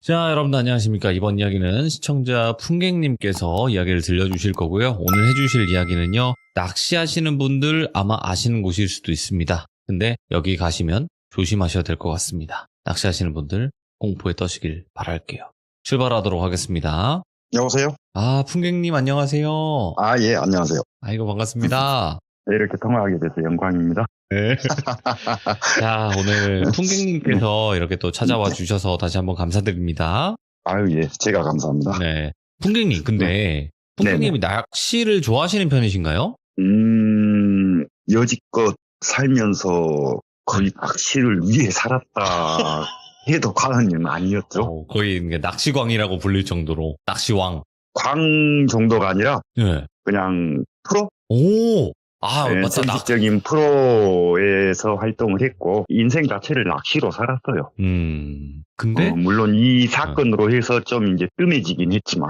자, 여러분들 안녕하십니까. 이번 이야기는 시청자 풍객님께서 이야기를 들려주실 거고요. 오늘 해주실 이야기는요, 낚시하시는 분들 아마 아시는 곳일 수도 있습니다. 근데 여기 가시면 조심하셔야 될 것 같습니다. 낚시하시는 분들 공포에 떠시길 바랄게요. 출발하도록 하겠습니다. 여보세요? 풍객님 안녕하세요. 예, 안녕하세요. 아이고, 반갑습니다. 네, 이렇게 통화하게 돼서 영광입니다. 네. 자, 오늘 풍객님께서 이렇게 또 찾아와 주셔서 다시 한번 감사드립니다. 예, 제가 감사합니다. 네. 풍객님, 근데 풍객님이 낚시를 좋아하시는 편이신가요? 여지껏 살면서 거의 낚시를 위해 살았다 해도 과언은 아니었죠. 거의 낚시광이라고 불릴 정도로 낚시왕. 광 정도가 아니라 네. 그냥 프로? 오! 네, 맞다. 정식적인 프로에서 활동을 했고 인생 자체를 낚시로 살았어요. 근데 물론 이 사건으로 해서 좀 이제 뜸해지긴 했지만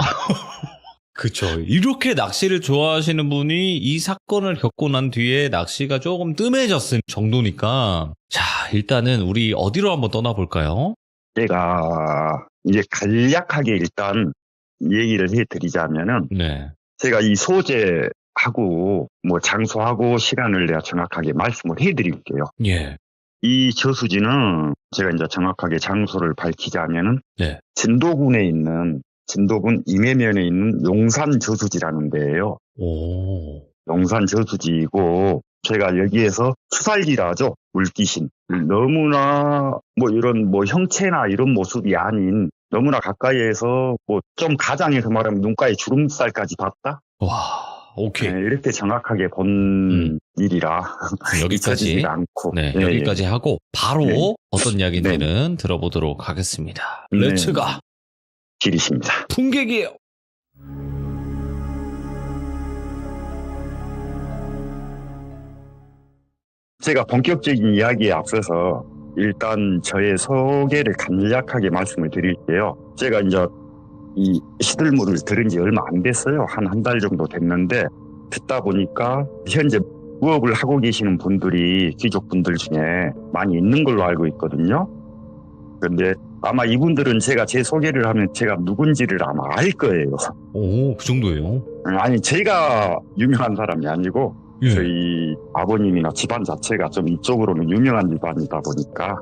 그쵸. 이렇게 낚시를 좋아하시는 분이 이 사건을 겪고 난 뒤에 낚시가 조금 뜸해졌을 정도니까, 자, 일단은 우리 어디로 한번 떠나볼까요? 제가 이제 간략하게 일단 얘기를 해드리자면은 네. 제가 이 소재하고 뭐 장소하고 시간을 내가 정확하게 말씀을 해드릴게요. 예. 이 저수지는 제가 이제 정확하게 장소를 밝히자면은 네. 진도군 임해면에 있는 용산 저수지라는 데예요. 오. 용산 저수지이고 제가 여기에서 추살기라죠. 물귀신. 너무나 뭐 이런 뭐 형체나 이런 모습이 아닌 너무나 가까이에서 뭐 좀 가장해서 말하면 눈가에 주름살까지 봤다? 와, 오케이. 네, 이렇게 정확하게 본 일이라 여기까지. 잊혀지지가 않고. 네, 네, 여기까지 하고 바로 네. 어떤 이야기인지는 들어보도록 하겠습니다. 네. 렛츠가 길이십니다. 풍객이에요. 제가 본격적인 이야기에 앞서서 일단 저의 소개를 간략하게 말씀을 드릴게요. 제가 이제 이 시들물을 들은 지 얼마 안 됐어요. 한 달 정도 됐는데 듣다 보니까 현재 무업을 하고 계시는 분들이 귀족분들 중에 많이 있는 걸로 알고 있거든요. 그런데 아마 이분들은 제가 제 소개를 하면 제가 누군지를 아마 알 거예요. 오, 그 정도예요? 아니 제가 유명한 사람이 아니고 예. 저희 아버님이나 집안 자체가 좀 이쪽으로는 유명한 집안이다 보니까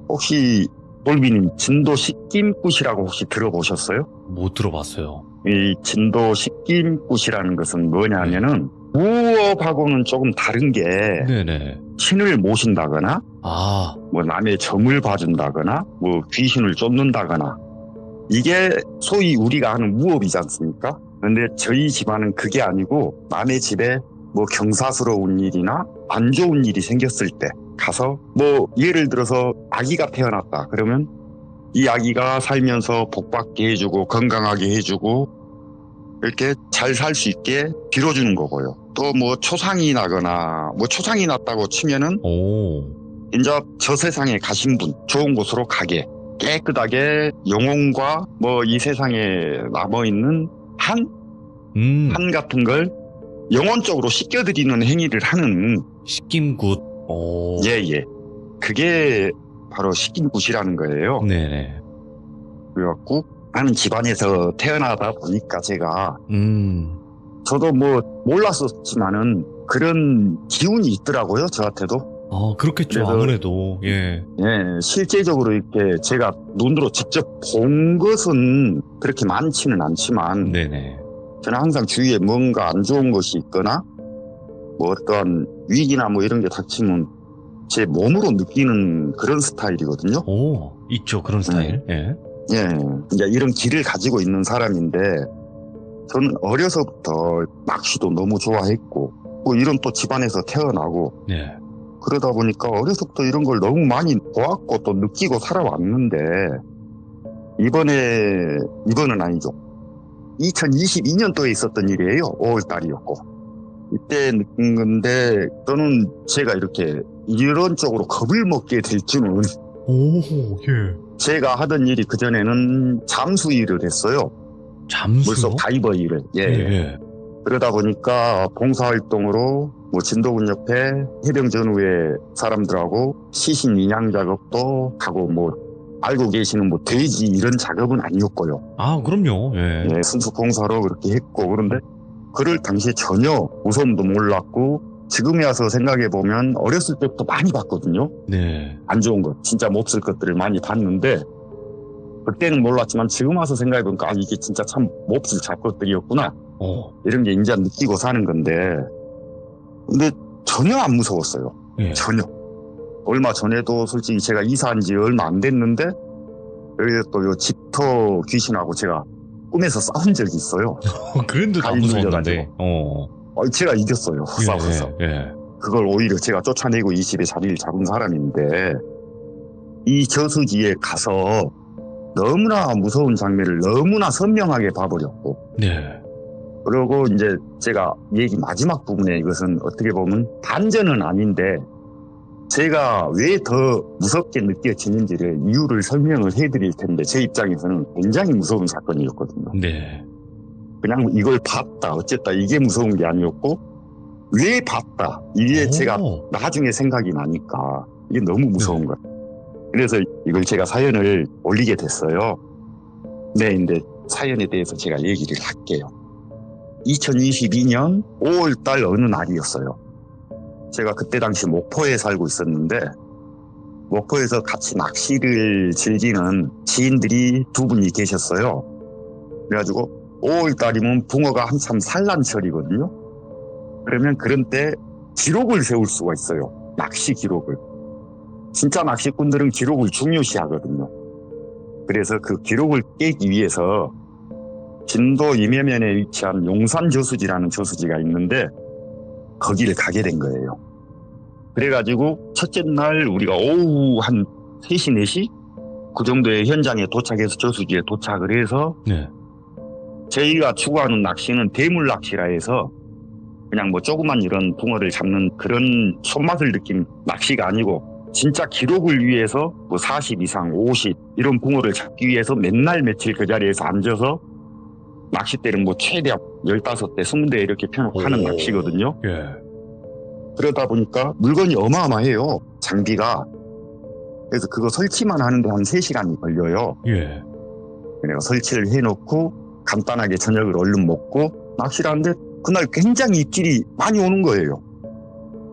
혹시 돌비님 진도 식김굿이라고 혹시 들어보셨어요? 못 들어봤어요. 이 진도 식김굿이라는 것은 뭐냐면은 무업하고는 조금 다른 게 네네. 신을 모신다거나 뭐 남의 점을 봐준다거나 뭐 귀신을 쫓는다거나 이게 소위 우리가 하는 무업이지 않습니까? 근데 저희 집안은 그게 아니고 남의 집에 뭐 경사스러운 일이나 안 좋은 일이 생겼을 때 가서 뭐 예를 들어서 아기가 태어났다 그러면 이 아기가 살면서 복받게 해주고 건강하게 해주고 이렇게 잘 살 수 있게 빌어주는 거고요. 또 뭐 초상이 나거나 뭐 초상이 났다고 치면은 이제 저 세상에 가신 분 좋은 곳으로 가게 깨끗하게 영혼과 뭐 이 세상에 남아있는 한 같은 걸 영혼적으로 씻겨드리는 행위를 하는 식김굿. 예. 그게 바로 식김굿이라는 거예요. 네네. 그래갖고 나는 집안에서 태어나다 보니까 제가 저도 뭐 몰랐었지만은 그런 기운이 있더라고요. 저한테도. 그렇겠죠. 아무래도. 예. 실제적으로 이렇게 제가 눈으로 직접 본 것은 그렇게 많지는 않지만 네네. 저는 항상 주위에 뭔가 안 좋은 것이 있거나 뭐 어떤 위기나 뭐 이런 게 닥치면 제 몸으로 느끼는 그런 스타일이거든요. 있죠. 그런 스타일. 예. 이제 이런 길을 가지고 있는 사람인데 저는 어려서부터 낚시도 너무 좋아했고 뭐 이런 또 집안에서 태어나고 네. 그러다 보니까 어려서부터 이런 걸 너무 많이 보았고 또 느끼고 살아왔는데 이번은 아니죠. 2022년도에 있었던 일이에요. 5월달이었고 이때 느낀 건데 저는 제가 이렇게 이런 쪽으로 겁을 먹게 될 줄은 제가 하던 일이 그전에는 잠수 일을 했어요. 잠수요? 물속 다이버 일을. 예. 그러다 보니까 봉사활동으로 뭐 진도군 옆에 해병 전후회 사람들하고 시신 인양 작업도 하고 뭐 알고 계시는 뭐 돼지 이런 작업은 아니었고요. 아, 그럼요. 예. 네, 순수 공사로 그렇게 했고 그런데 그럴 당시에 전혀 무서움도 몰랐고 지금에 와서 생각해 보면 어렸을 때부터 많이 봤거든요. 네. 안 좋은 것, 진짜 몹쓸 것들을 많이 봤는데 그때는 몰랐지만 지금 와서 생각해 보니까 아, 이게 진짜 참 몹쓸 잡것들이었구나. 이런 게 이제 느끼고 사는 건데 근데 전혀 안 무서웠어요. 예. 전혀. 얼마 전에도 솔직히 제가 이사한 지 얼마 안 됐는데 여기서 또 요 집터 귀신하고 제가 꿈에서 싸운 적이 있어요. 그런데도 안 가위 무서웠는데. 제가 이겼어요. 싸워서. 예. 그걸 오히려 제가 쫓아내고 이 집에 자리를 잡은 사람인데 이 저수지에 가서 너무나 무서운 장면을 너무나 선명하게 봐버렸고 네. 그리고 이제 제가 얘기 마지막 부분에 이것은 어떻게 보면 반전은 아닌데 제가 왜 더 무섭게 느껴지는지를 이유를 설명을 해드릴 텐데 제 입장에서는 굉장히 무서운 사건이었거든요. 네. 그냥 이걸 봤다 어쨌다 이게 무서운 게 아니었고 왜 봤다 이게 제가 나중에 생각이 나니까 이게 너무 무서운 거예요. 그래서 이걸 제가 사연을 올리게 됐어요. 네, 근데 사연에 대해서 제가 얘기를 할게요. 2022년 5월달 어느 날이었어요. 제가 그때 당시 목포에 살고 있었는데 목포에서 같이 낚시를 즐기는 지인들이 두 분이 계셨어요. 그래가지고 5월달이면 붕어가 한참 산란철이거든요. 그러면 그런 때 기록을 세울 수가 있어요. 낚시 기록을. 진짜 낚시꾼들은 기록을 중요시하거든요. 그래서 그 기록을 깨기 위해서 진도 임해면에 위치한 용산저수지라는 저수지가 있는데 거기를 가게 된 거예요. 그래가지고 첫째 날 우리가 오후 한 3시, 4시? 그 정도의 현장에 도착해서 저수지에 도착을 해서 네. 저희가 추구하는 낚시는 대물 낚시라 해서 그냥 뭐 조그만 이런 붕어를 잡는 그런 손맛을 느낀 낚시가 아니고 진짜 기록을 위해서 뭐 40 이상, 50 이런 붕어를 잡기 위해서 맨날 며칠 그 자리에서 앉아서 낚싯대는 뭐 최대한 15대, 20대 이렇게 펴놓고 하는 낚시거든요. 예. 그러다 보니까 물건이 어마어마해요. 장비가. 그래서 그거 설치만 하는데 한 3시간이 걸려요. 예. 그래서 설치를 해놓고 간단하게 저녁을 얼른 먹고 낚시를 하는데 그날 굉장히 입질이 많이 오는 거예요.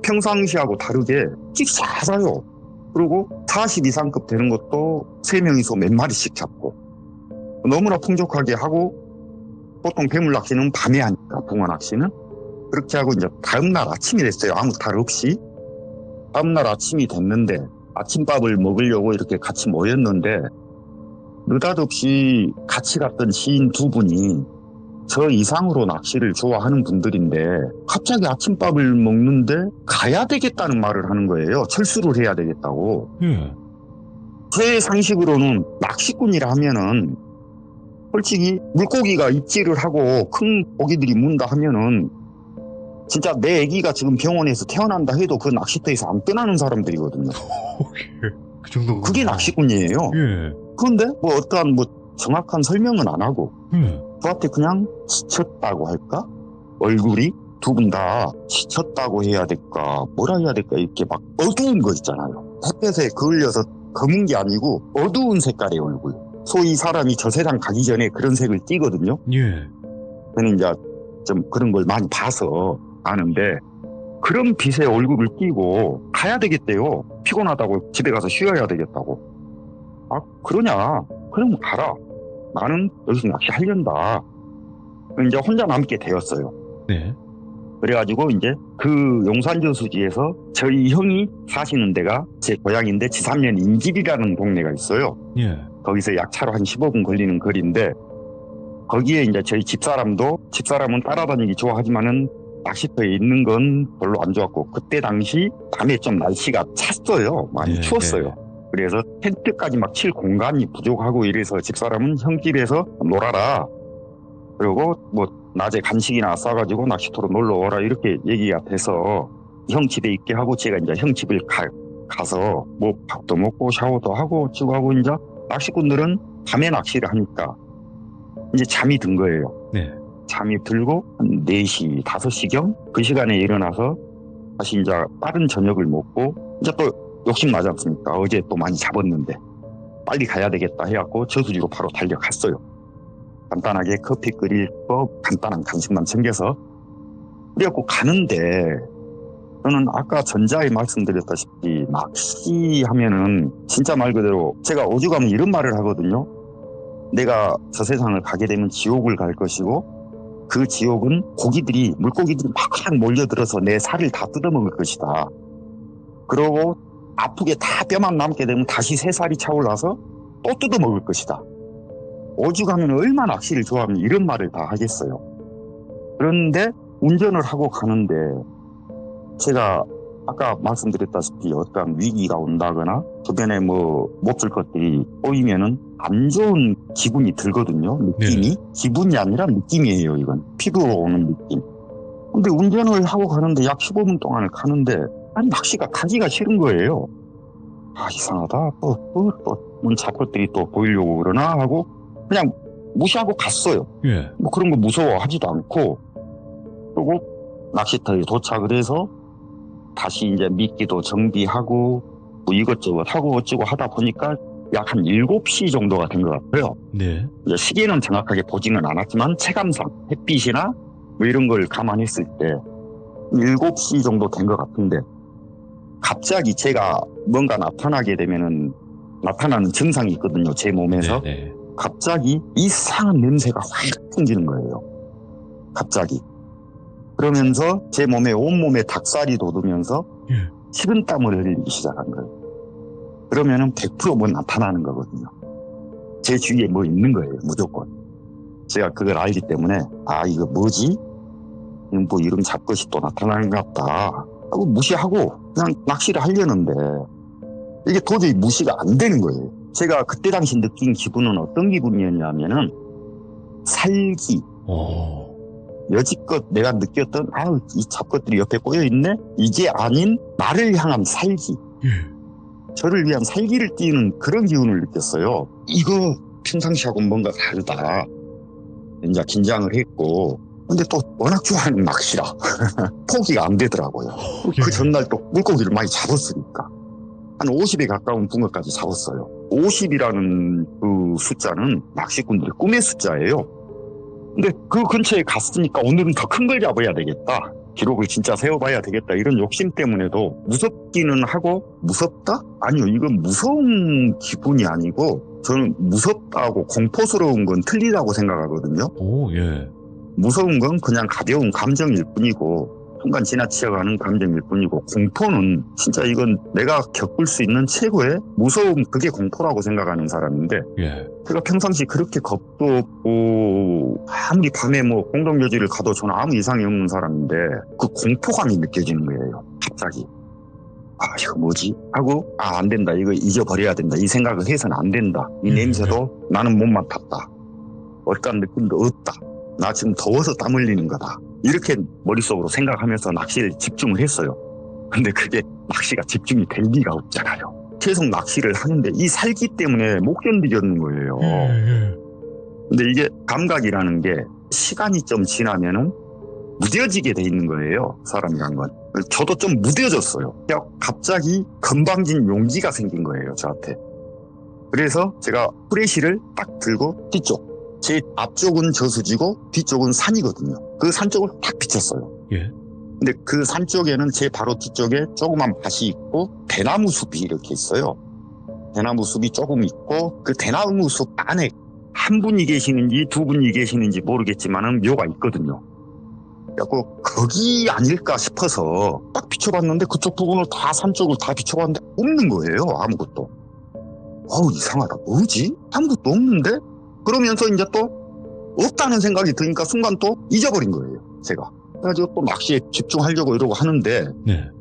평상시하고 다르게 입질이 잦아요. 그리고 40 이상급 되는 것도 3명이서 몇 마리씩 잡고 너무나 풍족하게 하고 보통 폐물 낚시는 밤에 하니까 붕어 낚시는 그렇게 하고 이제 다음날 아침이 됐어요. 아무 탈 없이. 다음날 아침이 됐는데 아침밥을 먹으려고 이렇게 같이 모였는데 느닷없이 같이 갔던 시인 두 분이 저 이상으로 낚시를 좋아하는 분들인데 갑자기 아침밥을 먹는데 가야 되겠다는 말을 하는 거예요. 철수를 해야 되겠다고. 제 상식으로는 낚시꾼이라 하면은 솔직히 물고기가 입질을 하고 큰 고기들이 문다 하면은 진짜 내 애기가 지금 병원에서 태어난다 해도 그 낚시터에서 안 떠나는 사람들이거든요. 그 정도. 그게 낚시꾼이에요. 예. 그런데 뭐 어떠한 뭐 정확한 설명은 안 하고 저한테 그냥 지쳤다고 할까? 얼굴이 두 분 다 지쳤다고 해야 될까? 뭐라 해야 될까? 이렇게 막 어두운 거 있잖아요. 햇볕에 그을려서 검은 게 아니고 어두운 색깔의 얼굴. 소위 사람이 저 세상 가기 전에 그런 색을 띠거든요. 예. 저는 이제 좀 그런 걸 많이 봐서 아는데 그런 빛의 얼굴을 띠고 가야 되겠대요. 피곤하다고 집에 가서 쉬어야 되겠다고. 아 그러냐? 그럼 가라. 나는 여기서 낚시하려다. 이제 혼자 남게 되었어요. 네. 그래가지고 이제 그 용산저수지에서 저희 형이 사시는 데가 제 고향인데 지삼면 인집이라는 동네가 있어요. 예. 거기서 약차로 한 15분 걸리는 거리인데 거기에 이제 저희 집사람은 따라다니기 좋아하지만은 낚시터에 있는 건 별로 안 좋았고 그때 당시 밤에 좀 날씨가 찼어요. 많이 추웠어요. 그래서 텐트까지 막 칠 공간이 부족하고 이래서 집사람은 형 집에서 놀아라. 그리고 뭐 낮에 간식이나 싸가지고 낚시터로 놀러 오라 이렇게 얘기가 돼서 형 집에 있게 하고 제가 이제 형 집을 가서 뭐 밥도 먹고 샤워도 하고 치고 하고 이제 낚시꾼들은 밤에 낚시를 하니까 이제 잠이 든 거예요. 네. 잠이 들고 한 4시, 5시경 그 시간에 일어나서 다시 이제 빠른 저녁을 먹고 이제 또 욕심 나지 않습니까? 어제 또 많이 잡았는데 빨리 가야 되겠다 해갖고 저수지로 바로 달려갔어요. 간단하게 커피 끓일 거 간단한 간식만 챙겨서. 그래갖고 가는데 저는 아까 전자에 말씀드렸다시피 낚시하면은 진짜 말 그대로 제가 오죽하면 이런 말을 하거든요. 내가 저 세상을 가게 되면 지옥을 갈 것이고 그 지옥은 물고기들이 막 몰려들어서 내 살을 다 뜯어먹을 것이다. 그러고 아프게 다 뼈만 남게 되면 다시 새 살이 차올라서 또 뜯어먹을 것이다. 오죽하면 얼마나 낚시를 좋아하면 이런 말을 다 하겠어요. 그런데 운전을 하고 가는데 제가 아까 말씀드렸다시피 어떤 위기가 온다거나 주변에 못 줄 것들이 보이면은 안 좋은 기분이 들거든요. 느낌이. 기분이 아니라 느낌이에요. 이건 피부로 오는 느낌. 근데 운전을 하고 가는데 약 15분 동안을 가는데 낚시가 가기가 싫은 거예요. 이상하다. 문 잡것들이 또 보이려고 그러나 하고 그냥 무시하고 갔어요. 그런 거 무서워하지도 않고. 그리고 낚시터에 도착을 해서 다시 이제 미끼도 정비하고 이것저것 하고 어쩌고 하다 보니까 약 한 7시 정도가 된 것 같아요. 네. 이제 시계는 정확하게 보지는 않았지만 체감상 햇빛이나 이런 걸 감안했을 때 7시 정도 된 것 같은데 갑자기 제가 뭔가 나타나게 되면은 나타나는 증상이 있거든요. 제 몸에서. 네네. 갑자기 이상한 냄새가 확 풍기는 거예요. 갑자기. 그러면서 제 몸에 온몸에 닭살이 돋으면서 식은땀을 흘리기 시작한 거예요. 그러면은 100% 나타나는 거거든요. 제 주위에 있는 거예요. 무조건. 제가 그걸 알기 때문에 이거 뭐지? 이런 잡것이 또 나타나는 것 같다 하고 무시하고 그냥 낚시를 하려는데 이게 도저히 무시가 안 되는 거예요. 제가 그때 당시 느낀 기분은 어떤 기분이었냐면은 살기. 여지껏 내가 느꼈던 이 잡것들이 옆에 꼬여있네? 이게 아닌 나를 향한 살기. 저를 위한 살기를 띠는 그런 기운을 느꼈어요. 이거 평상시하고는 뭔가 다르다. 이제 긴장을 했고 근데 또 워낙 좋아하는 낚시라 포기가 안 되더라고요. 그 전날 또 물고기를 많이 잡았으니까 한 50에 가까운 붕어까지 잡았어요. 50이라는 그 숫자는 낚시꾼들의 꿈의 숫자예요. 근데 그 근처에 갔으니까 오늘은 더 큰 걸 잡아야 되겠다. 기록을 진짜 세워봐야 되겠다. 이런 욕심 때문에도 무섭기는 하고 무섭다? 아니요. 이건 무서운 기분이 아니고 저는 무섭다고 공포스러운 건 틀리다고 생각하거든요. 무서운 건 그냥 가벼운 감정일 뿐이고 순간 지나치어가는 감정일 뿐이고 공포는 진짜 이건 내가 겪을 수 있는 최고의 무서움 그게 공포라고 생각하는 사람인데 제가 평상시 그렇게 겁도 없고 아무리 밤에 공동묘지를 가도 저는 아무 이상이 없는 사람인데 그 공포감이 느껴지는 거예요. 갑자기 이거 뭐지? 하고 안 된다. 이거 잊어버려야 된다. 이 생각을 해서는 안 된다. 이 냄새도 나는 못 맡았다. 얼간 느낌도 없다. 나 지금 더워서 땀 흘리는 거다. 이렇게 머릿속으로 생각하면서 낚시를 집중을 했어요. 근데 그게 낚시가 집중이 될 리가 없잖아요. 계속 낚시를 하는데 이 살기 때문에 못 견디겠는 거예요. 근데 이게 감각이라는 게 시간이 좀 지나면은 무뎌지게 돼 있는 거예요. 사람이 한 건. 저도 좀 무뎌졌어요. 갑자기 건방진 용기가 생긴 거예요. 저한테. 그래서 제가 프레시를 딱 들고 뒤쪽. 제 앞쪽은 저수지고 뒤쪽은 산이거든요. 그 산 쪽을 딱 비쳤어요. 근데 그 산 쪽에는 제 바로 뒤쪽에 조그만 밭이 있고 대나무 숲이 이렇게 있어요. 대나무 숲이 조금 있고 그 대나무 숲 안에 한 분이 계시는지 두 분이 계시는지 모르겠지만은 묘가 있거든요. 그래갖고 거기 아닐까 싶어서 딱 비춰봤는데 그쪽 부분을 다 산 쪽을 다 비춰봤는데 없는 거예요. 아무것도. 이상하다. 뭐지? 아무것도 없는데? 그러면서 이제 또 없다는 생각이 드니까 순간 또 잊어버린 거예요. 제가. 그래가지고 또 낚시에 집중하려고 이러고 하는데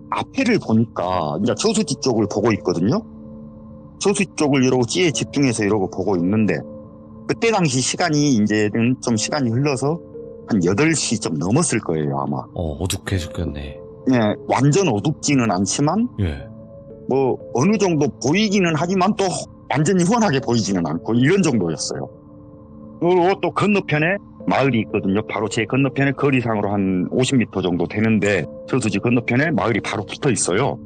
앞에를 보니까 이제 저수지 쪽을 보고 있거든요. 저수지 쪽을 이러고 찌에 집중해서 이러고 보고 있는데 그때 당시 시간이 이제는 좀 시간이 흘러서 한 8시 좀 넘었을 거예요 아마. 어둡게 죽겠네. 완전 어둡지는 않지만 어느 정도 보이기는 하지만 또 완전히 훤하게 보이지는 않고 이런 정도였어요. 그리고 또 건너편에 마을이 있거든요. 바로 제 건너편에 거리상으로 한 50m 정도 되는데 저수지 건너편에 마을이 바로 붙어 있어요.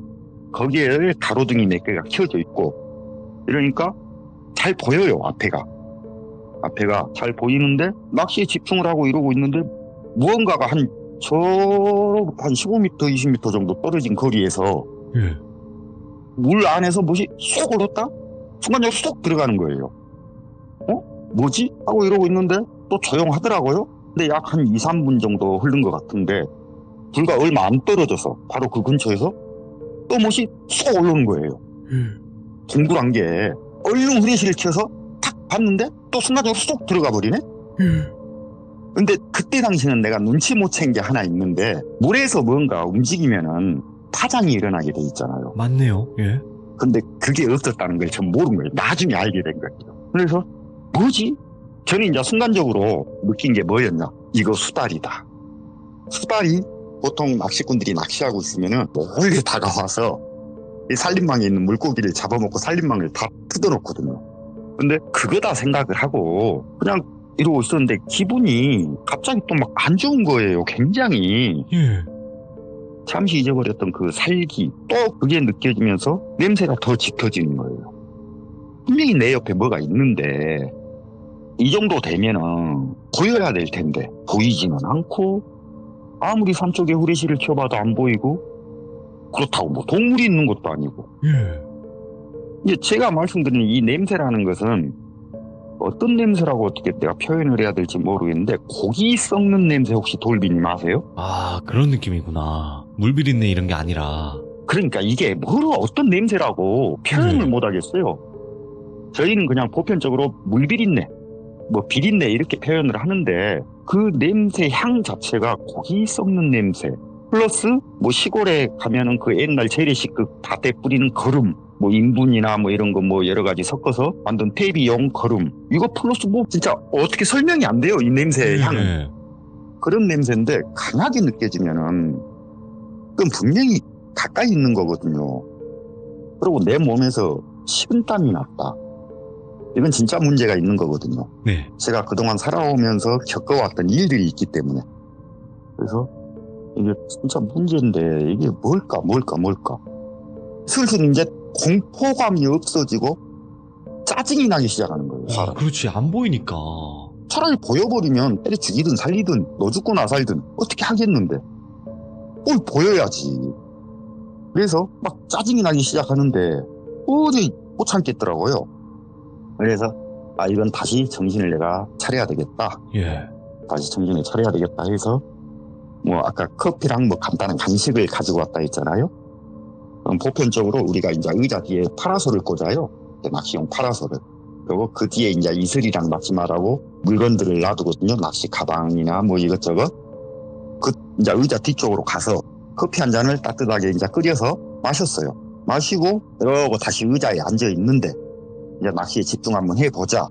거기에 가로등이 몇 개가 켜져 있고 이러니까 잘 보여요, 앞에가 잘 보이는데 낚시에 집중을 하고 이러고 있는데 무언가가 한 15m, 20m 정도 떨어진 거리에서 예. 물 안에서 뭐지 쏙 올랐다? 순간적으로 쏙 들어가는 거예요. 뭐지? 하고 이러고 있는데 또 조용하더라고요. 근데 약 한 2, 3분 정도 흐른 것 같은데 불과 얼마 안 떨어져서 바로 그 근처에서 또 뭐지 쏙 올라오는 거예요. 동그란 게 얼른 후레쉬를 켜서 탁 봤는데 또 순간적으로 쏙 들어가 버리네? 근데 그때 당시는 내가 눈치 못 챈 게 하나 있는데 물에서 뭔가 움직이면은 파장이 일어나게 돼 있잖아요. 맞네요. 예. 근데 그게 없었다는 걸 전 모른 거예요. 나중에 알게 된 거예요. 그래서 뭐지? 저는 이제 순간적으로 느낀 게 뭐였냐? 이거 수달이다. 수달이 보통 낚시꾼들이 낚시하고 있으면은 몰래 다가와서 이 살림망에 있는 물고기를 잡아먹고 살림망을 다 뜯어놓거든요. 근데 그거다 생각을 하고 그냥 이러고 있었는데 기분이 갑자기 또 막 안 좋은 거예요. 굉장히. 예. 잠시 잊어버렸던 그 살기 또 그게 느껴지면서 냄새가 더 짙어지는 거예요. 분명히 내 옆에 뭐가 있는데 이 정도 되면은 보여야 될 텐데 보이지는 않고 아무리 산 쪽에 후레쉬를 켜봐도 안 보이고 그렇다고 뭐 동물이 있는 것도 아니고. 예. 이제 제가 말씀드린 이 냄새라는 것은 어떤 냄새라고 어떻게 내가 표현을 해야 될지 모르겠는데 고기 썩는 냄새 혹시 돌비님 아세요? 아, 그런 느낌이구나. 물 비린내 이런 게 아니라. 그러니까 이게 어떤 냄새라고 표현을 못 하겠어요. 저희는 그냥 보편적으로 물비린내, 뭐 비린내 이렇게 표현을 하는데 그 냄새 향 자체가 고기 썩는 냄새 플러스 뭐 시골에 가면은 그 옛날 재래식 그 밭에 뿌리는 거름 뭐 인분이나 뭐 이런 거 뭐 여러 가지 섞어서 만든 퇴비용 거름 이거 플러스 뭐 진짜 어떻게 설명이 안 돼요 이 냄새의 향은. 그런 냄새인데 강하게 느껴지면은 그건 분명히 가까이 있는 거거든요. 그리고 내 몸에서 식은땀이 났다. 이건 진짜 문제가 있는 거거든요. 네. 제가 그동안 살아오면서 겪어왔던 일들이 있기 때문에. 그래서 이게 진짜 문제인데 이게 뭘까. 슬슬 이제 공포감이 없어지고 짜증이 나기 시작하는 거예요. 사람. 그렇지. 안 보이니까. 차라리 보여버리면 때려 죽이든 살리든 너 죽고 나 살든 어떻게 하겠는데 보여야지. 그래서 막 짜증이 나기 시작하는데 도저히 못 참겠더라고요. 그래서 이건 다시 정신을 내가 차려야 되겠다. 예. 다시 정신을 차려야 되겠다 해서 뭐 아까 커피랑 뭐 간단한 간식을 가지고 왔다 했잖아요. 그럼 보편적으로 우리가 이제 의자 뒤에 파라솔을 꽂아요. 낚시용 파라솔을. 그리고 그 뒤에 이제 이슬이랑 낚시말하고 물건들을 놔두거든요. 낚시 가방이나 뭐 이것저것. 그 이제 의자 뒤쪽으로 가서 커피 한 잔을 따뜻하게 이제 끓여서 마셨어요. 마시고 이러고 다시 의자에 앉아 있는데 이제 낚시에 집중 한번 해보자.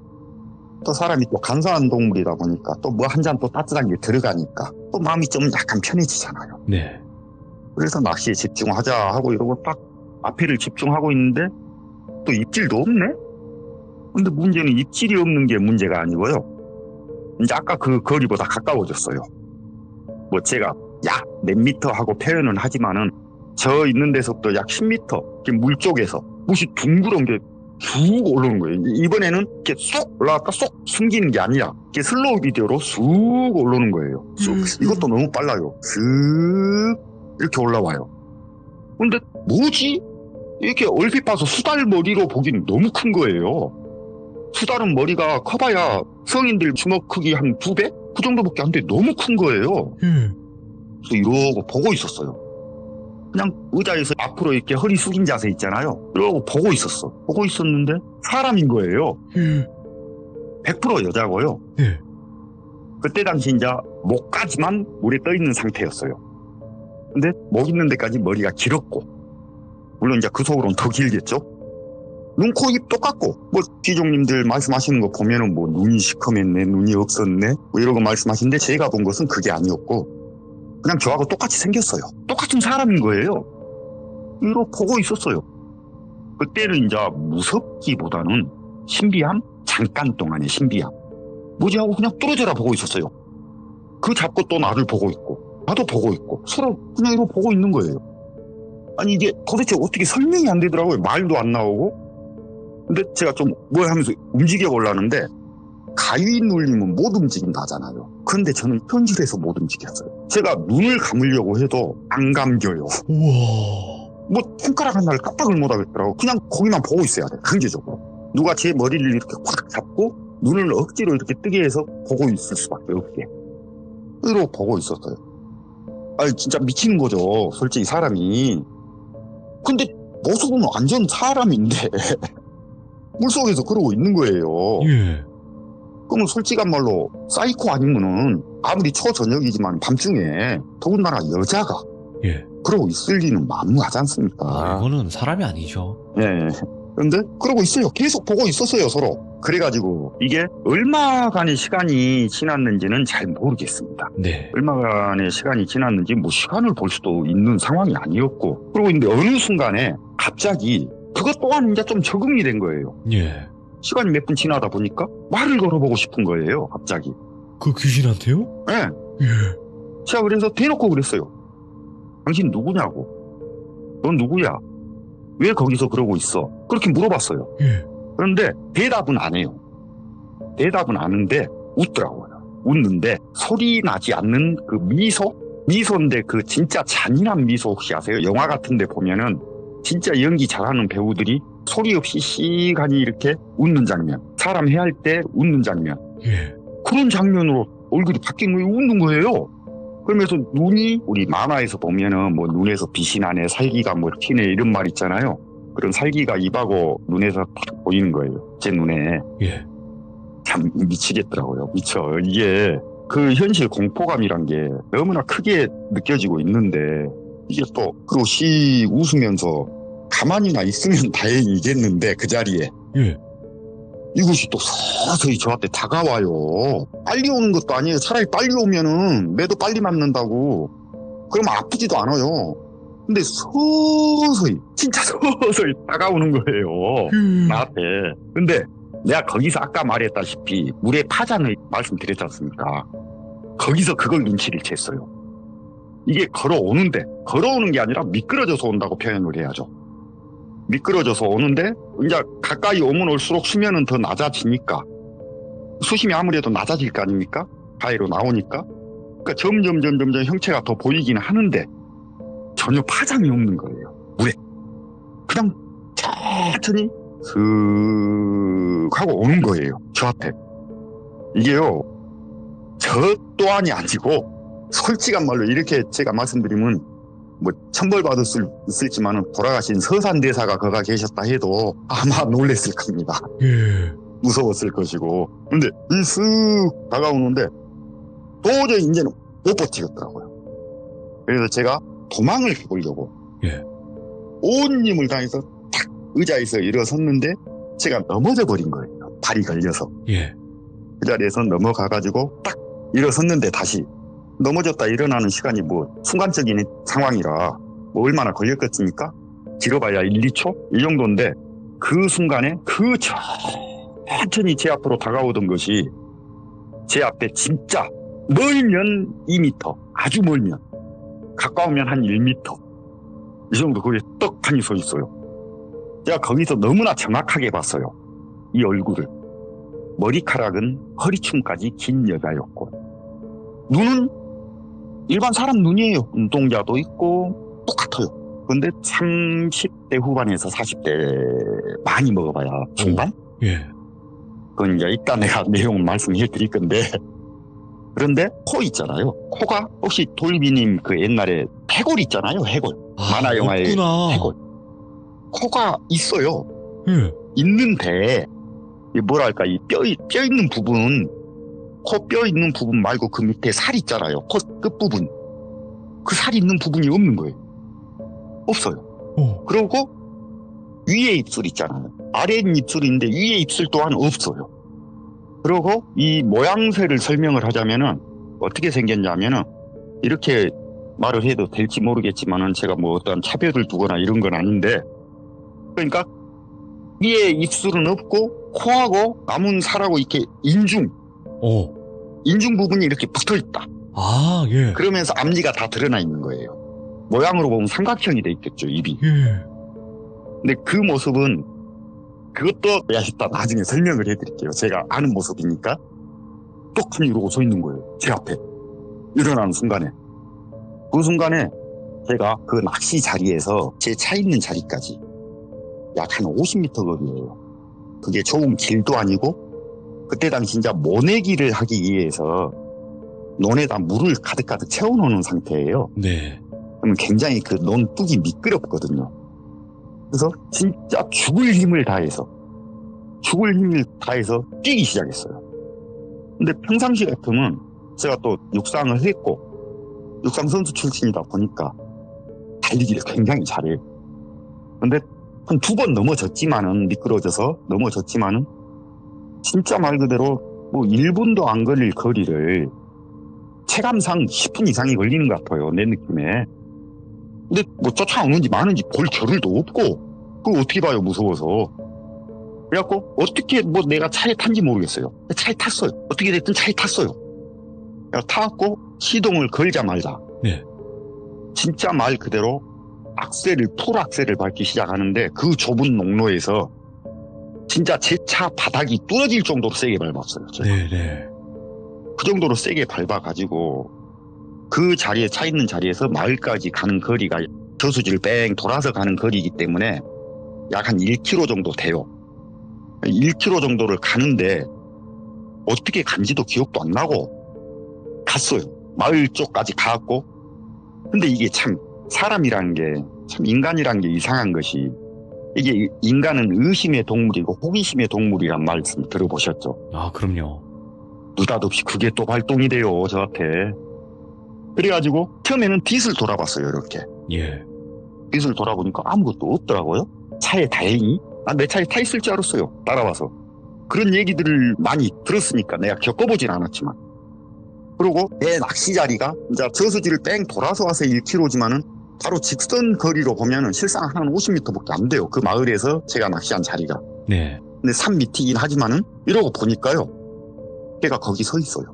또 사람이 또 간사한 동물이다 보니까 또 뭐 한 잔 또 따뜻한 게 들어가니까 또 마음이 좀 약간 편해지잖아요. 네. 그래서 낚시에 집중하자 하고 이러고 딱 앞에를 집중하고 있는데 또 입질도 없네? 근데 문제는 입질이 없는 게 문제가 아니고요. 이제 아까 그 거리보다 가까워졌어요. 뭐 제가 약 몇 미터 하고 표현은 하지만은 저 있는 데서부터 약 10미터 물 쪽에서 무시 둥그런 게 쑥 올라오는 거예요. 이번에는 이렇게 쏙 올라갔다 쏙 숨기는 게 아니라 이렇게 슬로우 비디오로 쑥 올라오는 거예요. 쑥. 이것도 너무 빨라요. 슥 이렇게 올라와요. 근데 뭐지? 이렇게 얼핏 봐서 수달 머리로 보기는 너무 큰 거예요. 수달은 머리가 커봐야 성인들 주먹 크기 한 2배? 그 정도밖에 안 돼. 너무 큰 거예요. 그래서 이러고 보고 있었어요. 그냥 의자에서 앞으로 이렇게 허리 숙인 자세 있잖아요. 이러고 보고 있었어. 보고 있었는데 사람인 거예요. 100% 여자고요. 네. 그때 당시 이제 목까지만 물에 떠 있는 상태였어요. 근데 목 있는 데까지 머리가 길었고, 물론 이제 그 속으로는 더 길겠죠. 눈, 코, 입 똑같고, 뭐 귀종님들 말씀하시는 거 보면은 뭐 눈이 시커맸네, 눈이 없었네, 뭐 이러고 말씀하시는데 제가 본 것은 그게 아니었고 그냥 저하고 똑같이 생겼어요. 똑같은 사람인 거예요. 이러고 보고 있었어요. 그때는 이제 무섭기보다는 신비함? 잠깐 동안의 신비함. 뭐지 하고 그냥 뚫어져라 보고 있었어요. 그 잡고 또 나를 보고 있고 나도 보고 있고 서로 그냥 이러고 보고 있는 거예요. 아니 이게 도대체 어떻게 설명이 안 되더라고요. 말도 안 나오고 근데 제가 좀 뭘 하면서 움직여 보려는데 가위 눌리면 못 움직인다잖아요. 근데 저는 현실에서 못 움직였어요. 제가 눈을 감으려고 해도 안 감겨요. 우와. 뭐 손가락 하나를 깜빡을 못 하겠더라고. 그냥 거기만 보고 있어야 돼. 강제적으로. 누가 제 머리를 이렇게 꽉 잡고 눈을 억지로 이렇게 뜨게 해서 보고 있을 수밖에 없게. 그대로 보고 있었어요. 아니 진짜 미치는 거죠. 솔직히 사람이. 근데 모습은 완전 사람인데 물속에서 그러고 있는 거예요. 예. 그러면 솔직한 말로 사이코 아니면은 아무리 초저녁이지만 밤중에 더군다나 여자가 예. 그러고 있을 리는 만무하지 않습니까? 이거는 사람이 아니죠. 예. 근데 그러고 있어요. 계속 보고 있었어요, 서로. 그래가지고 이게 얼마간의 시간이 지났는지는 잘 모르겠습니다. 네. 얼마간의 시간이 지났는지 뭐 시간을 볼 수도 있는 상황이 아니었고 그러고 있는데 어느 순간에 갑자기 그것 또한 이제 좀 적응이 된 거예요. 예. 시간이 몇 분 지나다 보니까 말을 걸어보고 싶은 거예요, 갑자기. 그 귀신한테요? 예. 예. 제가 그래서 대놓고 그랬어요. 당신 누구냐고. 넌 누구야? 왜 거기서 그러고 있어? 그렇게 물어봤어요. 예. 그런데 대답은 안 해요. 대답은 안 하는데 웃더라고요. 웃는데 소리 나지 않는 그 미소? 미소인데 그 진짜 잔인한 미소 혹시 아세요? 영화 같은 데 보면은 진짜 연기 잘하는 배우들이 소리 없이 시간이 이렇게 웃는 장면. 사람 해할 때 웃는 장면. 예. 그런 장면으로 얼굴이 바뀐 거예요. 웃는 거예요. 그러면서 눈이 우리 만화에서 보면은 뭐 눈에서 빛이 나네, 살기가 뭐 튀네 이런 말 있잖아요. 그런 살기가 입하고 눈에서 딱 보이는 거예요. 제 눈에. 예. 참 미치겠더라고요. 미쳐. 이게 그 현실 공포감이란 게 너무나 크게 느껴지고 있는데 이게 또 그리고 씩 웃으면서 가만히나 있으면 다행이겠는데 그 자리에. 예. 이것이 또 서서히 저한테 다가와요. 빨리 오는 것도 아니에요. 차라리 빨리 오면은 매도 빨리 맞는다고. 그러면 아프지도 않아요. 근데 서서히, 진짜 서서히 다가오는 거예요. 나한테. 근데 내가 거기서 아까 말했다시피 물의 파장을 말씀드렸지 않습니까? 거기서 그걸 눈치를 챘어요. 이게 걸어오는 게 아니라 미끄러져서 온다고 표현을 해야죠. 미끄러져서 오는데 이제 가까이 오면 올수록 수면은 더 낮아지니까 수심이 아무래도 낮아질 거 아닙니까? 가해로 나오니까. 그러니까 점점 형체가 더 보이긴 하는데 전혀 파장이 없는 거예요. 물에. 그냥 천천히 슥 하고 오는 거예요. 저한테. 이게요. 저 또한이 아니고 솔직한 말로 이렇게 제가 말씀드리면 뭐 천벌 받을 수 있을지만은 돌아가신 서산대사가 거가 계셨다 해도 아마 놀랬을 겁니다. 예. 무서웠을 것이고. 근데 이 쓱 다가오는데 도저히 이제는 못 버티겠더라고요. 그래서 제가 도망을 해보려고 예. 온 힘을 다해서 탁 의자에서 일어섰는데 제가 넘어져 버린 거예요. 발이 걸려서. 예. 그 자리에서 넘어가가지고 딱 일어섰는데 다시 넘어졌다 일어나는 시간이 뭐 순간적인 상황이라 뭐 얼마나 걸렸겠습니까? 길어봐야 1, 2초? 이 정도인데 그 순간에 그 천천히 제 앞으로 다가오던 것이 제 앞에 진짜 멀면 2m, 아주 멀면 가까우면 한 1m 이 정도 거기에 떡하니 서 있어요. 제가 거기서 너무나 정확하게 봤어요. 이 얼굴을. 머리카락은 허리춤까지 긴 여자였고 눈은 일반 사람 눈이에요. 눈동자도 있고 똑같아요. 근데 30대 후반에서 40대 많이 먹어봐야 중반? 예. 그건 이제 이따 내가 내용을 말씀해 드릴 건데 그런데 코 있잖아요. 코가 혹시 돌비님 그 옛날에 해골 있잖아요. 해골. 만화 영화에 없구나. 해골. 코가 있어요. 예. 있는데 이 뭐랄까 이 뼈 있는 부분 코 뼈 있는 부분 말고 그 밑에 살 있잖아요. 코 끝부분. 그 살 있는 부분이 없는 거예요. 없어요. 그리고 위에 입술 있잖아요. 아래 입술인데 위에 입술 또한 없어요. 그리고 이 모양새를 설명을 하자면은 어떻게 생겼냐면은 이렇게 말을 해도 될지 모르겠지만은 제가 뭐 어떤 차별을 두거나 이런 건 아닌데 그러니까 위에 입술은 없고 코하고 남은 살하고 이렇게 인중 부분이 이렇게 붙어 있다. 아, 예. 그러면서 앞니가 다 드러나 있는 거예요. 모양으로 보면 삼각형이 돼 있겠죠, 입이. 예. 근데 그 모습은 그것도 내가 이따 나중에 설명을 해드릴게요. 제가 아는 모습이니까. 똑하니 이러고 서 있는 거예요. 제 앞에. 일어나는 순간에. 그 순간에 제가 그 낚시 자리에서 제 차 있는 자리까지 약 한 50m 거리예요. 그게 좋은 길도 아니고 그때 당시 진짜 모내기를 하기 위해서 논에다 물을 가득가득 채워놓는 상태예요. 네. 그러면 굉장히 그 논둑이 미끄럽거든요. 그래서 진짜 죽을 힘을 다해서 뛰기 시작했어요. 근데 평상시 같으면 제가 또 육상을 했고 육상 선수 출신이다 보니까 달리기를 굉장히 잘해요. 근데 한 2번 미끄러져서 넘어졌지만은 진짜 말 그대로 뭐 1분도 안 걸릴 거리를 체감상 10분 이상이 걸리는 것 같아요. 내 느낌에. 근데 뭐 쫓아오는지 마는지 볼 겨를도 없고 그걸 어떻게 봐요, 무서워서. 그래갖고 어떻게 뭐 내가 차에 탄지 모르겠어요. 차에 탔어요. 어떻게 됐든 차에 탔어요. 타갖고 시동을 걸자마자 네. 진짜 말 그대로 풀 악셀을 밟기 시작하는데 그 좁은 농로에서 진짜 제 차 바닥이 뚫어질 정도로 세게 밟았어요. 제가. 네네. 그 정도로 세게 밟아가지고 그 자리에 차 있는 자리에서 마을까지 가는 거리가 저수지를 뺑 돌아서 가는 거리이기 때문에 약 한 1km 정도 돼요. 1km 정도를 가는데 어떻게 간지도 기억도 안 나고 갔어요. 마을 쪽까지 가고. 근데 이게 참 사람이란 게 참 인간이란 게 이상한 것이 이게 인간은 의심의 동물이고 호기심의 동물이란 말씀 들어보셨죠? 아, 그럼요. 느닷없이 그게 또 발동이 돼요, 저한테. 그래가지고 처음에는 뒷을 돌아봤어요, 이렇게. 예. 뒷을 돌아보니까 아무것도 없더라고요. 차에 다행히. 난 내 차에 타 있을 줄 알았어요, 따라와서. 그런 얘기들을 많이 들었으니까 내가 겪어보진 않았지만. 그리고 내 낚시 자리가 이제 저수지를 뺑 돌아서 와서 1km지만은 바로 직선 거리로 보면은 실상 한 50m밖에 안 돼요. 그 마을에서 제가 낚시한 자리가. 네. 근데 산 밑이긴 하지만은 이러고 보니까요. 걔가 거기 서 있어요.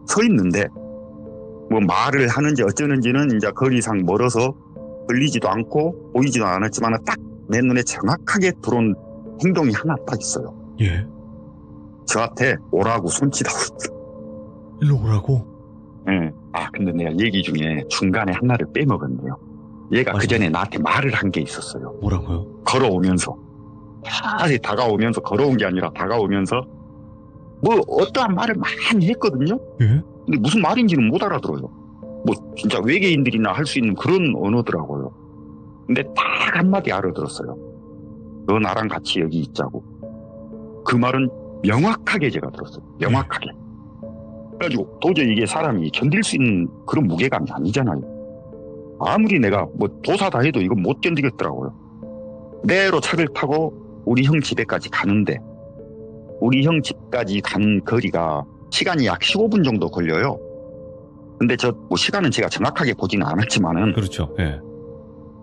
서 있는데 뭐 말을 하는지 어쩌는지는 이제 거리상 멀어서 들리지도 않고 보이지도 않았지만 딱 내 눈에 정확하게 들어온 행동이 하나 딱 있어요. 예. 저한테 오라고 손짓하고 있어요. 일로 오라고? 예. 아, 근데 내가 얘기 중에 중간에 하나를 빼먹었네요. 얘가 그 전에 나한테 말을 한 게 있었어요. 뭐라고요? 걸어오면서. 다가오면서 걸어온 게 아니라 다가오면서 뭐 어떠한 말을 많이 했거든요. 예? 근데 무슨 말인지는 못 알아들어요. 뭐 진짜 외계인들이나 할 수 있는 그런 언어더라고요. 근데 딱 한마디 알아들었어요. 너 나랑 같이 여기 있자고. 그 말은 명확하게 제가 들었어요. 명확하게. 그래가지고 도저히 이게 사람이 견딜 수 있는 그런 무게감이 아니잖아요. 아무리 내가 뭐 도사다 해도 이건 못 견디겠더라고요. 내로 차를 타고 우리 형 집에까지 가는데 우리 형 집까지 간 거리가 시간이 약 15분 정도 걸려요. 근데 뭐 시간은 제가 정확하게 보지는 않았지만은 그렇죠. 예.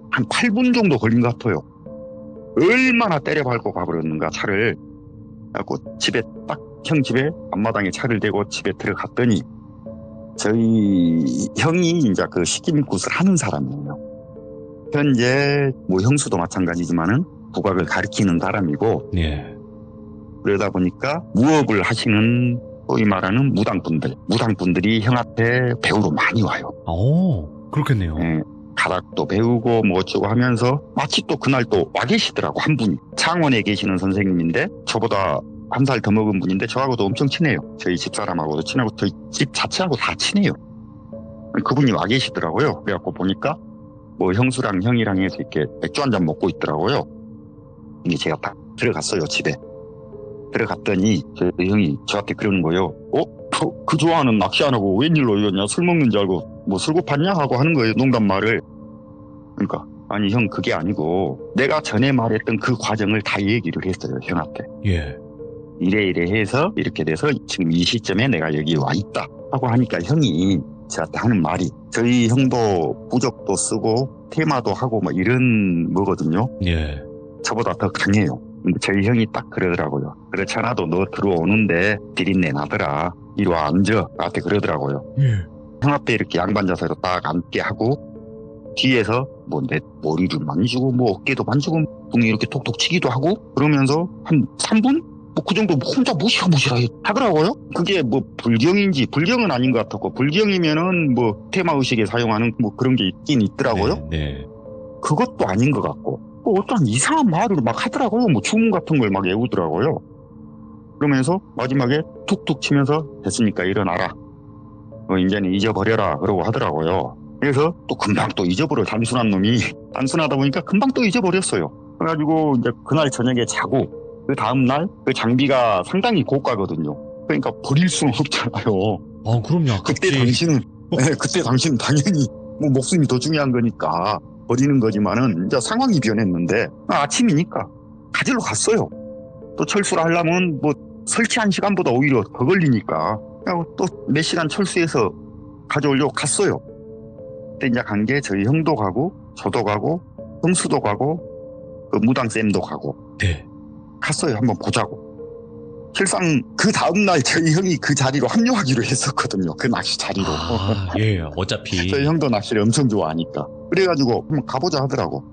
한 8분 정도 걸린 것 같아요. 얼마나 때려 밟고 가버렸는가 차를. 그래갖고 집에 딱 형 집에 앞마당에 차를 대고 집에 들어갔더니 저희 형이 이제 그 식기민굿을 하는 사람이에요. 현재 뭐 형수도 마찬가지지만은 국악을 가르치는 사람이고 예. 그러다 보니까 무업을 하시는 소위 말하는 무당분들이 형 앞에 배우러 많이 와요. 오, 그렇겠네요. 예, 가락도 배우고 뭐 어쩌고 하면서 마치 또 그날 또 와 계시더라고, 한 분이. 창원에 계시는 선생님인데 저보다 한 살 더 먹은 분인데 저하고도 엄청 친해요. 저희 집사람하고도 친하고 저희 집 자체하고 다 친해요. 그분이 와 계시더라고요. 그래갖고 보니까 뭐 형수랑 형이랑 해서 이렇게 맥주 한잔 먹고 있더라고요. 이게 제가 딱 들어갔어요, 집에. 들어갔더니 저 형이 저한테 그러는 거예요. 그 좋아하는 낚시 안 하고 웬일로 이러냐? 술 먹는 줄 알고 뭐 술 고팠냐? 하고 하는 거예요, 농담 말을. 그러니까 아니 형 그게 아니고 내가 전에 말했던 그 과정을 다 얘기를 했어요, 형한테. 예. 이래 해서 이렇게 돼서 지금 이 시점에 내가 여기 와 있다 하고 하니까 형이 저한테 하는 말이, 저희 형도 부적도 쓰고 테마도 하고 뭐 이런 거거든요. 예. 저보다 더 강해요. 근데 저희 형이 딱 그러더라고요. 그렇잖아도 너 들어오는데 비린내 나더라. 이리 와 앉아. 나한테 그러더라고요. 예. 형 앞에 이렇게 양반 자세로 딱 앉게 하고 뒤에서 뭐 내 머리를 만지고 뭐 어깨도 만지고 붕이 이렇게 톡톡 치기도 하고 그러면서 한 3분? 뭐 그 정도 혼자 무시무시하 하더라고요. 그게 뭐 불경은 아닌 것 같았고 불경이면은 뭐 테마의식에 사용하는 뭐 그런 게 있긴 있더라고요. 네. 그것도 아닌 것 같고 어떤 이상한 말을 막 하더라고요. 뭐 주문 같은 걸 막 외우더라고요. 그러면서 마지막에 툭툭 치면서 됐으니까 일어나라. 이제는 잊어버려라 그러고 하더라고요. 그래서 또 금방 또 잊어버려. 단순한 놈이 단순하다 보니까 금방 또 잊어버렸어요. 그래가지고 이제 그날 저녁에 자고 그 다음날 그 장비가 상당히 고가거든요. 그러니까 버릴 수는 없잖아요. 그럼요. 아깝지. 그때 당신은 당연히 뭐 목숨이 더 중요한 거니까 버리는 거지만은 이제 상황이 변했는데 아침이니까 가지러 갔어요. 또 철수를 하려면 뭐 설치한 시간보다 오히려 더 걸리니까 또 몇 시간 철수해서 가져오려고 갔어요. 그때 이제 간 게 저희 형도 가고 저도 가고 형수도 가고 그 무당쌤도 가고 네. 갔어요. 한번 보자고. 실상 그 다음날 저희 형이 그 자리로 합류하기로 했었거든요. 그 낚시 자리로. 예, 어차피. 저희 형도 낚시를 엄청 좋아하니까. 그래가지고 한번 가보자 하더라고.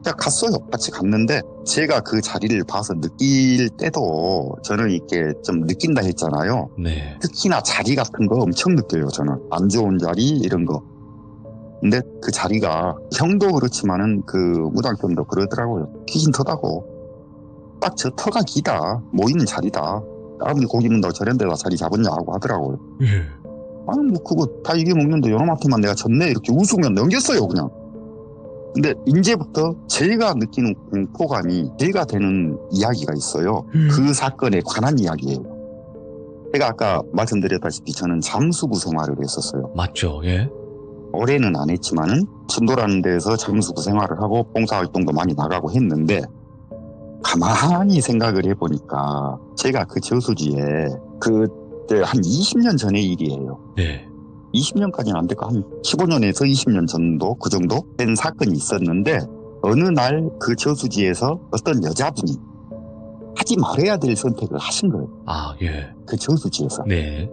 그냥 갔어요. 같이 갔는데 제가 그 자리를 봐서 느낄 때도 저는 이렇게 좀 느낀다 했잖아요. 네. 특히나 자리 같은 거 엄청 느껴요. 저는 안 좋은 자리 이런 거. 근데 그 자리가 형도 그렇지만은 그 무당쌤도 그러더라고요. 귀신 터다고. 딱 저 터가 기다. 모이는 자리다. 아무리 고기 문다고 저런 데다 자리 잡았냐고 하더라고요. 예. 아니 뭐 그거 다 이겨먹는데 요놈한테만 내가 졌네 이렇게 웃으면 넘겼어요 그냥. 근데 이제부터 제가 느끼는 공포감이 제가 되는 이야기가 있어요. 그 사건에 관한 이야기예요. 제가 아까 말씀드렸다시피 저는 잠수부 생활을 했었어요. 맞죠. 예. 올해는 안 했지만은 천도라는 데서 잠수부 생활을 하고 봉사활동도 많이 나가고 했는데 가만히 생각을 해보니까 제가 그 저수지에 그때 한 20년 전의 일이에요. 네. 20년까지는 안 될까? 한 15년에서 20년 정도 그 정도 된 사건이 있었는데 어느 날 그 저수지에서 어떤 여자분이 하지 말아야 될 선택을 하신 거예요. 예. 그 저수지에서. 네.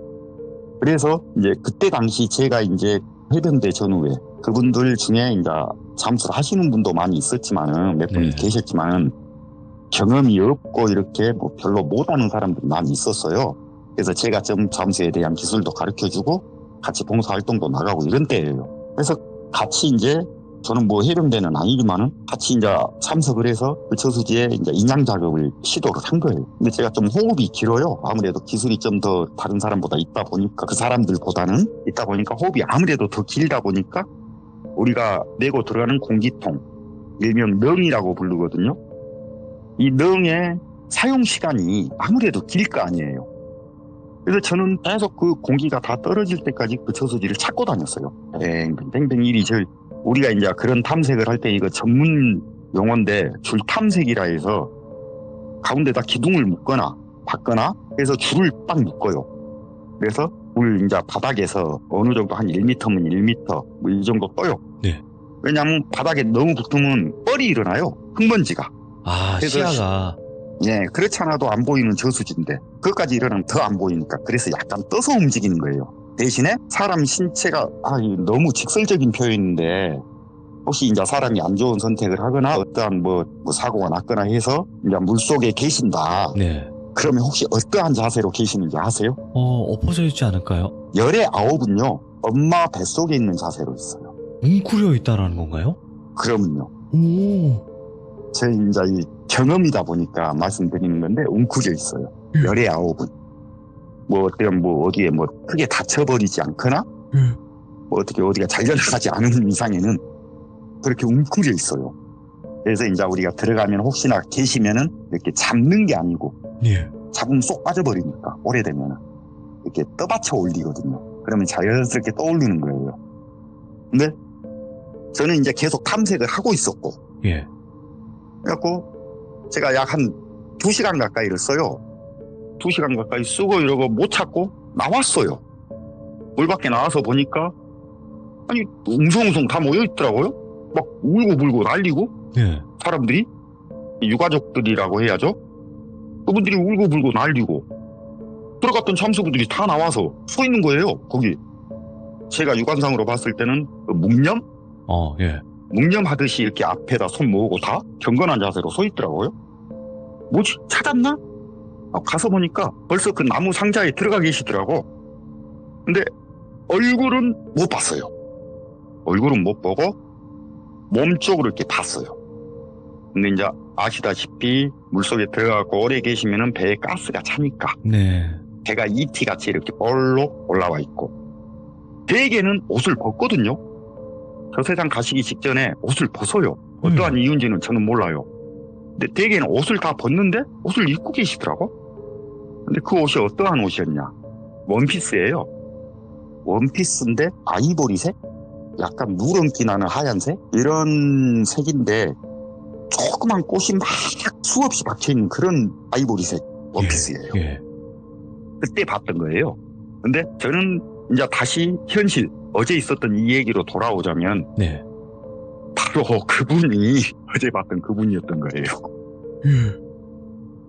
그래서 이제 그때 당시 제가 이제 해병대 전후에 그분들 중에 이제 잠수를 하시는 분도 많이 있었지만은 몇 분 네. 계셨지만은 경험이 없고 이렇게 뭐 별로 못하는 사람들이 많이 있었어요. 그래서 제가 좀 잠수에 대한 기술도 가르쳐주고 같이 봉사활동도 나가고 이런 때예요. 그래서 같이 이제 저는 뭐 해병대는 아니지만은 같이 이제 참석을 해서 그 저수지에 이제 인양 작업을 시도를 한 거예요. 근데 제가 좀 호흡이 길어요. 아무래도 기술이 좀 더 다른 사람보다 있다 보니까 그 사람들보다는 있다 보니까 호흡이 아무래도 더 길다 보니까 우리가 내고 들어가는 공기통 일명 넝이라고 부르거든요. 이 넝의 사용 시간이 아무래도 길 거 아니에요. 그래서 저는 계속 그 공기가 다 떨어질 때까지 그 저수지를 찾고 다녔어요. 뱅뱅 이리저리. 우리가 이제 그런 탐색을 할 때 이거 전문 용어인데 줄 탐색이라 해서 가운데다 기둥을 묶거나 박거나 해서 줄을 딱 묶어요. 그래서 물 이제 바닥에서 어느 정도 한 1m면 1m 뭐 이 정도 떠요. 네. 왜냐하면 바닥에 너무 붙으면 뻘이 일어나요. 흙먼지가. 그래서 시야가. 예, 그렇지 않아도 안 보이는 저수지인데 그것까지 일어나면 더 안 보이니까 그래서 약간 떠서 움직이는 거예요. 대신에 사람 신체가 너무 직설적인 표현인데 혹시 이제 사람이 안 좋은 선택을 하거나 어떠한 뭐 사고가 났거나 해서 이제 물속에 계신다. 네. 그러면 혹시 어떠한 자세로 계시는지 아세요? 엎어져 있지 않을까요? 열의 9은요 엄마 뱃속에 있는 자세로 있어요. 웅크려 있다라는 건가요? 그러면요. 오. 제 이제 이 경험이다 보니까 말씀드리는 건데 웅크려 있어요. 열의 9은. 뭐 어떤 뭐 어디에 뭐 크게 다쳐버리지 않거나 뭐 어떻게 어디가 잘려나가지 않은 이상에는 그렇게 웅크려 있어요. 그래서 이제 우리가 들어가면 혹시나 계시면은 이렇게 잡는 게 아니고 예. 잡으면 쏙 빠져버리니까 오래되면은 이렇게 떠받쳐 올리거든요. 그러면 자연스럽게 떠올리는 거예요. 근데 저는 이제 계속 탐색을 하고 있었고 예. 그래갖고 제가 약 한 2시간 가까이를 써요. 2시간 가까이 쓰고 이러고 못 찾고 나왔어요. 물 밖에 나와서 보니까 아니 웅성웅성 다 모여있더라고요. 막 울고 불고 난리고 예. 사람들이 유가족들이라고 해야죠. 그분들이 울고 불고 난리고 들어갔던 참수부들이 다 나와서 서 있는 거예요. 거기 제가 육안상으로 봤을 때는 그 묵념? 예. 묵념하듯이 이렇게 앞에다 손 모으고 다 경건한 자세로 서 있더라고요. 뭐지? 찾았나? 가서 보니까 벌써 그 나무 상자에 들어가 계시더라고. 근데 얼굴은 못 봤어요. 얼굴은 못 보고 몸 쪽으로 이렇게 봤어요. 근데 이제 아시다시피 물속에 들어가고 오래 계시면은 배에 가스가 차니까 네. 배가 이티같이 이렇게 볼록 올라와 있고, 대개는 옷을 벗거든요. 저 세상 가시기 직전에 옷을 벗어요. 어떠한 이유인지는 저는 몰라요. 근데 대개는 옷을 다 벗는데 옷을 입고 계시더라고. 근데 그 옷이 어떠한 옷이었냐? 원피스예요. 원피스인데 아이보리색? 약간 누런기 나는 하얀색? 이런 색인데 조그만 꽃이 막 수없이 박혀있는 그런 아이보리색 원피스예요. 예. 그때 봤던 거예요. 근데 저는 이제 다시 현실, 어제 있었던 이 얘기로 돌아오자면 네. 바로 그분이 어제 봤던 그분이었던 거예요.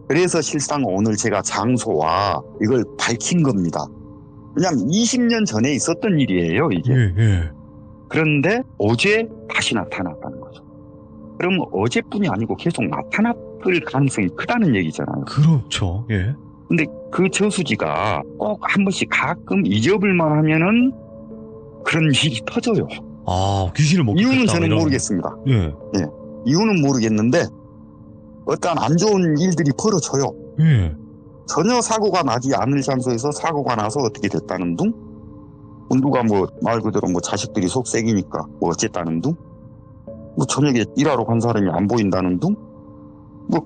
그래서 실상 오늘 제가 장소와 이걸 밝힌 겁니다. 왜냐하면 20년 전에 있었던 일이에요, 이게. 그런데 어제 다시 나타났다는 거죠. 그럼 어제뿐이 아니고 계속 나타났을 가능성이 크다는 얘기잖아요. 그렇죠. 예. 근데 그 저수지가 꼭 한 번씩 가끔 잊어볼만 하면은 그런 일이 터져요. 귀신을 먹겠다. 이유는 저는 모르겠습니다. 예. 이유는 모르겠는데 어떠한 안 좋은 일들이 벌어져요. 예. 전혀 사고가 나지 않을 장소에서 사고가 나서 어떻게 됐다는 둥? 누가 말 그대로 자식들이 속색이니까 어쨌다는 둥? 저녁에 일하러 간 사람이 안 보인다는 둥?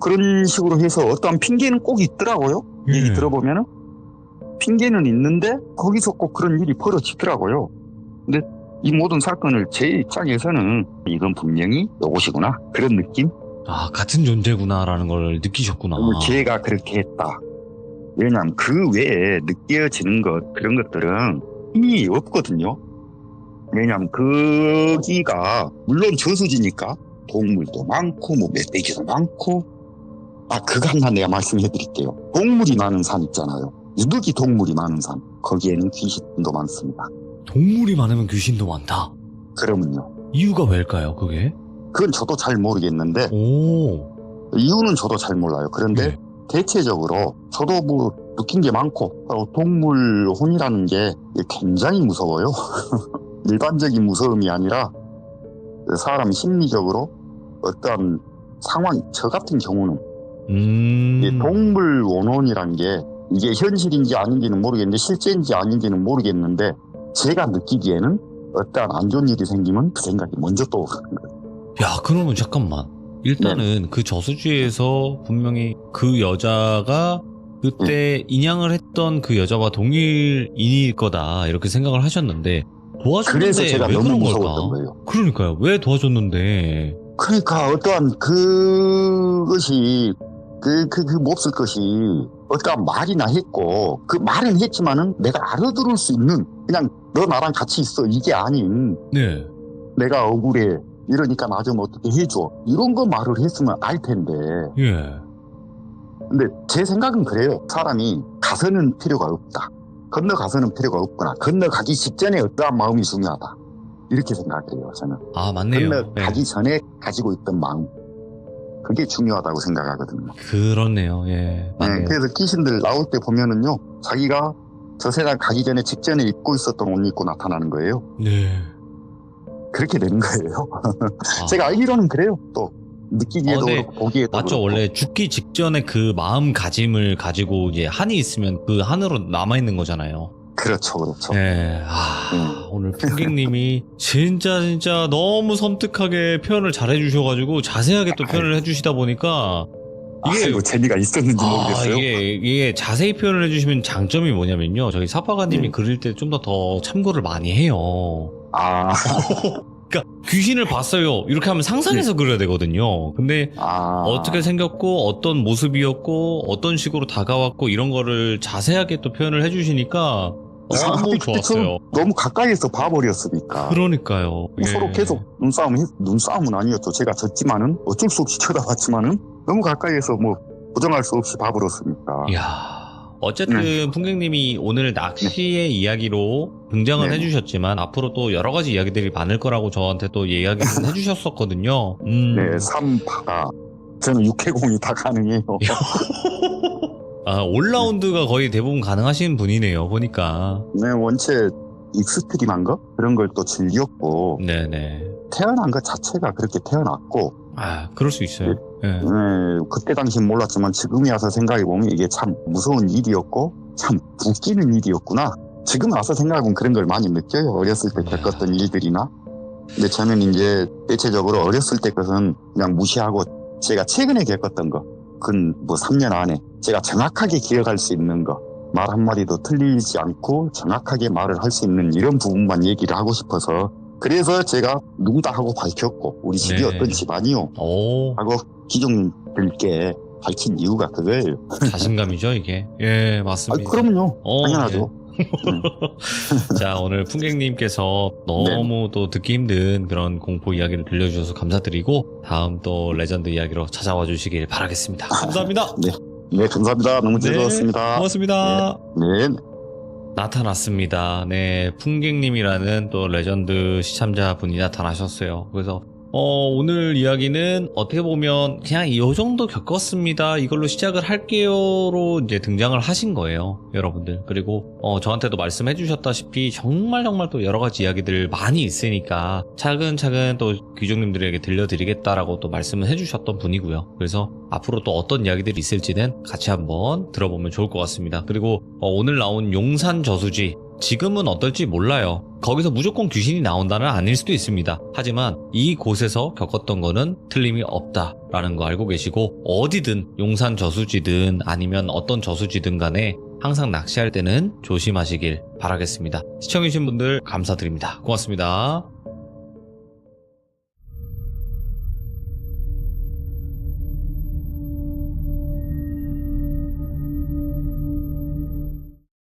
그런 식으로 해서 어떠한 핑계는 꼭 있더라고요. 얘기 들어보면은. 핑계는 있는데 거기서 꼭 그런 일이 벌어지더라고요. 근데 이 모든 사건을 제 입장에서는 이건 분명히 이것이구나. 그런 느낌? 같은 존재구나라는 걸 느끼셨구나. 걔가 그렇게 했다. 왜냐하면 그 외에 느껴지는 그런 것들은 힘이 없거든요. 왜냐하면 거기가 물론 저수지니까 동물도 많고 멧돼지도 많고 그거 하나 내가 말씀해 드릴게요. 동물이 많은 산 있잖아요. 유독이 동물이 많은 산. 거기에는 귀신도 많습니다. 동물이 많으면 귀신도 많다. 그러면요. 이유가 왜일까요, 그게? 그건 저도 잘 모르겠는데 이유는 저도 잘 몰라요. 그런데 대체적으로 저도 느낀 게 많고 동물 혼이라는 게 굉장히 무서워요. 일반적인 무서움이 아니라 사람 심리적으로 어떤 상황, 저 같은 경우는 이 동물 원혼이란 게 이게 현실인지 아닌지는 모르겠는데 실제인지 아닌지는 모르겠는데 제가 느끼기에는 어떠한 안 좋은 일이 생기면 그 생각이 먼저 떠오르는 거예요. 그러면 잠깐만. 일단은 그 저수지에서 분명히 그 여자가 그때 인양을 했던 그 여자와 동일인일 거다 이렇게 생각을 하셨는데 도와줬는데 그래서 제가 왜 너무 그런 무서웠던 걸까? 거예요. 그러니까요. 왜 도와줬는데? 그러니까 어떠한 그것이 그 몹쓸 것이 어떠한 말이나 했고 그 말은 했지만은 내가 알아들을 수 있는 그냥 너 나랑 같이 있어 이게 아닌 네. 내가 억울해 이러니까 나 좀 어떻게 해줘 이런 거 말을 했으면 알 텐데. 근데 제 생각은 그래요. 사람이 가서는 필요가 없다. 건너가서는 필요가 없구나. 건너가기 직전에 어떠한 마음이 중요하다. 이렇게 생각해요, 저는. 맞네요. 건너가기 전에 가지고 있던 마음. 그게 중요하다고 생각하거든요. 그렇네요. 맞네요. 그래서 귀신들 나올 때 보면은요, 자기가 저 세상 가기 전에 직전에 입고 있었던 옷 입고 나타나는 거예요. 그렇게 되는 거예요. 제가 알기로는 그래요. 또 느끼기에도 그렇고 보기에도 맞죠. 그렇고. 원래 죽기 직전에 그 마음가짐을 가지고 이제 한이 있으면 그 한으로 남아있는 거잖아요. 그렇죠. 오늘 풍객님이 진짜 너무 섬뜩하게 표현을 잘 해주셔가지고 자세하게 또 표현을 해주시다 보니까 이게 재미가 있었는지 모르겠어요. 이게 자세히 표현을 해주시면 장점이 뭐냐면요. 저희 사파가님이 그릴 때 좀 더 참고를 많이 해요. 그러니까 귀신을 봤어요. 이렇게 하면 상상해서 그려야 되거든요. 근데 어떻게 생겼고 어떤 모습이었고 어떤 식으로 다가왔고 이런 거를 자세하게 또 표현을 해주시니까 너무 좋았어요. 너무 가까이에서 봐버렸으니까. 그러니까요. 서로 계속 눈싸움은 아니었죠. 제가 졌지만은 어쩔 수 없이 쳐다봤지만은 너무 가까이에서 부정할 수 없이 봐버렸으니까. 이야. 어쨌든 풍객님이 오늘 낚시의 이야기로 등장을 네. 해주셨지만 앞으로 또 여러 가지 이야기들이 많을 거라고 저한테 또 이야기를 해주셨었거든요. 네, 3파. 저는 육해공이 다 가능해요. 아, 올라운드가 거의 대부분 가능하신 분이네요, 보니까. 네, 원체 익스트림한 거? 그런 걸 또 즐겼고, 네네. 태어난 것 자체가 그렇게 태어났고, 아, 그럴 수 있어요. 네. 네, 그때 당시엔 몰랐지만 지금에 와서 생각해보면 이게 참 무서운 일이었고, 참 웃기는 일이었구나. 지금 와서 생각해보면 그런 걸 많이 느껴요. 어렸을 때 겪었던 일들이나. 근데 저는 이제 대체적으로 어렸을 때 것은 그냥 무시하고, 제가 최근에 겪었던 거, 근 뭐 3년 안에 제가 정확하게 기억할 수 있는 거, 말 한마디도 틀리지 않고 정확하게 말을 할 수 있는 이런 부분만 얘기를 하고 싶어서, 그래서 제가 누구다 하고 밝혔고, 우리 집이 네. 어떤 집안이요 오, 하고 기종들께 밝힌 이유가 그거예요. 자신감이죠, 이게. 예, 아, 맞습니다. 그럼요. 어, 당연하죠. 자, 오늘 풍객님께서 너무 또 듣기 힘든 그런 공포 이야기를 들려주셔서 감사드리고, 다음 또 레전드 이야기로 찾아와 주시길 바라겠습니다. 감사합니다. 네, 감사합니다. 너무 네, 즐거웠습니다. 고맙습니다. 네. 나타났습니다. 네, 풍객님이라는 또 레전드 시참자분이 나타나셨어요. 그래서 오늘 이야기는 어떻게 보면 그냥 이 정도 겪었습니다. 이걸로 시작을 할게요로 이제 등장을 하신 거예요, 여러분들. 그리고 저한테도 말씀해 주셨다시피 정말 또 여러 가지 이야기들 많이 있으니까 차근차근 또 귀족님들에게 들려드리겠다라고 또 말씀을 해주셨던 분이고요. 그래서 앞으로 또 어떤 이야기들이 있을지는 같이 한번 들어보면 좋을 것 같습니다. 그리고 오늘 나온 용산 저수지, 지금은 어떨지 몰라요. 거기서 무조건 귀신이 나온다는 아닐 수도 있습니다. 하지만 이곳에서 겪었던 거는 틀림이 없다라는 거 알고 계시고, 어디든 용산 저수지든 아니면 어떤 저수지든 간에 항상 낚시할 때는 조심하시길 바라겠습니다. 시청해주신 분들 감사드립니다. 고맙습니다.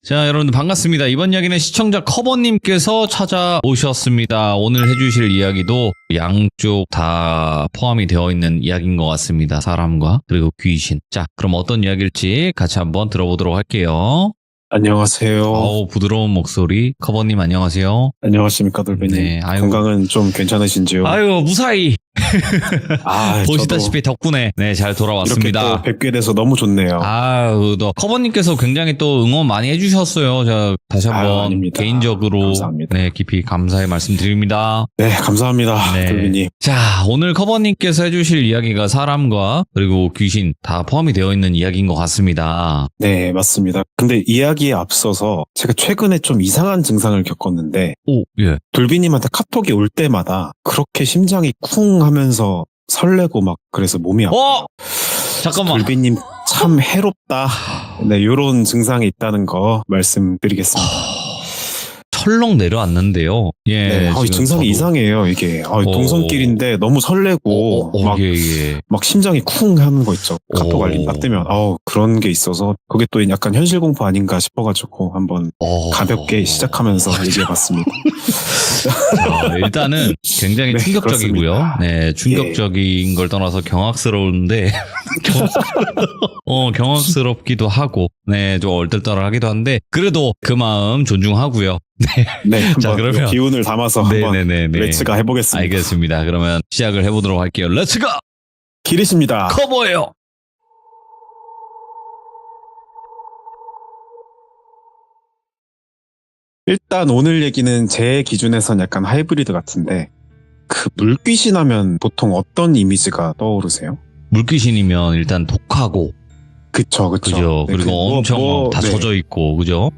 자, 여러분들 반갑습니다. 이번 이야기는 시청자 커버님께서 찾아오셨습니다. 오늘 해주실 이야기도 양쪽 다 포함이 되어 있는 이야기인 것 같습니다. 사람과 그리고 귀신. 자, 그럼 어떤 이야기일지 같이 한번 들어보도록 할게요. 안녕하세요. 부드러운 목소리. 커버님 안녕하세요. 안녕하십니까, 돌배님. 네, 아유. 건강은 좀 괜찮으신지요? 아유, 무사히 아, 보시다시피 덕분에 잘 이렇게 돌아왔습니다. 또 뵙게 돼서 너무 좋네요. 아유, 또 커버님께서 굉장히 또 응원 많이 해주셨어요. 자, 다시 한번 아닙니다. 개인적으로 감사합니다. 깊이 감사의 말씀드립니다. 네, 감사합니다, 네. 돌배님. 자, 오늘 커버님께서 해주실 이야기가 사람과 그리고 귀신 다 포함이 되어 있는 이야기인 것 같습니다. 네, 맞습니다. 근데 이야기에 앞서서 제가 최근에 좀 이상한 증상을 겪었는데, 오, 예. 돌비님한테 카톡이 올 때마다 그렇게 심장이 쿵 하면서 설레고 막 그래서 몸이 아파. 잠깐만. 돌비님 참 해롭다. 네, 요런 증상이 있다는 거 말씀드리겠습니다. 철렁 내려왔는데요. 예. 네, 이 지금 증상이 저도. 이상해요, 이게. 동성끼리인데 너무 설레고, 막, 예. 막 심장이 쿵 하는 거 있죠. 카톡 알림 딱 뜨면. 그런 게 있어서, 그게 또 약간 현실 공포 아닌가 싶어가지고, 한번 가볍게 시작하면서 얘기해봤습니다. 자, 일단은 굉장히 네, 충격적이고요. 그렇습니다. 네, 충격적인 걸 떠나서 경악스러운데, 경악스럽기도 하고, 네, 좀 얼떨떨하기도 한데, 그래도 그 마음 존중하고요. 네, 한번 자, 그러면 기운을 담아서 한번 네네네. 렛츠가 해보겠습니다. 알겠습니다. 그러면 시작을 해보도록 할게요. 렛츠가 기리십니다. 커버예요. 일단 오늘 얘기는 제 기준에선 약간 하이브리드 같은데, 그 물귀신 하면 보통 어떤 이미지가 떠오르세요? 물귀신이면 일단 독하고, 그쵸. 그죠? 네, 그리고 엄청 다 네. 젖어 있고, 그죠?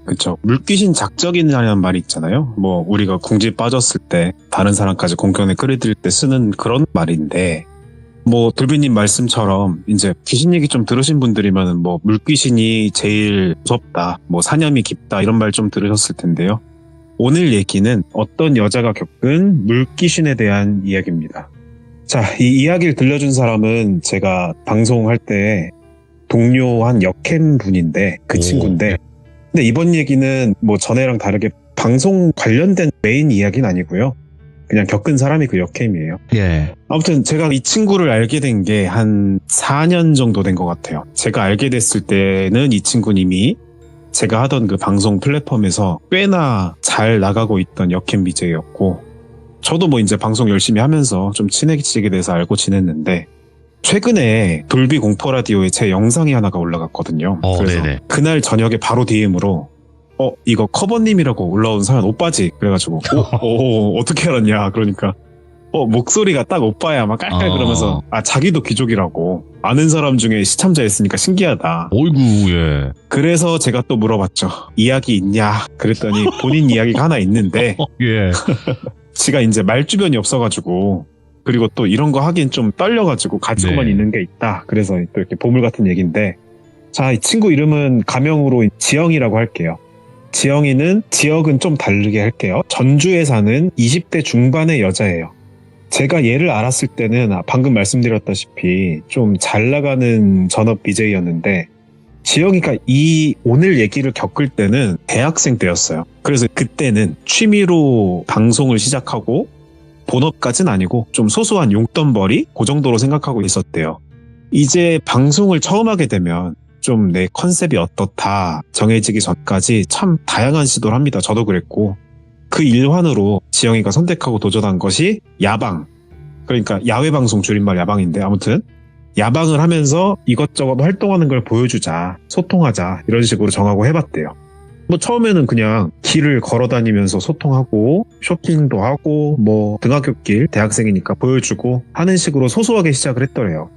그쵸. 물귀신 작적이라는 말이 있잖아요. 뭐, 우리가 궁지에 빠졌을 때, 다른 사람까지 공경에 끌어들일 때 쓰는 그런 말인데, 뭐, 돌비님 말씀처럼, 이제 귀신 얘기 좀 들으신 분들이면, 뭐, 물귀신이 제일 무섭다, 뭐, 사념이 깊다, 이런 말 좀 들으셨을 텐데요. 오늘 얘기는 어떤 여자가 겪은 물귀신에 대한 이야기입니다. 자, 이 이야기를 들려준 사람은 제가 방송할 때 동료한 역캠 분인데, 그 오. 친구인데, 근데 이번 얘기는 뭐 전에랑 다르게 방송 관련된 메인 이야기는 아니고요. 그냥 겪은 사람이 그 역캠이에요. 예. 아무튼 제가 이 친구를 알게 된 게 한 4년 정도 된 것 같아요. 제가 알게 됐을 때는 이 친구님이 제가 하던 그 방송 플랫폼에서 꽤나 잘 나가고 있던 역캠 BJ였고, 저도 뭐 이제 방송 열심히 하면서 좀 친해지게 돼서 알고 지냈는데, 최근에 돌비 공포 라디오에 제 영상이 하나가 올라갔거든요. 그래서 네네. 그날 저녁에 바로 DM으로 이거 커버님이라고 올라온 사연 오빠지? 그래가지고 어떻게 알았냐? 그러니까 목소리가 딱 오빠야 막 깔깔 그러면서 자기도 귀족이라고 아는 사람 중에 시참자였으니까 신기하다. 어이구, 예. 그래서 제가 또 물어봤죠. 이야기 있냐? 그랬더니 본인 이야기가 하나 있는데 예. 지가 이제 말주변이 없어가지고, 그리고 또 이런 거 하긴 좀 떨려가지고 가지고만 네. 있는 게 있다. 그래서 또 이렇게 보물 같은 얘기인데, 자, 이 친구 이름은 가명으로 지영이라고 할게요. 지영이는 지역은 좀 다르게 할게요. 전주에 사는 20대 중반의 여자예요. 제가 얘를 알았을 때는 방금 말씀드렸다시피 좀 잘 나가는 전업 BJ였는데, 지영이가 이 오늘 얘기를 겪을 때는 대학생 때였어요. 그래서 그때는 취미로 방송을 시작하고 본업까지는 아니고 좀 소소한 용돈벌이 그 정도로 생각하고 있었대요. 이제 방송을 처음 하게 되면 좀 내 컨셉이 어떻다 정해지기 전까지 참 다양한 시도를 합니다. 저도 그랬고, 그 일환으로 지영이가 선택하고 도전한 것이 야방, 그러니까 야외 방송 줄임말 야방인데, 아무튼 야방을 하면서 이것저것 활동하는 걸 보여주자, 소통하자, 이런 식으로 정하고 해봤대요. 뭐 처음에는 그냥 길을 걸어다니면서 소통하고 쇼핑도 하고 뭐 등하굣길 대학생이니까 보여주고 하는 식으로 소소하게 시작을 했더래요.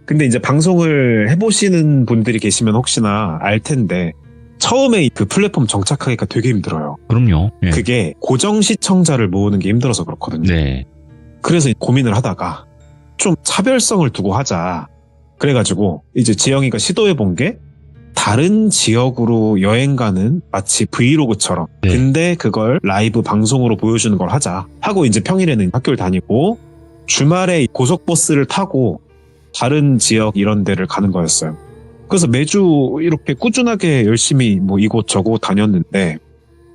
근데 이제 방송을 해보시는 분들이 계시면 혹시나 알 텐데, 처음에 그 플랫폼 정착하기가 되게 힘들어요. 그럼요. 예. 그게 고정 시청자를 모으는 게 힘들어서 그렇거든요. 네. 그래서 고민을 하다가 좀 차별성을 두고 하자. 그래가지고 이제 지영이가 시도해본 게 다른 지역으로 여행 가는 마치 브이로그처럼, 네. 근데 그걸 라이브 방송으로 보여주는 걸 하자 하고, 이제 평일에는 학교를 다니고 주말에 고속버스를 타고 다른 지역 이런 데를 가는 거였어요. 그래서 매주 이렇게 꾸준하게 열심히 뭐 이곳저곳 다녔는데,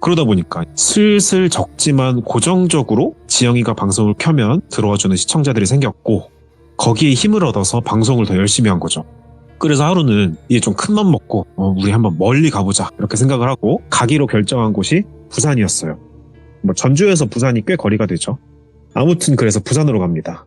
그러다 보니까 슬슬 적지만 고정적으로 지영이가 방송을 켜면 들어와주는 시청자들이 생겼고, 거기에 힘을 얻어서 방송을 더 열심히 한 거죠. 그래서 하루는 이제 좀 큰 맘 먹고 우리 한번 멀리 가보자 이렇게 생각을 하고 가기로 결정한 곳이 부산이었어요. 뭐 전주에서 부산이 꽤 거리가 되죠. 아무튼 그래서 부산으로 갑니다.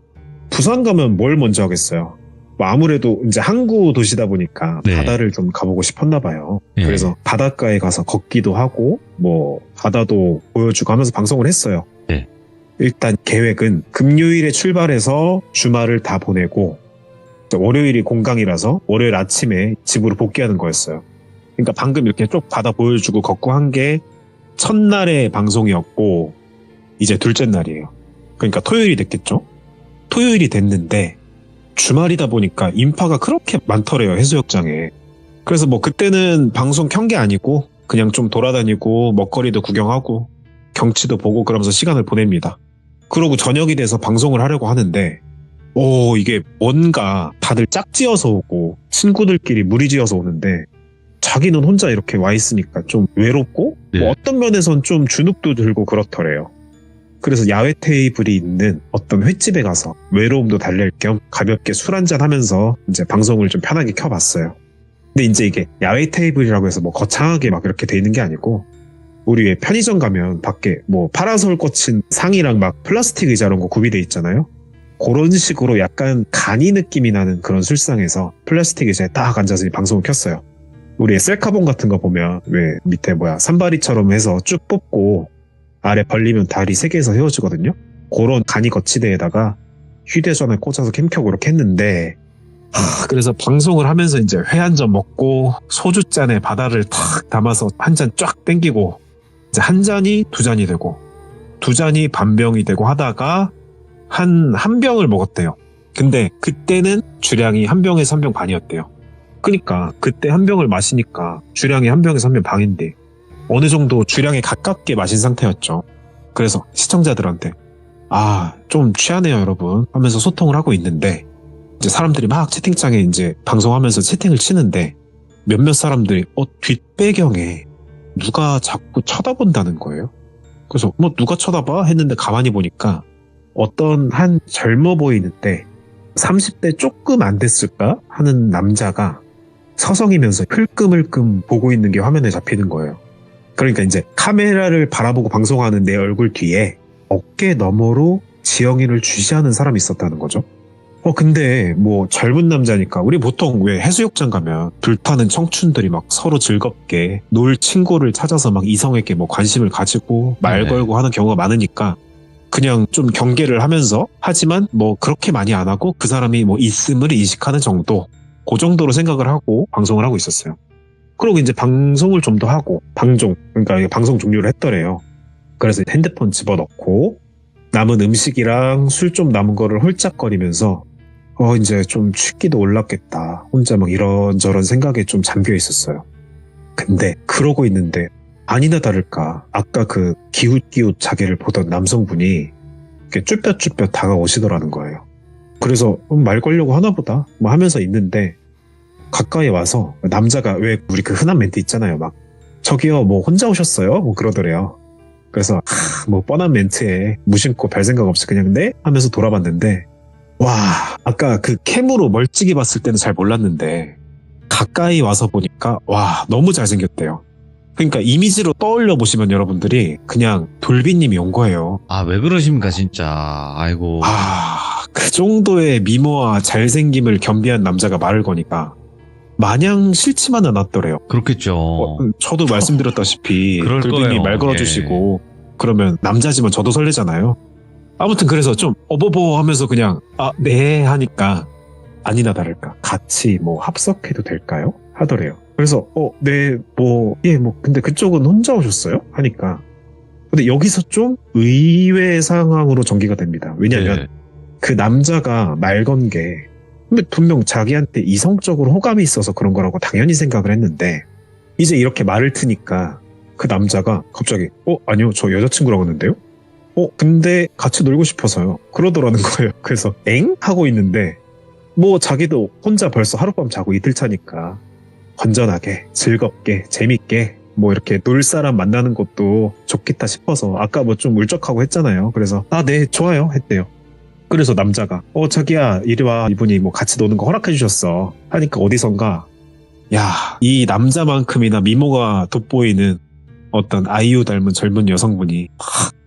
부산 가면 뭘 먼저 하겠어요. 뭐 아무래도 이제 항구 도시다 보니까 네. 바다를 좀 가보고 싶었나 봐요. 네. 그래서 바닷가에 가서 걷기도 하고 뭐 바다도 보여주고 하면서 방송을 했어요. 네. 일단 계획은 금요일에 출발해서 주말을 다 보내고 월요일이 공강이라서 월요일 아침에 집으로 복귀하는 거였어요. 그러니까 방금 이렇게 쭉 바다 보여주고 걷고 한 게 첫날의 방송이었고, 이제 둘째 날이에요. 그러니까 토요일이 됐겠죠? 토요일이 됐는데 주말이다 보니까 인파가 그렇게 많더래요, 해수욕장에. 그래서 뭐 그때는 방송 켠 게 아니고 그냥 좀 돌아다니고 먹거리도 구경하고 경치도 보고 그러면서 시간을 보냅니다. 그러고 저녁이 돼서 방송을 하려고 하는데 이게 뭔가 다들 짝지어서 오고 친구들끼리 무리지어서 오는데 자기는 혼자 이렇게 와 있으니까 좀 외롭고 네. 뭐 어떤 면에선 좀 주눅도 들고 그렇더래요. 그래서 야외 테이블이 있는 어떤 횟집에 가서 외로움도 달랠 겸 가볍게 술 한잔 하면서 이제 방송을 좀 편하게 켜봤어요. 근데 이제 이게 야외 테이블이라고 해서 뭐 거창하게 막 이렇게 돼 있는 게 아니고, 우리 왜 편의점 가면 밖에 뭐 파라솔 꽂힌 상이랑 막 플라스틱 의자 이런 거 구비돼 있잖아요. 그런 식으로 약간 간이 느낌이 나는 그런 술상에서 플라스틱 의자에 딱 앉아서 방송을 켰어요. 우리 셀카봉 같은 거 보면 왜 밑에 산바리처럼 해서 쭉 뽑고 아래 벌리면 다리 3개에서 헤어지거든요. 그런 간이 거치대에다가 휴대전화에 꽂아서 캠 켜고 이렇게 했는데, 그래서 방송을 하면서 이제 회 한 잔 먹고 소주잔에 바다를 탁 담아서 한 잔 쫙 땡기고, 이제 한 잔이 2잔이 되고 2잔이 반병이 되고 하다가 한 병을 먹었대요. 근데 그때는 주량이 한 병에서 한 병 반이었대요. 그러니까 그때 한 병을 마시니까 주량이 한 병에서 한 병 반인데 어느 정도 주량에 가깝게 마신 상태였죠. 그래서 시청자들한테 좀 취하네요 여러분 하면서 소통을 하고 있는데, 이제 사람들이 막 채팅창에 이제 방송하면서 채팅을 치는데 몇몇 사람들이 뒷배경에 누가 자꾸 쳐다본다는 거예요. 그래서 뭐 누가 쳐다봐 했는데 가만히 보니까 어떤 한 젊어 보이는데 30대 조금 안 됐을까 하는 남자가 서성이면서 흘끔흘끔 보고 있는 게 화면에 잡히는 거예요. 그러니까 이제 카메라를 바라보고 방송하는 내 얼굴 뒤에 어깨 너머로 지영이를 주시하는 사람이 있었다는 거죠. 근데 뭐 젊은 남자니까 우리 보통 왜 해수욕장 가면 불타는 청춘들이 막 서로 즐겁게 놀 친구를 찾아서 막 이성에게 뭐 관심을 가지고 말 네. 걸고 하는 경우가 많으니까 그냥 좀 경계를 하면서 하지만 뭐 그렇게 많이 안 하고 그 사람이 뭐 있음을 인식하는 정도 그 정도로 생각을 하고 방송을 하고 있었어요. 그리고 이제 방송을 좀 더 하고 그러니까 방송 종료를 했더래요. 그래서 핸드폰 집어넣고 남은 음식이랑 술 좀 남은 거를 홀짝거리면서 이제 좀 취기도 올랐겠다. 혼자 막 이런저런 생각에 좀 잠겨 있었어요. 근데 그러고 있는데 아니나 다를까 아까 그 기웃기웃 자기를 보던 남성분이 이렇게 쭈뼛쭈뼛 다가오시더라는 거예요. 그래서 말 걸려고 하나 보다 뭐 하면서 있는데 가까이 와서 남자가 왜 우리 그 흔한 멘트 있잖아요. 막 저기요 뭐 혼자 오셨어요? 뭐 그러더래요. 그래서 뭐 뻔한 멘트에 무심코 별 생각 없이 그냥 네? 하면서 돌아봤는데 와 아까 그 캠으로 멀찍이 봤을 때는 잘 몰랐는데 가까이 와서 보니까 와 너무 잘생겼대요. 그러니까 이미지로 떠올려 보시면 여러분들이 그냥 돌비님이 온 거예요. 아, 왜 그러십니까, 진짜. 아이고. 그 정도의 미모와 잘생김을 겸비한 남자가 말을 거니까 마냥 싫지만은 않았더래요. 그렇겠죠. 저도 말씀드렸다시피 그럴 돌비님 거예요. 말 걸어주시고 그러면 남자지만 저도 설레잖아요. 아무튼 그래서 좀 어버버 하면서 그냥 네 하니까 아니나 다를까 같이 뭐 합석해도 될까요? 하더래요. 그래서 네 뭐 근데 그쪽은 혼자 오셨어요? 하니까 근데 여기서 좀 의외의 상황으로 전개가 됩니다. 왜냐면 네. 그 남자가 말 건 게 분명 자기한테 이성적으로 호감이 있어서 그런 거라고 당연히 생각을 했는데 이제 이렇게 말을 트니까 그 남자가 갑자기 아니요 저 여자친구라고 했는데요? 근데 같이 놀고 싶어서요. 그러더라는 거예요. 그래서 엥? 하고 있는데 뭐 자기도 혼자 벌써 하룻밤 자고 이틀 차니까 건전하게 즐겁게 재밌게 뭐 이렇게 놀 사람 만나는 것도 좋겠다 싶어서 아까 뭐 좀 울적하고 했잖아요. 그래서 네 좋아요 했대요. 그래서 남자가 자기야 이리 와 이분이 뭐 같이 노는 거 허락해 주셨어 하니까 어디선가 이 남자만큼이나 미모가 돋보이는 어떤 아이유 닮은 젊은 여성분이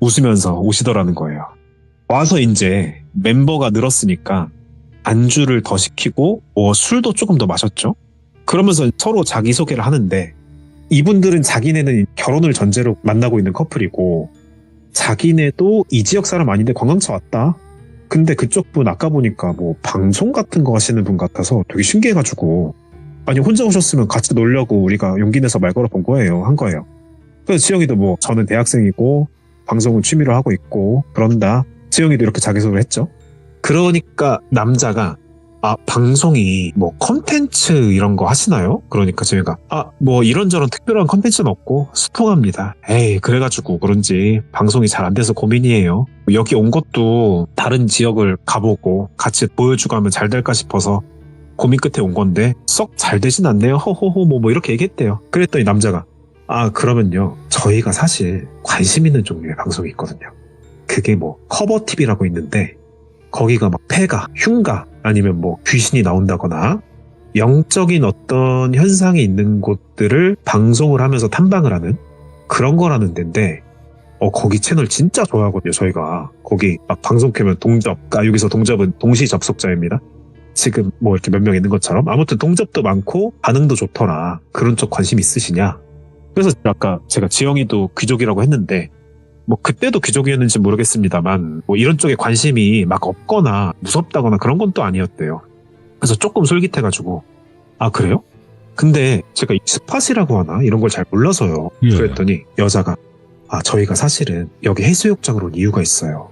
웃으면서 오시더라는 거예요. 와서 이제 멤버가 늘었으니까 안주를 더 시키고 술도 조금 더 마셨죠. 그러면서 서로 자기소개를 하는데 이분들은 자기네는 결혼을 전제로 만나고 있는 커플이고 자기네도 이 지역 사람 아닌데 관광차 왔다. 근데 그쪽 분 아까 보니까 뭐 방송 같은 거 하시는 분 같아서 되게 신기해가지고 아니 혼자 오셨으면 같이 놀려고 우리가 용기 내서 말 걸어 본 거예요. 한 거예요. 그래서 지영이도 뭐 저는 대학생이고 방송은 취미로 하고 있고 그런다. 지영이도 이렇게 자기소개를 했죠. 그러니까 남자가 방송이 뭐 컨텐츠 이런 거 하시나요? 그러니까 저희가 뭐 이런저런 특별한 컨텐츠는 없고 수통합니다. 에이 그래가지고 그런지 방송이 잘 안 돼서 고민이에요. 여기 온 것도 다른 지역을 가보고 같이 보여주고 하면 잘 될까 싶어서 고민 끝에 온 건데 썩 잘 되진 않네요. 허허허 뭐 이렇게 얘기했대요. 그랬더니 남자가 그러면요 저희가 사실 관심 있는 종류의 방송이 있거든요. 그게 뭐 커버TV라고 있는데 거기가 막 폐가, 흉가 아니면 뭐 귀신이 나온다거나 영적인 어떤 현상이 있는 곳들을 방송을 하면서 탐방을 하는 그런 거라는 데인데 거기 채널 진짜 좋아하거든요. 저희가 거기 막 방송 켜면 동접, 여기서 동접은 동시 접속자입니다. 지금 뭐 이렇게 몇 명 있는 것처럼 아무튼 동접도 많고 반응도 좋더라. 그런 쪽 관심 있으시냐? 그래서 아까 제가 지영이도 귀족이라고 했는데 뭐 그때도 귀족이었는지 모르겠습니다만 뭐 이런 쪽에 관심이 막 없거나 무섭다거나 그런 건 또 아니었대요. 그래서 조금 솔깃해가지고 그래요? 근데 제가 스팟이라고 하나 이런 걸 잘 몰라서요. 예. 그랬더니 여자가 저희가 사실은 여기 해수욕장으로 온 이유가 있어요.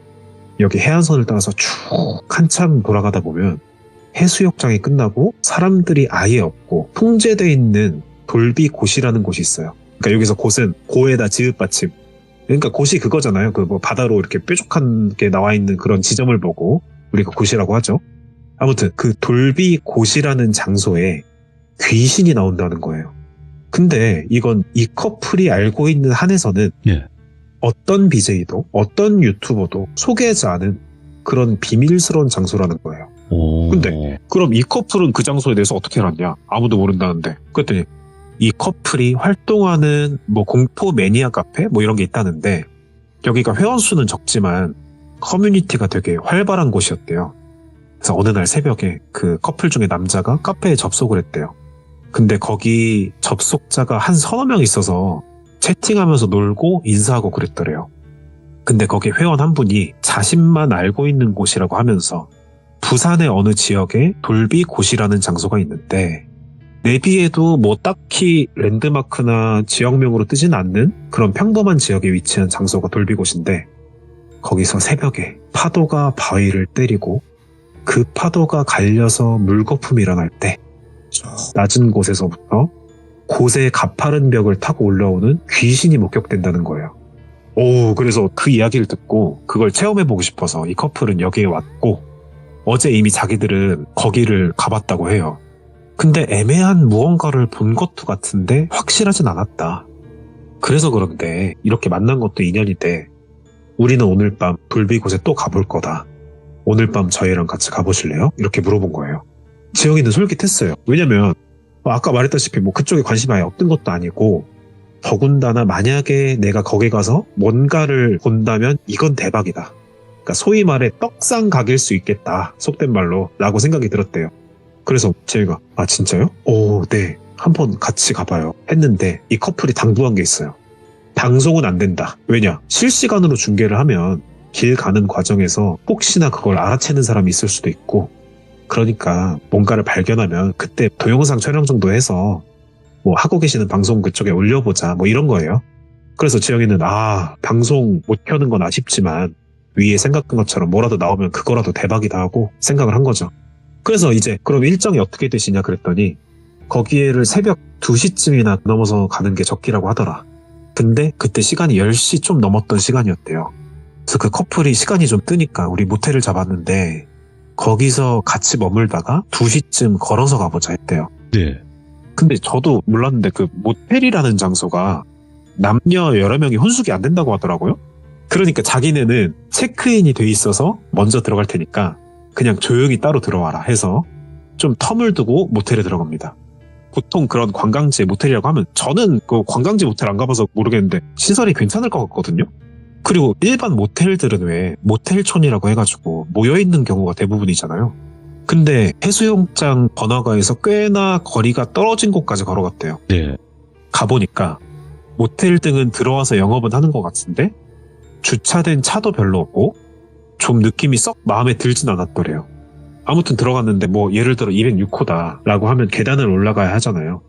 여기 해안선을 따라서 쭉 한참 돌아가다 보면 해수욕장이 끝나고 사람들이 아예 없고 통제되어 있는 돌비 곳이라는 곳이 있어요. 그러니까 여기서 곳은 고에다 지읒 받침. 그러니까 곳이 그거잖아요. 그 뭐 바다로 이렇게 뾰족한 게 나와 있는 그런 지점을 보고 우리가 곳이라고 하죠. 아무튼 그 돌비 곳이라는 장소에 귀신이 나온다는 거예요. 근데 이건 이 커플이 알고 있는 한에서는 예. 어떤 BJ도 어떤 유튜버도 소개하지 않은 그런 비밀스러운 장소라는 거예요. 근데 그럼 이 커플은 그 장소에 대해서 어떻게 알았냐? 아무도 모른다는데. 그랬더니 이 커플이 활동하는 뭐 공포 매니아 카페 뭐 이런 게 있다는데 여기가 회원 수는 적지만 커뮤니티가 되게 활발한 곳이었대요. 그래서 어느 날 새벽에 그 커플 중에 남자가 카페에 접속을 했대요. 근데 거기 접속자가 한 서너 명 있어서 채팅하면서 놀고 인사하고 그랬더래요. 근데 거기 회원 한 분이 자신만 알고 있는 곳이라고 하면서 부산의 어느 지역에 돌비곳이라는 장소가 있는데 내비에도 뭐 딱히 랜드마크나 지역명으로 뜨진 않는 그런 평범한 지역에 위치한 장소가 돌비곳인데 거기서 새벽에 파도가 바위를 때리고 그 파도가 갈려서 물거품이 일어날 때 낮은 곳에서부터 곳의 가파른 벽을 타고 올라오는 귀신이 목격된다는 거예요. 그래서 그 이야기를 듣고 그걸 체험해보고 싶어서 이 커플은 여기에 왔고 어제 이미 자기들은 거기를 가봤다고 해요. 근데 애매한 무언가를 본 것도 같은데 확실하진 않았다. 그래서 그런데 이렇게 만난 것도 인연인데 우리는 오늘 밤 돌비곳에 또 가볼 거다. 오늘 밤 저희랑 같이 가보실래요? 이렇게 물어본 거예요. 지영이는 솔깃했어요. 왜냐면 아까 말했다시피 뭐 그쪽에 관심이 아예 없던 것도 아니고 더군다나 만약에 내가 거기 가서 뭔가를 본다면 이건 대박이다. 그러니까 소위 말해 떡상 각일 수 있겠다. 속된 말로 라고 생각이 들었대요. 그래서 제가 진짜요? 네. 한번 같이 가봐요. 했는데 이 커플이 당부한 게 있어요. 방송은 안 된다. 왜냐? 실시간으로 중계를 하면 길 가는 과정에서 혹시나 그걸 알아채는 사람이 있을 수도 있고 그러니까 뭔가를 발견하면 그때 동영상 촬영 정도 해서 뭐 하고 계시는 방송 그쪽에 올려보자 뭐 이런 거예요. 그래서 지영이는 방송 못 켜는 건 아쉽지만 위에 생각한 것처럼 뭐라도 나오면 그거라도 대박이다 하고 생각을 한 거죠. 그래서 이제 그럼 일정이 어떻게 되시냐 그랬더니 거기에를 새벽 2시쯤이나 넘어서 가는 게 적기라고 하더라. 근데 그때 시간이 10시 좀 넘었던 시간이었대요. 그래서 그 커플이 시간이 좀 뜨니까 우리 모텔을 잡았는데 거기서 같이 머물다가 2시쯤 걸어서 가보자 했대요. 네. 근데 저도 몰랐는데 그 모텔이라는 장소가 남녀 여러 명이 혼숙이 안 된다고 하더라고요. 그러니까 자기네는 체크인이 돼 있어서 먼저 들어갈 테니까 그냥 조용히 따로 들어와라 해서 좀 텀을 두고 모텔에 들어갑니다. 보통 그런 관광지 모텔이라고 하면 저는 그 관광지 모텔 안 가봐서 모르겠는데 시설이 괜찮을 것 같거든요. 그리고 일반 모텔들은 왜 모텔촌이라고 해가지고 모여있는 경우가 대부분이잖아요. 근데 해수욕장 번화가에서 꽤나 거리가 떨어진 곳까지 걸어갔대요. 네. 가보니까 모텔 등은 들어와서 영업은 하는 것 같은데 주차된 차도 별로 없고 좀 느낌이 썩 마음에 들진 않았더래요. 아무튼 들어갔는데 뭐 예를 들어 206호다 라고 하면 계단을 올라가야 하잖아요.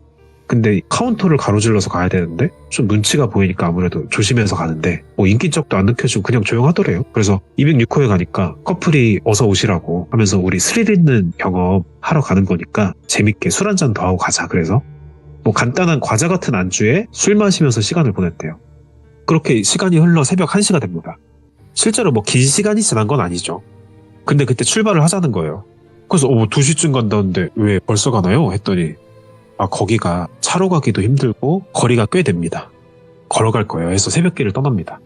근데 카운터를 가로질러서 가야 되는데 좀 눈치가 보이니까 아무래도 조심해서 가는데 뭐 인기척도 안 느껴지고 그냥 조용하더래요. 그래서 206호에 가니까 커플이 어서 오시라고 하면서 우리 스릴 있는 경험 하러 가는 거니까 재밌게 술 한잔 더 하고 가자. 그래서 뭐 간단한 과자 같은 안주에 술 마시면서 시간을 보냈대요. 그렇게 시간이 흘러 새벽 1시가 됩니다. 실제로 뭐 긴 시간이 지난 건 아니죠. 근데 그때 출발을 하자는 거예요. 그래서 2시쯤 간다는데 왜 벌써 가나요? 했더니 거기가 차로 가기도 힘들고 거리가 꽤 됩니다. 걸어갈 거예요. 해서 새벽길을 떠납니다.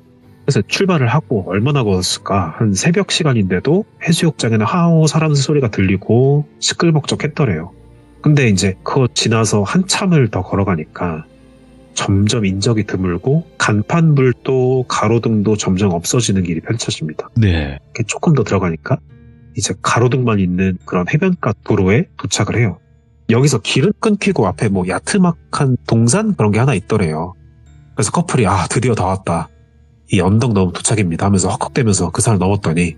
그래서 출발을 하고 얼마나 걸었을까? 한 새벽 시간인데도 해수욕장에는 하오 사람 소리가 들리고 시끌벅적했더래요. 근데 이제 그거 지나서 한참을 더 걸어가니까 점점 인적이 드물고 간판불도 가로등도 점점 없어지는 길이 펼쳐집니다. 네. 조금 더 들어가니까 이제 가로등만 있는 그런 해변가 도로에 도착을 해요. 여기서 길은 끊기고 앞에 뭐 야트막한 동산 그런 게 하나 있더래요. 그래서 커플이 드디어 다 왔다. 이 언덕 넘어 도착입니다 하면서 헉헉대면서 그 산을 넘었더니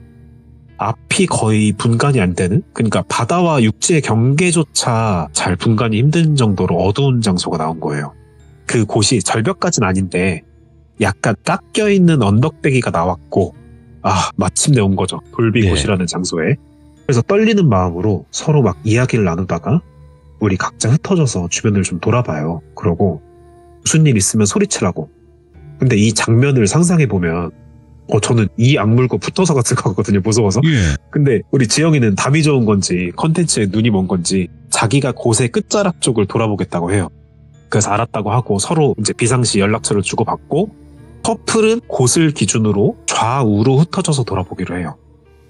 앞이 거의 분간이 안 되는, 그러니까 바다와 육지의 경계조차 잘 분간이 힘든 정도로 어두운 장소가 나온 거예요. 그 곳이 절벽까지는 아닌데 약간 깎여있는 언덕배기가 나왔고 마침내 온 거죠. 돌비곳이라는 장소에. 그래서 떨리는 마음으로 서로 막 이야기를 나누다가 우리 각자 흩어져서 주변을 좀 돌아봐요. 그러고 무슨 일 있으면 소리치라고. 근데 이 장면을 상상해보면 저는 이 악물고 붙어서 갔을 것 같거든요. 무서워서. 예. 근데 우리 지영이는 담이 좋은 건지 컨텐츠에 눈이 먼 건지 자기가 곳의 끝자락 쪽을 돌아보겠다고 해요. 그래서 알았다고 하고 서로 이제 비상시 연락처를 주고받고 커플은 곳을 기준으로 좌우로 흩어져서 돌아보기로 해요.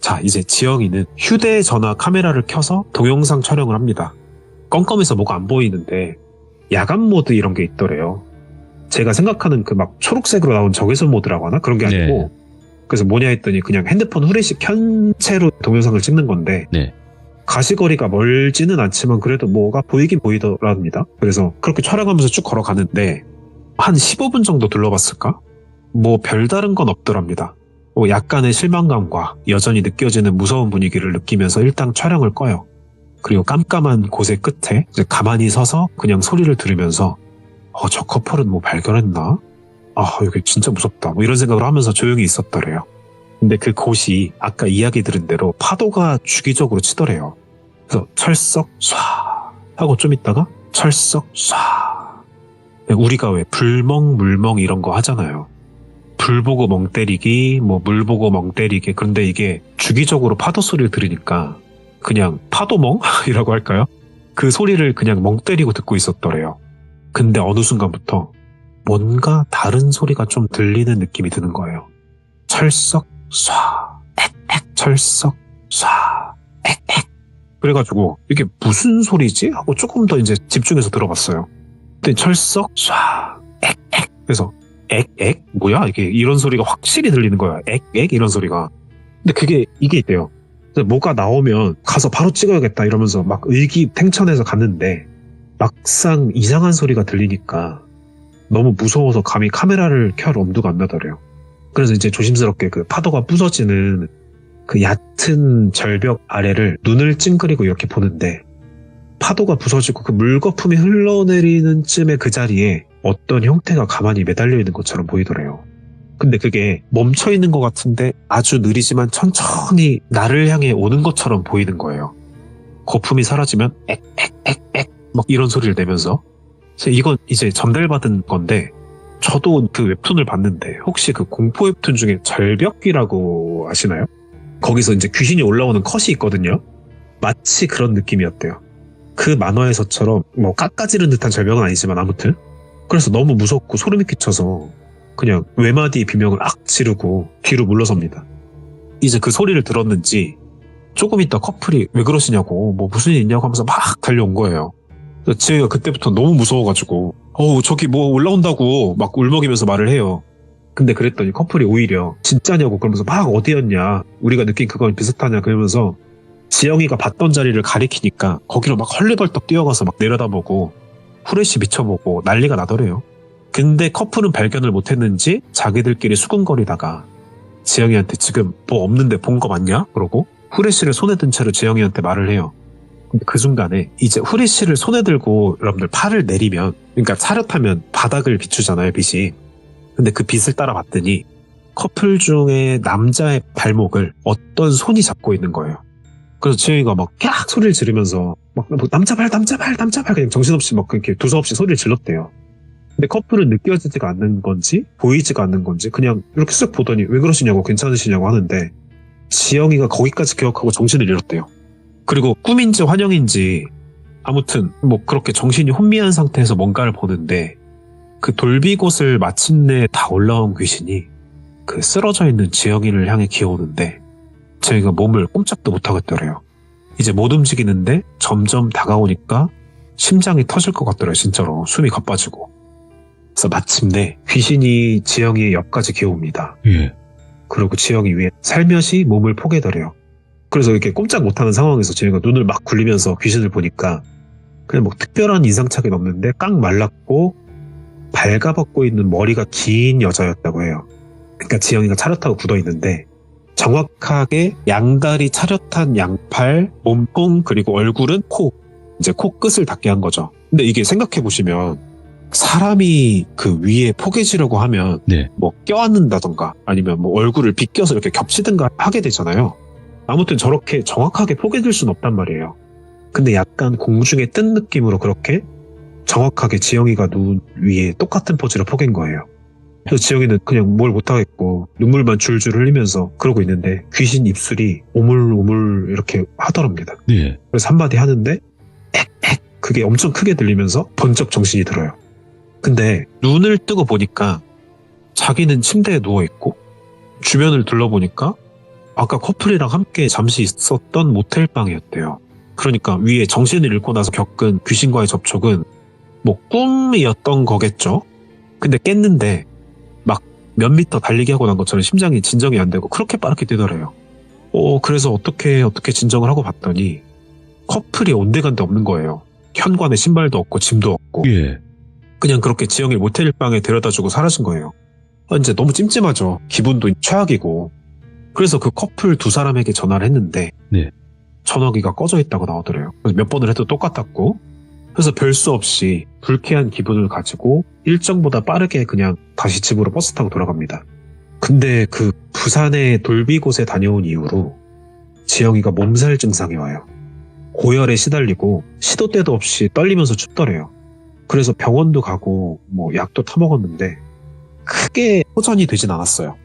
자, 이제 지영이는 휴대전화 카메라를 켜서 동영상 촬영을 합니다. 껌껌해서 뭐가 안 보이는데 야간 모드 이런 게 있더래요. 제가 생각하는 그 막 초록색으로 나온 적외선 모드라고 하나? 그런 게 아니고 그래서 뭐냐 했더니 그냥 핸드폰 후레쉬 켠 채로 동영상을 찍는 건데 네. 가시거리가 멀지는 않지만 그래도 뭐가 보이긴 보이더랍니다. 그래서 그렇게 촬영하면서 쭉 걸어가는데 한 15분 정도 둘러봤을까? 뭐 별다른 건 없더랍니다. 약간의 실망감과 여전히 느껴지는 무서운 분위기를 느끼면서 일단 촬영을 꺼요. 그리고 깜깜한 곳의 끝에 이제 가만히 서서 그냥 소리를 들으면서 저 커플은 뭐 발견했나? 여기 진짜 무섭다. 뭐 이런 생각을 하면서 조용히 있었더래요. 근데 그 곳이 아까 이야기 들은 대로 파도가 주기적으로 치더래요. 그래서 철썩 쏴 하고 좀 있다가 철썩 쏴. 우리가 왜 불멍 물멍 이런 거 하잖아요. 불 보고 멍 때리기, 뭐 물 보고 멍 때리기. 그런데 이게 주기적으로 파도 소리를 들으니까 그냥 파도멍이라고 할까요? 그 소리를 그냥 멍 때리고 듣고 있었더래요. 근데 어느 순간부터 뭔가 다른 소리가 좀 들리는 느낌이 드는 거예요. 철썩 쏴, 액액, 철썩 쏴, 액액. 그래가지고 이게 무슨 소리지? 하고 조금 더 이제 집중해서 들어봤어요. 근데 철썩 쏴, 액액. 그래서 액액? 뭐야? 이게 이런 소리가 확실히 들리는 거야. 액액 이런 소리가. 근데 이게 있대요. 뭐가 나오면 가서 바로 찍어야겠다 이러면서 막 의기탱천해서 갔는데 막상 이상한 소리가 들리니까 너무 무서워서 감히 카메라를 켤 엄두가 안 나더래요. 그래서 이제 조심스럽게 그 파도가 부서지는 그 얕은 절벽 아래를 눈을 찡그리고 이렇게 보는데 파도가 부서지고 그 물거품이 흘러내리는 쯤에 그 자리에 어떤 형태가 가만히 매달려 있는 것처럼 보이더래요. 근데 그게 멈춰 있는 것 같은데 아주 느리지만 천천히 나를 향해 오는 것처럼 보이는 거예요. 거품이 사라지면 액액액액 막 이런 소리를 내면서. 이건 이제 전달받은 건데 저도 그 웹툰을 봤는데 혹시 그 공포 웹툰 중에 절벽귀라고 아시나요? 거기서 이제 귀신이 올라오는 컷이 있거든요. 마치 그런 느낌이었대요. 그 만화에서처럼 뭐 깎아지른 듯한 절벽은 아니지만 아무튼 그래서 너무 무섭고 소름이 끼쳐서 그냥 외마디 비명을 악 지르고 뒤로 물러섭니다. 이제 그 소리를 들었는지 조금 있다 커플이 왜 그러시냐고 뭐 무슨 일 있냐고 하면서 막 달려온 거예요. 지혜가 그때부터 너무 무서워가지고 저기 뭐 올라온다고 막 울먹이면서 말을 해요. 근데 그랬더니 커플이 오히려 진짜냐고 그러면서 막 어디였냐 우리가 느낀 그건 비슷하냐 그러면서 지영이가 봤던 자리를 가리키니까 거기로 막 헐레벌떡 뛰어가서 막 내려다보고 후레쉬 비춰보고 난리가 나더래요. 근데 커플은 발견을 못했는지 자기들끼리 수근거리다가 지영이한테 지금 뭐 없는데 본 거 맞냐? 그러고 후레쉬를 손에 든 채로 지영이한테 말을 해요. 근데 그 순간에 이제 후레쉬를 손에 들고 여러분들 팔을 내리면 그러니까 차렷하면 바닥을 비추잖아요 빛이. 근데 그 빛을 따라 봤더니 커플 중에 남자의 발목을 어떤 손이 잡고 있는 거예요. 그래서 지영이가 막 깍 소리를 지르면서 막 남자 발 그냥 정신없이 막 그렇게 두서없이 소리를 질렀대요. 근데 커플은 느껴지지가 않는 건지 보이지가 않는 건지 그냥 이렇게 쓱 보더니 왜 그러시냐고 괜찮으시냐고 하는데 지영이가 거기까지 기억하고 정신을 잃었대요. 그리고 꿈인지 환영인지 아무튼 뭐 그렇게 정신이 혼미한 상태에서 뭔가를 보는데 그 돌비곳을 마침내 다 올라온 귀신이 그 쓰러져 있는 지영이를 향해 기어오는데 지영이가 몸을 꼼짝도 못하겠더래요. 이제 못 움직이는데 점점 다가오니까 심장이 터질 것 같더래요. 진짜로 숨이 가빠지고. 그래서 마침내 귀신이 지영이의 옆까지 기어옵니다. 그리고 지영이 위에 살며시 몸을 포개더래요. 그래서 이렇게 꼼짝 못하는 상황에서 지영이가 눈을 막 굴리면서 귀신을 보니까 그냥 뭐 특별한 이상착이 없는데 깡 말랐고 발가벗고 있는 머리가 긴 여자였다고 해요. 그러니까 지영이가 차렷하고 굳어있는데 정확하게 양다리 차렷한 양팔, 몸통 그리고 얼굴은 코, 이제 코끝을 닿게 한 거죠. 근데 이게 생각해보시면 사람이 그 위에 포개지려고 하면 뭐 껴안는다던가 아니면 뭐 얼굴을 비껴서 이렇게 겹치든가 하게 되잖아요. 아무튼 저렇게 정확하게 포개질 수는 없단 말이에요. 근데 약간 공중에 뜬 느낌으로 그렇게 정확하게 지영이가 눈 위에 똑같은 포즈로 포갠 거예요. 그래서 지영이는 그냥 뭘 못하겠고 눈물만 줄줄 흘리면서 그러고 있는데 귀신 입술이 오물오물 이렇게 하더랍니다. 그래서 한마디 하는데 액액 그게 엄청 크게 들리면서 번쩍 정신이 들어요. 근데 눈을 뜨고 보니까 자기는 침대에 누워있고 주변을 둘러보니까 아까 커플이랑 함께 잠시 있었던 모텔방이었대요. 그러니까 위에 정신을 잃고 나서 겪은 귀신과의 접촉은 뭐 꿈이었던 거겠죠? 근데 깼는데 막 몇 미터 달리기 하고 난 것처럼 심장이 진정이 안 되고 그렇게 빠르게 뛰더래요. 그래서 어떻게 진정을 하고 봤더니 커플이 온데간데 없는 거예요. 현관에 신발도 없고 짐도 없고. 예. 그냥 그렇게 지영이를 모텔방에 데려다주고 사라진 거예요. 이제 너무 찜찜하죠. 기분도 최악이고. 그래서 그 커플 두 사람에게 전화를 했는데 네. 전화기가 꺼져 있다고 나오더래요. 그래서 몇 번을 해도 똑같았고, 그래서 별 수 없이 불쾌한 기분을 가지고 일정보다 빠르게 그냥 다시 집으로 버스 타고 돌아갑니다. 근데 그 부산의 돌비 곳에 다녀온 이후로 지영이가 몸살 증상이 와요. 고열에 시달리고 시도 때도 없이 떨리면서 춥더래요. 그래서 병원도 가고 뭐 약도 타먹었는데 크게 호전이 되진 않았어요.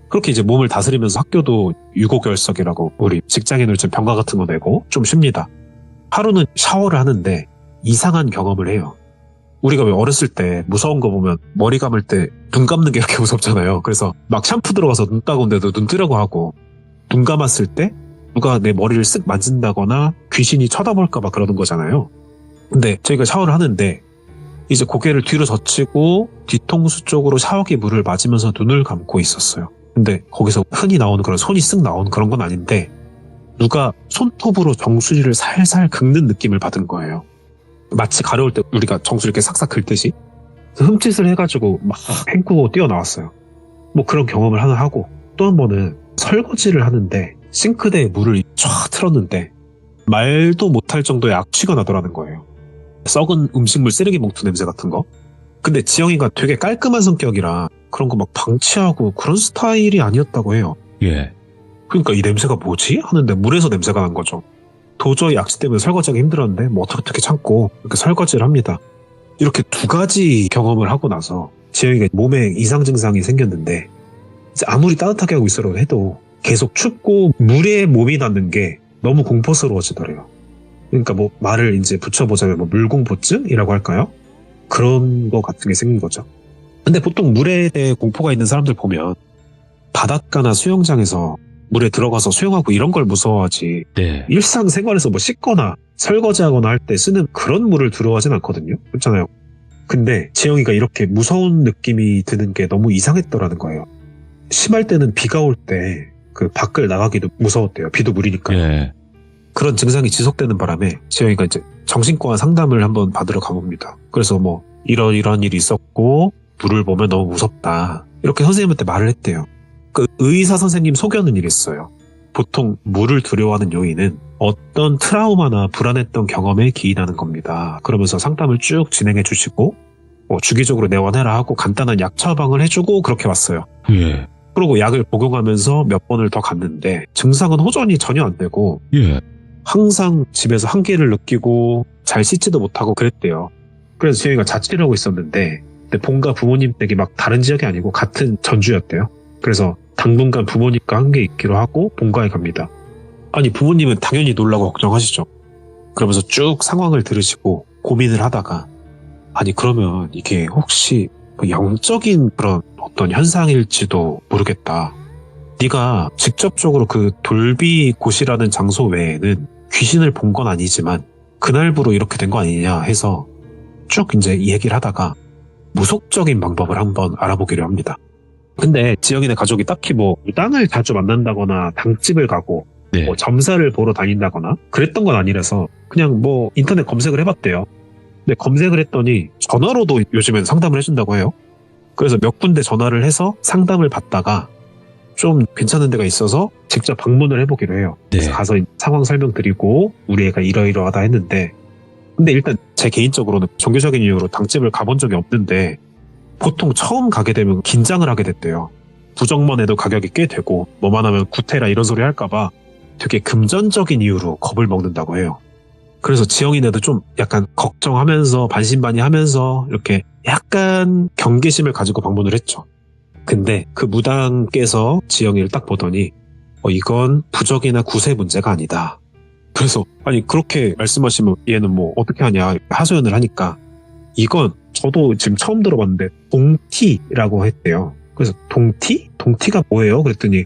그렇게 이제 몸을 다스리면서 학교도 유고결석이라고 우리 직장인들 좀 병가 같은 거 내고 좀 쉽니다. 하루는 샤워를 하는데 이상한 경험을 해요. 우리가 왜 어렸을 때 무서운 거 보면 머리 감을 때 눈 감는 게 이렇게 무섭잖아요. 그래서 막 샴푸 들어가서 눈 따가운데도 눈 뜨려고 하고, 눈 감았을 때 누가 내 머리를 쓱 만진다거나 귀신이 쳐다볼까 봐 그러는 거잖아요. 근데 저희가 샤워를 하는데 이제 고개를 뒤로 젖히고 뒤통수 쪽으로 샤워기 물을 맞으면서 눈을 감고 있었어요. 근데 거기서 흔히 나오는 그런 손이 쓱 나오는 그런 건 아닌데 누가 손톱으로 정수리를 살살 긁는 느낌을 받은 거예요. 마치 가려울 때 우리가 정수리 이렇게 싹싹 긁듯이 흠칫을 해가지고 막 헹구고 뛰어나왔어요. 뭐 그런 경험을 하나 하고, 또 한 번은 설거지를 하는데 싱크대에 물을 쫙 틀었는데 말도 못할 정도의 악취가 나더라는 거예요. 썩은 음식물 쓰레기 봉투 냄새 같은 거. 근데 지영이가 되게 깔끔한 성격이라 그런 거 막 방치하고 그런 스타일이 아니었다고 해요. 예. 그러니까 이 냄새가 뭐지? 하는데 물에서 냄새가 난 거죠. 도저히 악취 때문에 설거지하기 힘들었는데 뭐 어떻게 참고 이렇게 설거지를 합니다. 이렇게 두 가지 경험을 하고 나서 지영이가 몸에 이상 증상이 생겼는데 이제 아무리 따뜻하게 하고 있으라고 해도 계속 춥고 물에 몸이 닿는 게 너무 공포스러워지더래요. 그러니까 뭐 말을 이제 붙여보자면 뭐 물공포증이라고 할까요? 그런 거 같은 게 생긴 거죠. 근데 보통 물에 대해 공포가 있는 사람들 보면 바닷가나 수영장에서 물에 들어가서 수영하고 이런 걸 무서워하지, 네. 일상생활에서 뭐 씻거나 설거지하거나 할 때 쓰는 그런 물을 두려워하진 않거든요. 그렇잖아요. 근데 지영이가 이렇게 무서운 느낌이 드는 게 너무 이상했더라는 거예요. 심할 때는 비가 올 때 그 밖을 나가기도 무서웠대요. 비도 물이니까. 예. 그런 증상이 지속되는 바람에 지영이가 이제 정신과 상담을 한번 받으러 가봅니다. 그래서 뭐 이런 일이 있었고 물을 보면 너무 무섭다, 이렇게 선생님한테 말을 했대요. 그 의사 선생님 소견은 이랬어요. 보통 물을 두려워하는 요인은 어떤 트라우마나 불안했던 경험에 기인하는 겁니다. 그러면서 상담을 쭉 진행해 주시고 주기적으로 내원해라 하고 간단한 약 처방을 해주고 그렇게 왔어요. 예. 그리고 약을 복용하면서 몇 번을 더 갔는데 증상은 호전이 전혀 안 되고 예. 항상 집에서 한기를 느끼고 잘 씻지도 못하고 그랬대요. 그래서 지영이가 자취를 하고 있었는데 근데 본가 부모님 댁이 막 다른 지역이 아니고 같은 전주였대요. 그래서 당분간 부모님과 함께 있기로 하고 본가에 갑니다. 아니 부모님은 당연히 놀라고 걱정하시죠. 그러면서 쭉 상황을 들으시고 고민을 하다가 아니 그러면 이게 혹시 영적인 그런 어떤 현상일지도 모르겠다. 네가 직접적으로 그 돌비 곳이라는 장소 외에는 귀신을 본 건 아니지만 그날부로 이렇게 된 거 아니냐 해서 쭉 이제 얘기를 하다가 무속적인 방법을 한번 알아보기로 합니다. 근데 지영이네 가족이 딱히 뭐 땅을 자주 만난다거나 당집을 가고 네. 뭐 점사를 보러 다닌다거나 그랬던 건 아니라서 그냥 뭐 인터넷 검색을 해봤대요. 근데 검색을 했더니 전화로도 요즘엔 상담을 해준다고 해요. 그래서 몇 군데 전화를 해서 상담을 받다가 좀 괜찮은 데가 있어서 직접 방문을 해보기로 해요. 그래서 네. 가서 상황 설명드리고 우리 애가 이러이러하다 했는데, 근데 일단 제 개인적으로는 종교적인 이유로 당집을 가본 적이 없는데 보통 처음 가게 되면 긴장을 하게 됐대요. 부적만 해도 가격이 꽤 되고 뭐만 하면 구태라 이런 소리 할까봐 되게 금전적인 이유로 겁을 먹는다고 해요. 그래서 지영이네도 좀 약간 걱정하면서 반신반의하면서 이렇게 약간 경계심을 가지고 방문을 했죠. 근데 그 무당께서 지영이를 딱 보더니 이건 부적이나 구세 문제가 아니다. 그래서 아니 그렇게 말씀하시면 얘는 뭐 어떻게 하냐 하소연을 하니까 이건 저도 지금 처음 들어봤는데 동티라고 했대요. 그래서 동티? 동티가 뭐예요? 그랬더니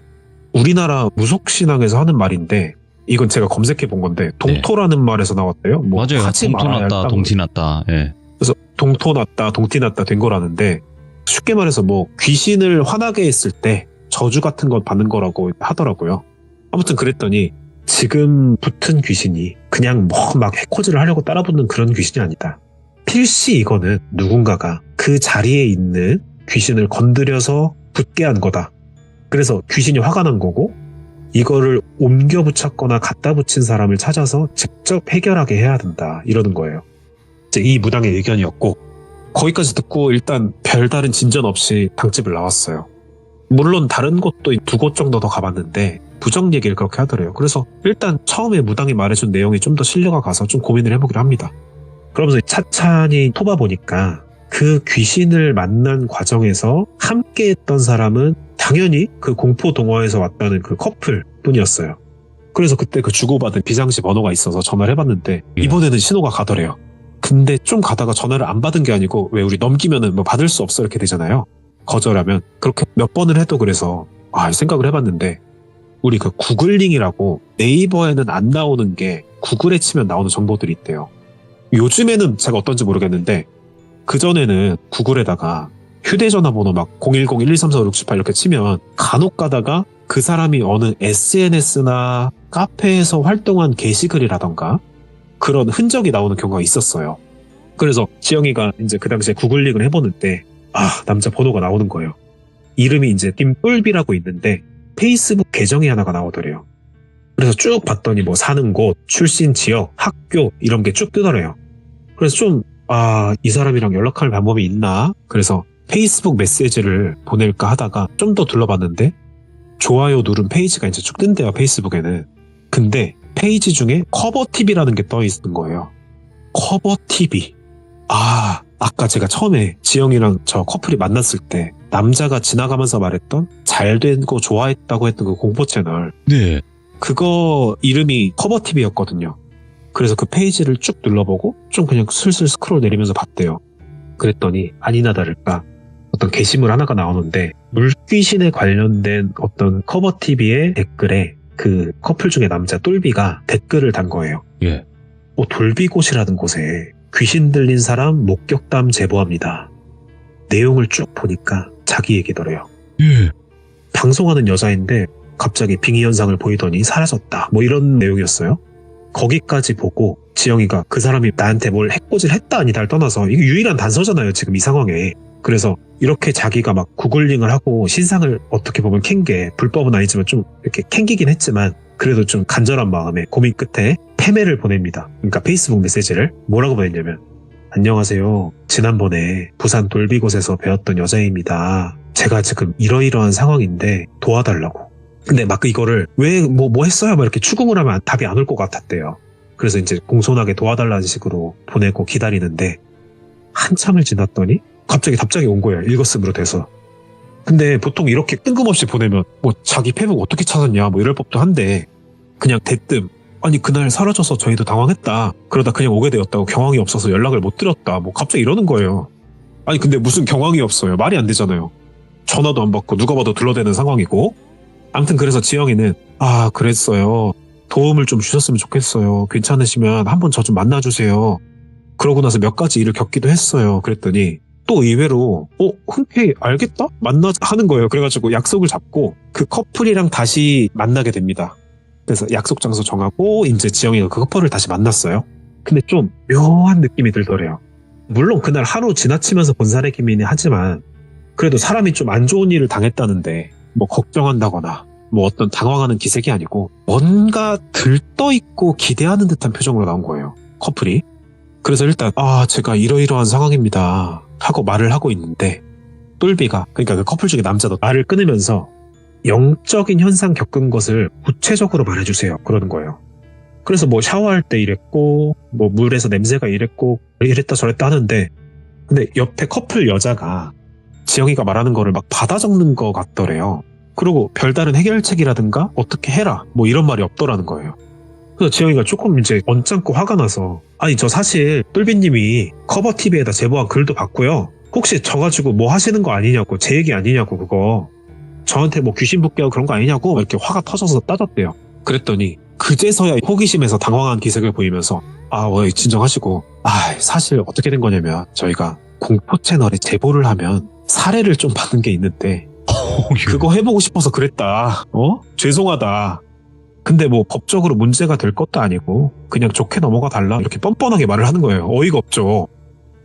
우리나라 무속신앙에서 하는 말인데 이건 제가 검색해 본 건데 동토라는 말에서 나왔대요. 뭐 맞아요. 하지 동토 말아야 났다, 할 동티 났다. 예. 그래서 동토 났다, 동티 났다 된 거라는데 쉽게 말해서 뭐 귀신을 화나게 했을 때 저주 같은 걸 받는 거라고 하더라고요. 아무튼 그랬더니 지금 붙은 귀신이 그냥 뭐 막 해코지를 하려고 따라붙는 그런 귀신이 아니다. 필시 이거는 누군가가 그 자리에 있는 귀신을 건드려서 붙게 한 거다. 그래서 귀신이 화가 난 거고 이거를 옮겨 붙였거나 갖다 붙인 사람을 찾아서 직접 해결하게 해야 된다. 이러는 거예요. 이제 이 무당의 의견이었고 거기까지 듣고 일단 별다른 진전 없이 당집을 나왔어요. 물론 다른 곳도 2곳 정도 더 가봤는데 부정 얘기를 그렇게 하더래요. 그래서 일단 처음에 무당이 말해준 내용이 좀 더 신뢰가 가서 좀 고민을 해보기로 합니다. 그러면서 차찬히 토봐보니까 그 귀신을 만난 과정에서 함께 했던 사람은 당연히 그 공포 동화에서 왔다는 그 커플 뿐이었어요. 그래서 그때 그 주고받은 비상시 번호가 있어서 전화를 해봤는데 이번에는 신호가 가더래요. 근데 좀 가다가 전화를 안 받은 게 아니고 왜 우리 넘기면은 뭐 받을 수 없어 이렇게 되잖아요. 거절하면. 그렇게 몇 번을 해도 그래서 생각을 해봤는데 우리 그 구글링이라고 네이버에는 안 나오는 게 구글에 치면 나오는 정보들이 있대요. 요즘에는 제가 어떤지 모르겠는데 그전에는 구글에다가 휴대전화 번호 막 010-12345-678 이렇게 치면 간혹 가다가 그 사람이 어느 SNS나 카페에서 활동한 게시글이라던가 그런 흔적이 나오는 경우가 있었어요. 그래서 지영이가 이제 그 당시에 구글링을 해보는데 남자 번호가 나오는 거예요. 이름이 이제 띵뿔비라고 있는데 페이스북 계정이 하나가 나오더래요. 그래서 쭉 봤더니 뭐 사는 곳, 출신 지역, 학교 이런 게 쭉 뜨더래요. 그래서 좀 이 사람이랑 연락할 방법이 있나? 그래서 페이스북 메시지를 보낼까 하다가 좀 더 둘러봤는데 좋아요 누른 페이지가 이제 쭉 뜬대요, 페이스북에는. 근데 페이지 중에 커버TV라는 게 떠 있는 거예요. 커버TV. 아까 제가 처음에 지영이랑 저 커플이 만났을 때 남자가 지나가면서 말했던 잘된 거 좋아했다고 했던 그 공포 채널. 네. 그거 이름이 커버TV였거든요. 그래서 그 페이지를 쭉 눌러보고 좀 그냥 슬슬 스크롤 내리면서 봤대요. 그랬더니 아니나 다를까 어떤 게시물 하나가 나오는데 물귀신에 관련된 어떤 커버TV의 댓글에 그 커플 중에 남자 똘비가 댓글을 단 거예요. 예. 돌비곳이라는 곳에 귀신 들린 사람 목격담 제보합니다. 내용을 쭉 보니까 자기 얘기더래요. 예. 방송하는 여자인데 갑자기 빙의 현상을 보이더니 사라졌다. 뭐 이런 내용이었어요. 거기까지 보고 지영이가 그 사람이 나한테 뭘 해코지를 했다 아니다를 떠나서 이게 유일한 단서잖아요. 지금 이 상황에. 그래서 이렇게 자기가 막 구글링을 하고 신상을 어떻게 보면 캔 게 불법은 아니지만 좀 이렇게 캔기긴 했지만 그래도 좀 간절한 마음에 고민 끝에 패매를 보냅니다. 그러니까 페이스북 메시지를 뭐라고 보냈냐면 안녕하세요. 지난번에 부산 돌비곳에서 배웠던 여자입니다. 제가 지금 이러이러한 상황인데 도와달라고. 근데 막 이거를 왜 뭐 했어요? 막 이렇게 추궁을 하면 답이 안 올 것 같았대요. 그래서 이제 공손하게 도와달라는 식으로 보내고 기다리는데 한참을 지났더니 갑자기 답장이 온 거예요. 읽었음으로 돼서. 근데 보통 이렇게 뜬금없이 보내면 뭐 자기 페북 어떻게 찾았냐 뭐 이럴 법도 한데 그냥 대뜸 아니 그날 사라져서 저희도 당황했다. 그러다 그냥 오게 되었다고 경황이 없어서 연락을 못 드렸다. 뭐 갑자기 이러는 거예요. 아니 근데 무슨 경황이 없어요. 말이 안 되잖아요. 전화도 안 받고 누가 봐도 둘러대는 상황이고. 아무튼 그래서 지영이는 그랬어요. 도움을 좀 주셨으면 좋겠어요. 괜찮으시면 한번 저 좀 만나주세요. 그러고 나서 몇 가지 일을 겪기도 했어요. 그랬더니 또 의외로 흔쾌히 알겠다? 만나자 하는 거예요. 그래가지고 약속을 잡고 그 커플이랑 다시 만나게 됩니다. 그래서 약속 장소 정하고 이제 지영이가 그 커플을 다시 만났어요. 근데 좀 묘한 느낌이 들더래요. 물론 그날 하루 지나치면서 본 사례기이긴 하지만 그래도 사람이 좀 안 좋은 일을 당했다는데 뭐 걱정한다거나 뭐 어떤 당황하는 기색이 아니고 뭔가 들떠있고 기대하는 듯한 표정으로 나온 거예요. 커플이. 그래서 일단 제가 이러이러한 상황입니다 하고 말을 하고 있는데 똘비가 그러니까 그 커플 중에 남자도 말을 끊으면서 영적인 현상 겪은 것을 구체적으로 말해주세요 그러는 거예요. 그래서 뭐 샤워할 때 이랬고 뭐 물에서 냄새가 이랬고 이랬다 저랬다 하는데 근데 옆에 커플 여자가 지영이가 말하는 거를 막 받아 적는 것 같더래요. 그리고 별다른 해결책이라든가 어떻게 해라 뭐 이런 말이 없더라는 거예요. 그래서 지영이가 조금 이제 언짢고 화가 나서 아니 저 사실 똘비님이 커버TV에다 제보한 글도 봤고요. 혹시 저 가지고 뭐 하시는 거 아니냐고 제 얘기 아니냐고 그거. 저한테 뭐 귀신 붙게 그런 거 아니냐고 이렇게 화가 터져서 따졌대요. 그랬더니 그제서야 호기심에서 당황한 기색을 보이면서 진정하시고 사실 어떻게 된 거냐면 저희가 공포 채널에 제보를 하면 사례를 좀 받는 게 있는데 그거 해보고 싶어서 그랬다. 죄송하다. 근데 뭐 법적으로 문제가 될 것도 아니고 그냥 좋게 넘어가 달라 이렇게 뻔뻔하게 말을 하는 거예요. 어이가 없죠.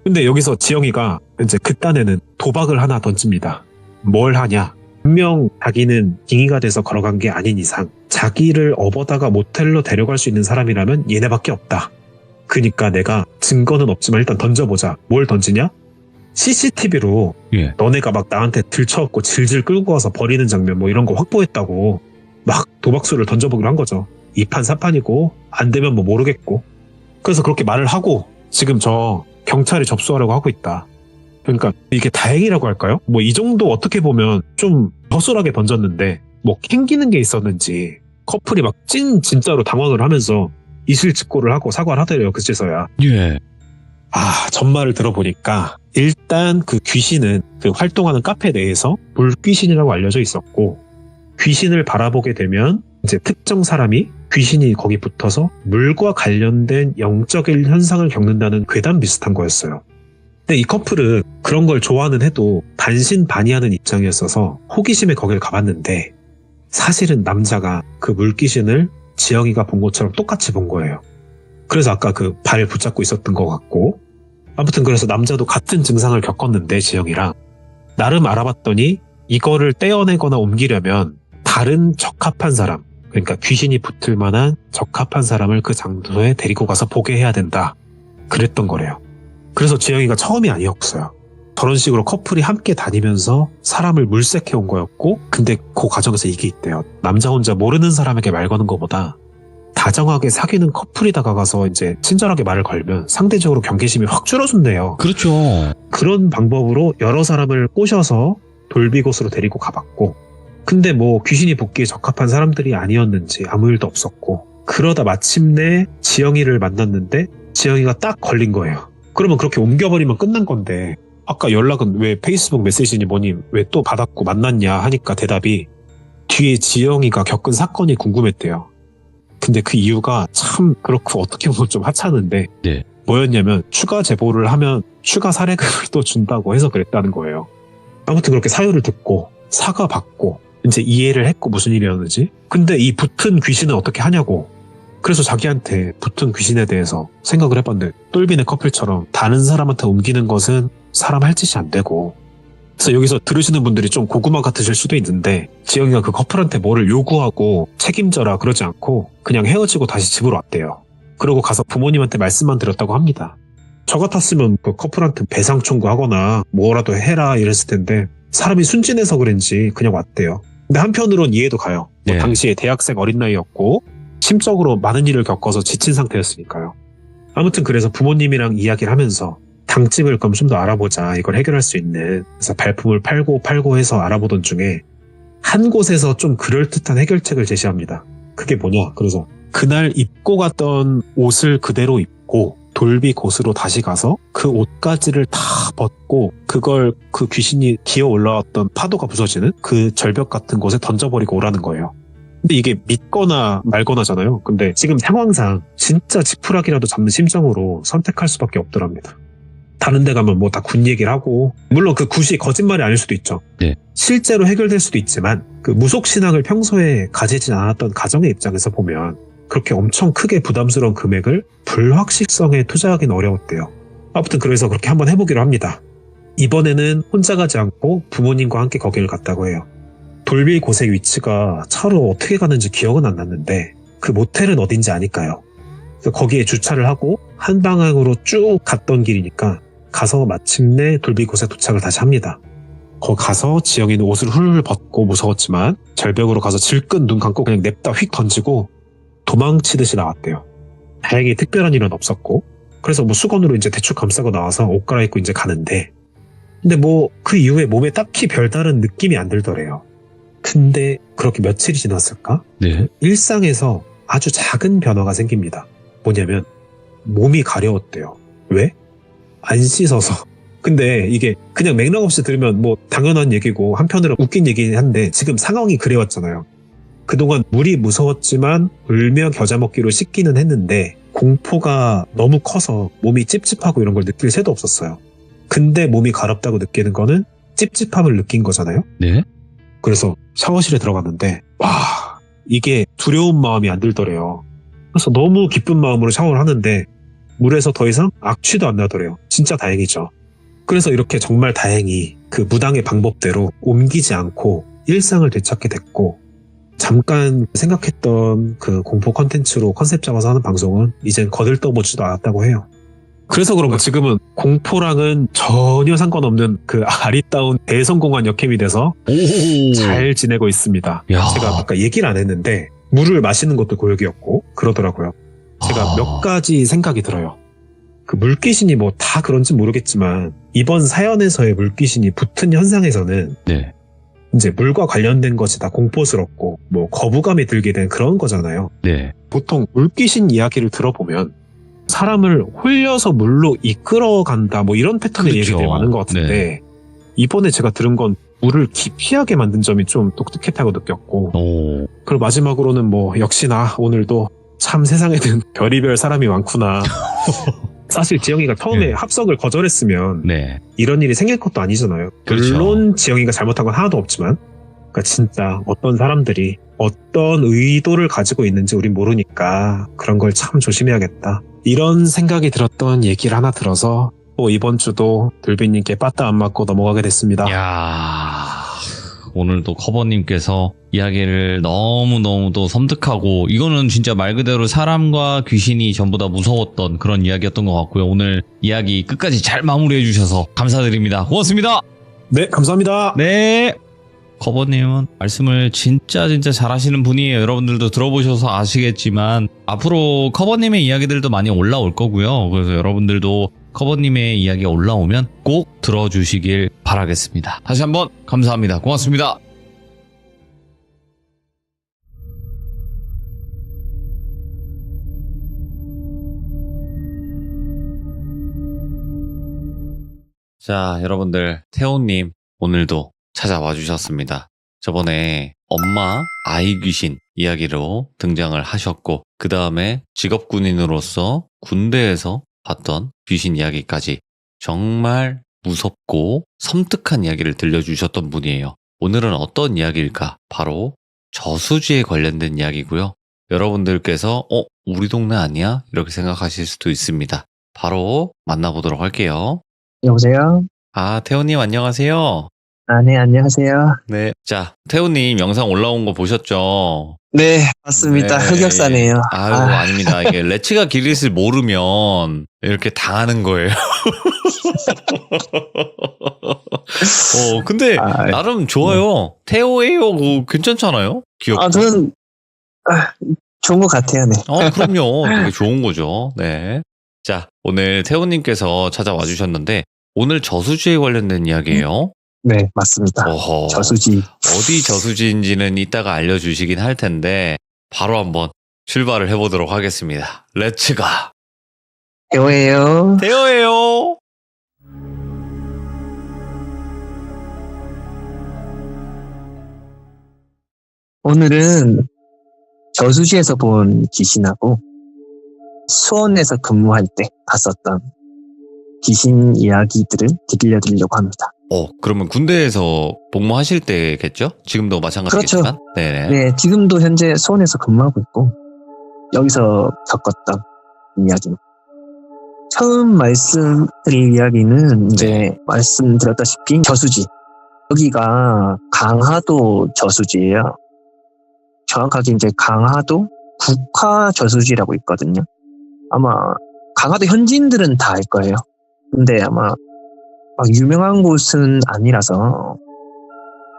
근데 여기서 지영이가 이제 그딴에는 도박을 하나 던집니다. 뭘 하냐? 분명 자기는 빙의가 돼서 걸어간 게 아닌 이상 자기를 업어다가 모텔로 데려갈 수 있는 사람이라면 얘네밖에 없다. 그니까 내가 증거는 없지만 일단 던져보자. 뭘 던지냐? CCTV로 너네가 막 나한테 들쳐업고 질질 끌고 와서 버리는 장면 뭐 이런 거 확보했다고 막 도박수를 던져보기로 한 거죠. 2판 4판이고 안 되면 뭐 모르겠고. 그래서 그렇게 말을 하고 지금 저 경찰에 접수하려고 하고 있다. 그러니까 이게 다행이라고 할까요? 뭐 이 정도 어떻게 보면 좀 허술하게 던졌는데 뭐 캥기는 게 있었는지 커플이 막 진짜로 당황을 하면서 이실직고를 하고 사과를 하더래요. 그제서야. 전말을 들어보니까 일단 그 귀신은 그 활동하는 카페 내에서 물귀신이라고 알려져 있었고 귀신을 바라보게 되면 이제 특정 사람이 귀신이 거기 붙어서 물과 관련된 영적인 현상을 겪는다는 괴담 비슷한 거였어요. 근데 이 커플은 그런 걸 좋아는 해도 반신반의하는 입장이었어서 호기심에 거길 가봤는데 사실은 남자가 그 물귀신을 지영이가 본 것처럼 똑같이 본 거예요. 그래서 아까 그 발을 붙잡고 있었던 것 같고 아무튼 그래서 남자도 같은 증상을 겪었는데 지영이랑 나름 알아봤더니 이거를 떼어내거나 옮기려면 다른 적합한 사람 그러니까 귀신이 붙을 만한 적합한 사람을 그 장소에 데리고 가서 보게 해야 된다. 그랬던 거래요. 그래서 지영이가 처음이 아니었어요. 저런 식으로 커플이 함께 다니면서 사람을 물색해 온 거였고 근데 그 과정에서 이게 있대요. 남자 혼자 모르는 사람에게 말 거는 것보다 다정하게 사귀는 커플이 다가가서 이제 친절하게 말을 걸면 상대적으로 경계심이 확 줄어준대요. 그렇죠. 그런 방법으로 여러 사람을 꼬셔서 돌비곳으로 데리고 가봤고 근데 뭐 귀신이 붙기에 적합한 사람들이 아니었는지 아무 일도 없었고 그러다 마침내 지영이를 만났는데 지영이가 딱 걸린 거예요. 그러면 그렇게 옮겨버리면 끝난 건데 아까 연락은 왜 페이스북 메시지니 뭐니 왜 또 받았고 만났냐 하니까 대답이 뒤에 지영이가 겪은 사건이 궁금했대요. 근데 그 이유가 참 그렇고 어떻게 보면 좀 하찮은데 뭐였냐면 추가 제보를 하면 추가 사례금을 또 준다고 해서 그랬다는 거예요. 아무튼 그렇게 사유를 듣고 사과받고 이제 이해를 했고 무슨 일이었는지. 근데 이 붙은 귀신은 어떻게 하냐고. 그래서 자기한테 붙은 귀신에 대해서 생각을 해봤는데 똘비네 커플처럼 다른 사람한테 옮기는 것은 사람 할 짓이 안 되고 그래서 여기서 들으시는 분들이 좀 고구마 같으실 수도 있는데 지영이가 그 커플한테 뭐를 요구하고 책임져라 그러지 않고 그냥 헤어지고 다시 집으로 왔대요. 그러고 가서 부모님한테 말씀만 드렸다고 합니다. 저 같았으면 그 커플한테 배상 청구하거나 뭐라도 해라 이랬을 텐데 사람이 순진해서 그런지 그냥 왔대요. 근데 한편으론 이해도 가요. 뭐 당시에 대학생 어린 나이였고 심적으로 많은 일을 겪어서 지친 상태였으니까요. 아무튼 그래서 부모님이랑 이야기를 하면서 당집을 그럼 좀 더 알아보자. 이걸 해결할 수 있는. 그래서 발품을 팔고 해서 알아보던 중에 한 곳에서 좀 그럴듯한 해결책을 제시합니다. 그게 뭐냐? 그래서 그날 입고 갔던 옷을 그대로 입고 돌비 곳으로 다시 가서 그 옷가지를 다 벗고 그걸 그 귀신이 기어 올라왔던 파도가 부서지는 그 절벽 같은 곳에 던져버리고 오라는 거예요. 근데 이게 믿거나 말거나잖아요. 근데 지금 상황상 진짜 지푸라기라도 잡는 심정으로 선택할 수밖에 없더랍니다. 다른 데 가면 뭐 다 군 얘기를 하고 물론 그 굿이 거짓말이 아닐 수도 있죠. 실제로 해결될 수도 있지만 그 무속신앙을 평소에 가지진 않았던 가정의 입장에서 보면 그렇게 엄청 크게 부담스러운 금액을 불확실성에 투자하기는 어려웠대요. 아무튼 그래서 그렇게 한번 해보기로 합니다. 이번에는 혼자 가지 않고 부모님과 함께 거기를 갔다고 해요. 돌비 곳의 위치가 차로 어떻게 가는지 기억은 안 났는데 그 모텔은 어딘지 아니까요. 거기에 주차를 하고 한 방향으로 쭉 갔던 길이니까 가서 마침내 돌비 곳에 도착을 다시 합니다. 거기 가서 지영이는 옷을 훌훌 벗고 무서웠지만 절벽으로 가서 질끈 눈 감고 그냥 냅다 휙 던지고 도망치듯이 나왔대요. 다행히 특별한 일은 없었고 그래서 뭐 수건으로 이제 대충 감싸고 나와서 옷 갈아입고 이제 가는데 근데 뭐 그 이후에 몸에 딱히 별다른 느낌이 안 들더래요. 근데 그렇게 며칠이 지났을까? 일상에서 아주 작은 변화가 생깁니다. 뭐냐면 몸이 가려웠대요. 왜? 안 씻어서 근데 이게 그냥 맥락 없이 들으면 뭐 당연한 얘기고 한편으로 웃긴 얘기긴 한데 지금 상황이 그래왔잖아요. 그동안 물이 무서웠지만 울며 겨자 먹기로 씻기는 했는데 공포가 너무 커서 몸이 찝찝하고 이런 걸 느낄 새도 없었어요. 근데 몸이 가렵다고 느끼는 거는 찝찝함을 느낀 거잖아요. 네? 그래서 샤워실에 들어갔는데 와, 이게 두려운 마음이 안 들더래요. 그래서 너무 기쁜 마음으로 샤워를 하는데 물에서 더 이상 악취도 안 나더래요. 진짜 다행이죠. 그래서 이렇게 정말 다행히 그 무당의 방법대로 옮기지 않고 일상을 되찾게 됐고, 잠깐 생각했던 그 공포 컨텐츠로 컨셉 잡아서 하는 방송은 이젠 거들떠보지도 않았다고 해요. 그래서 그런가 지금은 공포랑은 전혀 상관없는 그 아리따운 대성공한 역캠이 돼서 잘 지내고 있습니다. 야. 제가 아까 얘기를 안 했는데 물을 마시는 것도 고역이었고 그러더라고요. 제가 몇 가지 생각이 들어요. 그 물귀신이 뭐 다 그런지 모르겠지만 이번 사연에서의 물귀신이 붙은 현상에서는 네. 이제 물과 관련된 것이 다 공포스럽고 뭐 거부감이 들게 된 그런 거잖아요. 네. 보통 물귀신 이야기를 들어보면 사람을 홀려서 물로 이끌어간다 뭐 이런 패턴의 그렇죠. 얘기들이 많은 것 같은데 네. 이번에 제가 들은 건 물을 기피하게 만든 점이 좀 독특했다고 느꼈고, 오. 그리고 마지막으로는 뭐 역시나 오늘도 참 세상에는 별의별 사람이 많구나. 사실 지영이가 처음에 네. 합석을 거절했으면 네. 이런 일이 생길 것도 아니잖아요. 그렇죠. 물론 지영이가 잘못한 건 하나도 없지만, 그러니까 진짜 어떤 사람들이 어떤 의도를 가지고 있는지 우린 모르니까 그런 걸 참 조심해야겠다. 이런 생각이 들었던 얘기를 하나 들어서 또 이번 주도 들비님께 빠따 안 맞고 넘어가게 됐습니다. 야, 오늘도 커버님께서 이야기를 너무너무도 섬뜩하고, 이거는 진짜 말 그대로 사람과 귀신이 전부 다 무서웠던 그런 이야기였던 것 같고요. 오늘 이야기 끝까지 잘 마무리해 주셔서 감사드립니다. 고맙습니다. 네, 감사합니다. 네. 커버님은 말씀을 진짜 잘하시는 분이에요. 여러분들도 들어보셔서 아시겠지만 앞으로 커버님의 이야기들도 많이 올라올 거고요. 그래서 여러분들도 커버님의 이야기가 올라오면 꼭 들어주시길 바라겠습니다. 다시 한번 감사합니다. 고맙습니다. 자, 여러분들, 태호님 오늘도 찾아와 주셨습니다. 저번에 엄마 아이 귀신 이야기로 등장을 하셨고, 그 다음에 직업군인으로서 군대에서 봤던 귀신 이야기까지 정말 무섭고 섬뜩한 이야기를 들려주셨던 분이에요. 오늘은 어떤 이야기일까? 바로 저수지에 관련된 이야기고요. 여러분들께서 우리 동네 아니야? 이렇게 생각하실 수도 있습니다. 바로 만나보도록 할게요. 여보세요? 아, 태호님 안녕하세요. 아, 네, 안녕하세요. 네. 자, 태호님 영상 올라온 거 보셨죠? 네, 맞습니다. 네. 흑역사네요. 아유, 아닙니다. 이게 레츠가 기릿을 모르면 이렇게 당하는 거예요. 근데 나름 좋아요. 태호예요. 괜찮잖아요? 귀엽고. 저는 좋은 것 같아요. 네. 그럼요. 되게 좋은 거죠. 네. 자, 오늘 태호님께서 찾아와 주셨는데 오늘 저수지에 관련된 이야기예요. 네, 맞습니다. 어허. 저수지. 어디 저수지인지는 이따가 알려주시긴 할 텐데 바로 한번 출발을 해보도록 하겠습니다. 렛츠가. 태호예요. 태호예요. 오늘은 저수지에서 본 귀신하고 수원에서 근무할 때 봤었던 귀신 이야기들을 들려드리려고 합니다. 그러면 군대에서 복무하실 때겠죠? 지금도 마찬가지겠지만. 그렇죠. 네네. 네, 지금도 현재 수원에서 근무하고 있고 여기서 겪었던 이야기입니다. 처음 말씀드릴 이야기는 이제 말씀드렸다시피 저수지. 여기가 강화도 저수지예요. 정확하게 이제 강화도 국화 저수지라고 있거든요. 아마 강화도 현지인들은 다 알 거예요. 근데 아마 막 유명한 곳은 아니라서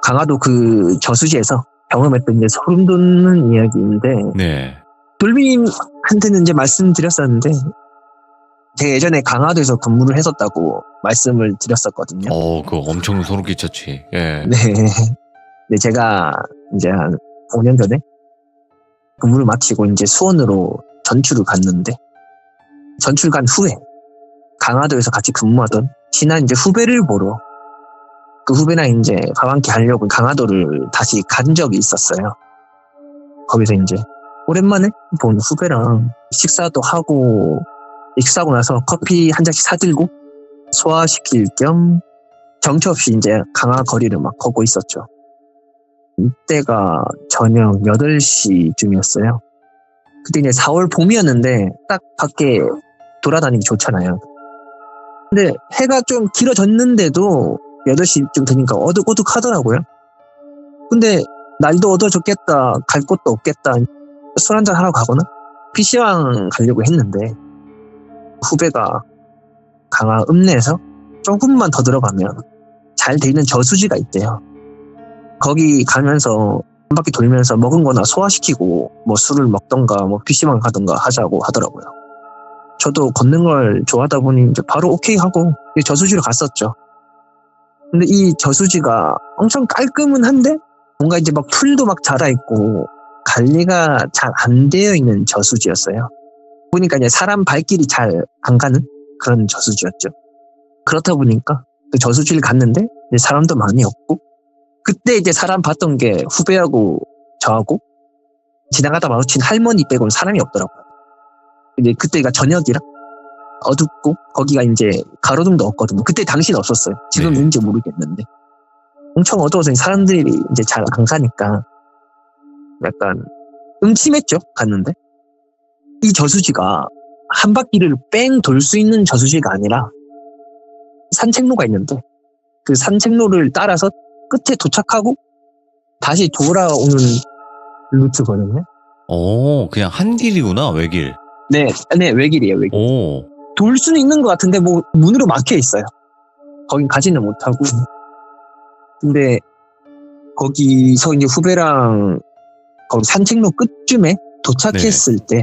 강화도 그 저수지에서 경험했던 이제 소름 돋는 이야기인데, 네. 돌비님한테는 이제 말씀드렸었는데 제가 예전에 강화도에서 근무를 했었다고 말씀을 드렸었거든요. 그거 엄청 소름 끼쳤지. 예. 네. 네, 제가 이제 한 5년 전에 근무를 마치고 이제 수원으로 전출을 갔는데, 전출 간 후에 강화도에서 같이 근무하던 친한 이제 후배를 보러 그 후배랑 이제 밥 한 끼 하려고 강화도를 다시 간 적이 있었어요. 거기서 이제 오랜만에 본 후배랑 식사도 하고 식사하고 나서 커피 한 잔씩 사들고 소화시킬 겸 정처 없이 이제 강화 거리를 막 걷고 있었죠. 이때가 저녁 8시쯤이었어요. 그때 이제 4월 봄이었는데 딱 밖에 돌아다니기 좋잖아요. 근데 해가 좀 길어졌는데도 8시쯤 되니까 어둑어둑하더라고요. 근데 날도 어두워졌겠다, 갈 곳도 없겠다, 술 한잔 하러 가거나 PC방 가려고 했는데 후배가 강화 읍내에서 조금만 더 들어가면 잘 돼 있는 저수지가 있대요. 거기 가면서 한 바퀴 돌면서 먹은 거나 소화시키고 뭐 술을 먹던가 뭐 PC방 가던가 하자고 하더라고요. 저도 걷는 걸 좋아하다 보니 이제 바로 오케이 하고 저수지로 갔었죠. 근데 이 저수지가 엄청 깔끔은 한데 뭔가 이제 막 풀도 막 자라있고 관리가 잘 안 되어 있는 저수지였어요. 보니까 이제 사람 발길이 잘 안 가는 그런 저수지였죠. 그렇다 보니까 그 저수지를 갔는데 이제 사람도 많이 없고 그때 이제 사람 봤던 게 후배하고 저하고 지나가다 마주친 할머니 빼고는 사람이 없더라고요. 이제 그때가 저녁이라 어둡고 거기가 이제 가로등도 없거든요. 그때 당시는 없었어요. 지금 있는지 모르겠는데 엄청 어두워서 사람들이 이제 잘 안 가니까 약간 음침했죠. 갔는데 이 저수지가 한 바퀴를 뺑 돌 수 있는 저수지가 아니라 산책로가 있는데 그 산책로를 따라서 끝에 도착하고 다시 돌아오는 루트거든요. 그냥 한 길이구나, 외길. 네, 외길이에요, 외길. 돌 수는 있는 것 같은데 뭐 문으로 막혀 있어요. 거긴 가지는 못하고. 근데 거기서 이제 후배랑 거기 산책로 끝쯤에 도착했을 때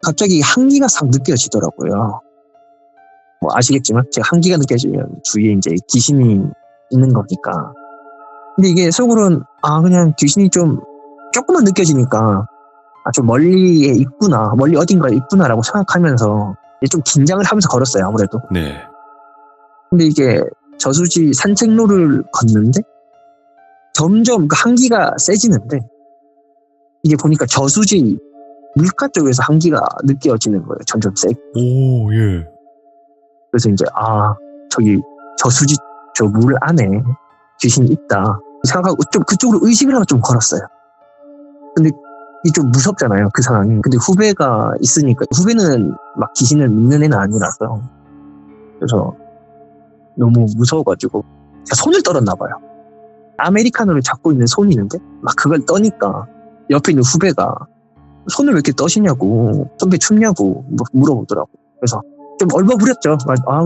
갑자기 한기가 싹 느껴지더라고요. 뭐 아시겠지만 제가 한기가 느껴지면 주위에 이제 귀신이 있는 거니까. 근데 이게 속으로는 그냥 귀신이 좀 조금만 느껴지니까 좀 멀리에 있구나, 멀리 어딘가에 있구나라고 생각하면서 좀 긴장을 하면서 걸었어요, 아무래도. 네. 근데 이게 저수지 산책로를 걷는데 점점 그 한기가 세지는데 이게 보니까 저수지 물가 쪽에서 한기가 느껴지는 거예요. 점점 세게. 예. 그래서 이제 저기 저수지 저 물 안에 귀신이 있다 생각하고 좀 그쪽으로 의식을 하고 좀 걸었어요. 근데 이게 좀 무섭잖아요, 그 상황이. 근데 후배가 있으니까 후배는 막 귀신을 믿는 애는 아니라서 그래서 너무 무서워가지고 제가 손을 떨었나 봐요. 아메리카노를 잡고 있는 손이 있는데 막 그걸 떠니까 옆에 있는 후배가 손을 왜 이렇게 떠시냐고, 선배 춥냐고 물어보더라고. 그래서 좀 얼버무렸죠.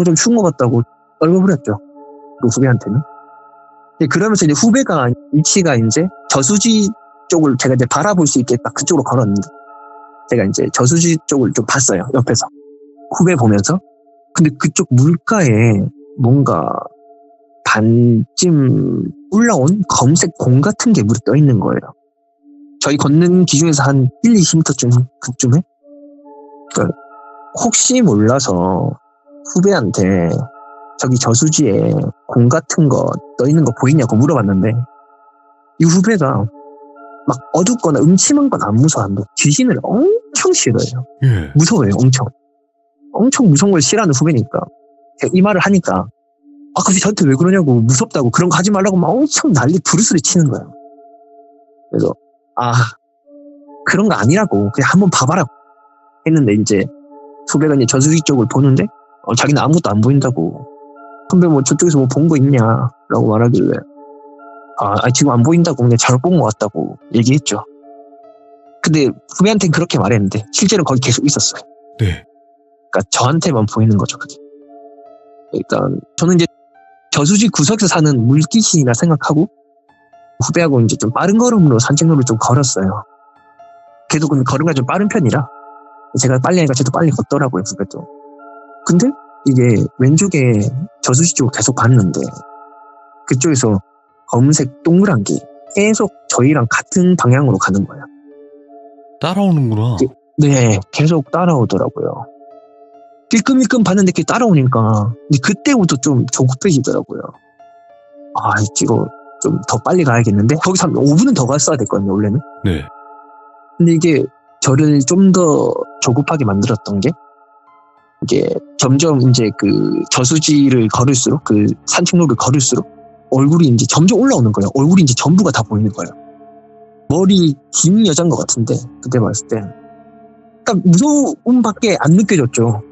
좀 추운 것 같다고 얼버무렸죠. 그 후배한테는. 그러면서 이제 후배가 위치가 이제 저수지 쪽을 제가 이제 바라볼 수 있게 딱 그쪽으로 걸었는데 제가 이제 저수지 쪽을 좀 봤어요, 옆에서. 후배 보면서. 근데 그쪽 물가에 뭔가 반쯤 올라온 검색 공 같은 게 물에 떠 있는 거예요. 저희 걷는 기준에서 한 1, 20m쯤 그쯤에. 그러니까 혹시 몰라서 후배한테 저기 저수지에 공 같은 거 떠 있는 거 보이냐고 물어봤는데 이 후배가 막 어둡거나 음침한 건 안 무서워하는데 귀신을 엄청 싫어해요. 무서워요, 엄청. 엄청 무서운 걸 싫어하는 후배니까 이 말을 하니까 갑자기 저한테 왜 그러냐고, 무섭다고, 그런 거 하지 말라고 막 엄청 난리 부르스를 치는 거예요. 그래서 그런 거 아니라고 그냥 한번 봐봐라 했는데 이제 후배가 이제 저수지 쪽을 보는데 자기는 아무것도 안 보인다고. 선배 뭐 저쪽에서 뭐 본 거 있냐라고 말하길래 지금 안 보인다고 그냥 잘못 본 것 같다고 얘기했죠. 근데 후배한테는 그렇게 말했는데 실제로 거기 계속 있었어요. 네. 그러니까 저한테만 보이는 거죠, 그게. 일단 저는 이제 저수지 구석에서 사는 물귀신이라 생각하고 후배하고 이제 좀 빠른 걸음으로 산책로를 좀 걸었어요. 걔도 근데 걸음가 좀 빠른 편이라 제가 빨리 하니까 쟤도 빨리 걷더라고요, 후배도. 근데 이게 왼쪽에 저수지 쪽을 계속 봤는데 그쪽에서 검은색 동그란 게 계속 저희랑 같은 방향으로 가는 거예요. 따라오는구나. 네, 계속 따라오더라고요. 찔끔찔끔 봤는데 이렇게 따라오니까 근데 그때부터 좀 조급해지더라고요. 아, 이거 좀 더 빨리 가야겠는데? 거기서 한 5분은 더 갔어야 됐거든요, 원래는. 네. 근데 이게 저를 좀 더 조급하게 만들었던 게 이게 점점 이제 그 저수지를 걸을수록 그 산책로를 걸을수록 얼굴이 이제 점점 올라오는 거예요. 얼굴이 이제 전부가 다 보이는 거예요. 머리 긴 여자인 것 같은데 그때 봤을 때 딱 무서움밖에 안 느껴졌죠.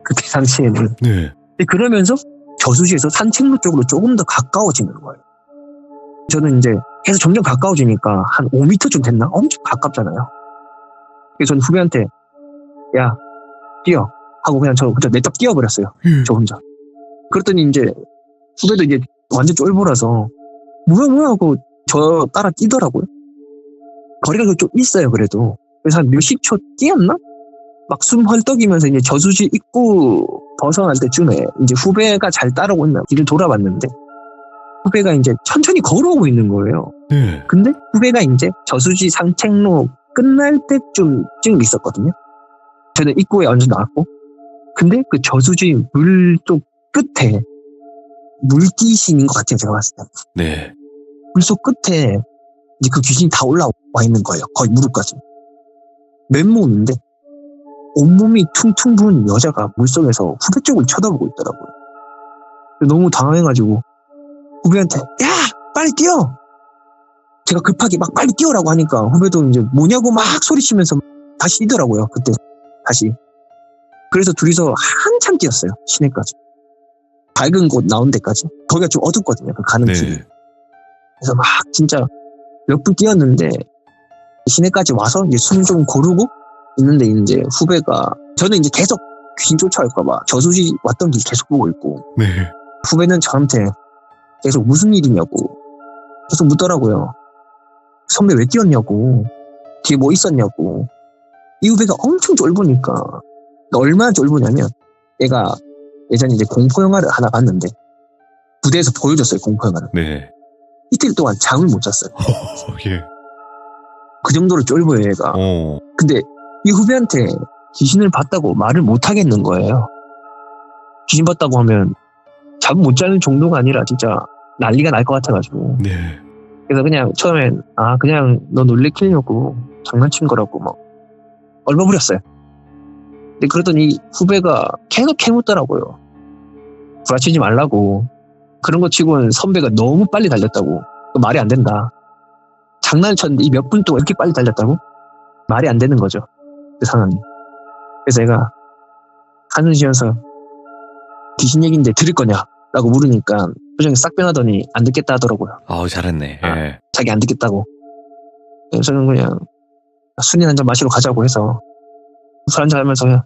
그때 당시에는. 네. 근데 그러면서 저수지에서 산책로 쪽으로 조금 더 가까워지는 거예요. 저는 이제 계속 점점 가까워지니까 한 5m쯤 됐나? 엄청 가깝잖아요. 그래서 저는 후배한테 야, 뛰어 하고 그냥 저 혼자 내딱 뛰어버렸어요. 저 혼자. 그랬더니 이제 후배도 이제 완전 쫄보라서 뭐야 하고 저 따라 뛰더라고요. 거리가 좀 있어요, 그래도. 그래서 한 몇십 초 뛰었나? 막 숨 헐떡이면서 이제 저수지 입구 벗어날 때쯤에 이제 후배가 잘 따라오고 있나 뒤를 돌아봤는데 후배가 이제 천천히 걸어오고 있는 거예요. 네. 근데 후배가 이제 저수지 산책로 끝날 때쯤 있었거든요. 저는 입구에 완전 나왔고 근데 그 저수지 물속 끝에 물귀신인 것 같아요, 제가 봤을 때. 네. 물속 끝에 이제 그 귀신이 다 올라와 있는 거예요. 거의 무릎까지. 맨몸인데 온몸이 퉁퉁 부은 여자가 물속에서 후배 쪽을 쳐다보고 있더라고요. 너무 당황해가지고 후배한테 야 빨리 뛰어! 제가 급하게 막 빨리 뛰어라고 하니까 후배도 이제 뭐냐고 막 소리치면서 다시 뛰더라고요. 그때 다시. 그래서 둘이서 한참 뛰었어요. 시내까지. 밝은 곳 나온 데까지. 거기가 좀 어둡거든요. 그 가는 네. 길이. 그래서 막 진짜 몇 분 뛰었는데 시내까지 와서 이제 숨 좀 고르고 있는데 이제 후배가 저는 이제 계속 귀신 쫓아올까봐 저수지 왔던 길 계속 보고 있고 네. 후배는 저한테 계속 무슨 일이냐고 계속 묻더라고요. 선배 왜 뛰었냐고 뒤에 뭐 있었냐고. 이 후배가 엄청 쫄보니까 얼마나 쫄보냐면 얘가 예전에 이제 공포영화를 하나 봤는데 부대에서 보여줬어요. 공포영화를. 네. 이틀 동안 잠을 못 잤어요. 예. 그 정도로 쫄보예요 얘가. 근데 이 후배한테 귀신을 봤다고 말을 못 하겠는 거예요. 귀신 봤다고 하면 잠 못 자는 정도가 아니라 진짜 난리가 날 것 같아가지고. 네. 그래서 그냥 처음엔 그냥 너 놀래키려고 장난친 거라고 막 얼버무렸어요. 근데 그러더니 후배가 계속 캐묻더라고요. 구라치지 말라고. 그런 거 치고는 선배가 너무 빨리 달렸다고. 말이 안 된다. 장난을 쳤는데 이 몇 분 동안 이렇게 빨리 달렸다고? 말이 안 되는 거죠. 그 상황이. 그래서 제가 한숨 쉬면서 귀신 얘기인데 들을 거냐? 라고 물으니까 표정이 싹 변하더니 안 듣겠다 하더라고요. 아우, 잘했네. 예. 자기 안 듣겠다고. 그래서 저는 그냥 술이나 한잔 마시러 가자고 해서 술 한잔 하면서 그냥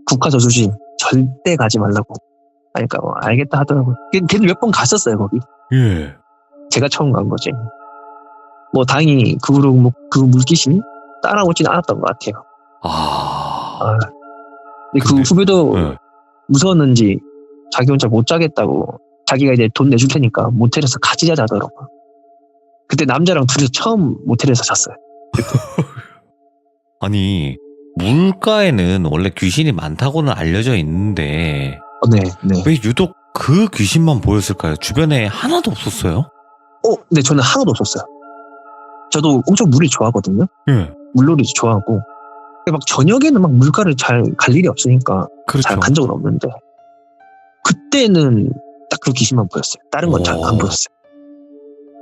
국화 저수지 절대 가지 말라고. 그러니까 알겠다 하더라고요. 걔는 몇 번 갔었어요, 거기. 예. 제가 처음 간 거지. 뭐 다행히 그 후로 뭐 그 물귀신이 따라오지는 않았던 것 같아요. 근데 그 후배도 네. 무서웠는지 자기 혼자 못 자겠다고 자기가 이제 돈 내줄 테니까 모텔에서 같이 자자 하더라고요. 그때 남자랑 둘이서 처음 모텔에서 잤어요. 아니, 물가에는 원래 귀신이 많다고는 알려져 있는데 네, 네. 왜 유독 그 귀신만 보였을까요? 주변에 하나도 없었어요? 네, 저는 하나도 없었어요. 저도 엄청 물을 좋아하거든요. 예. 물놀이도 좋아하고. 막 저녁에는 막 물가를 잘 갈 일이 없으니까 그렇죠. 잘 간 적은 없는데 그때는 딱 그 귀신만 보였어요. 다른 건 잘 안 보였어요.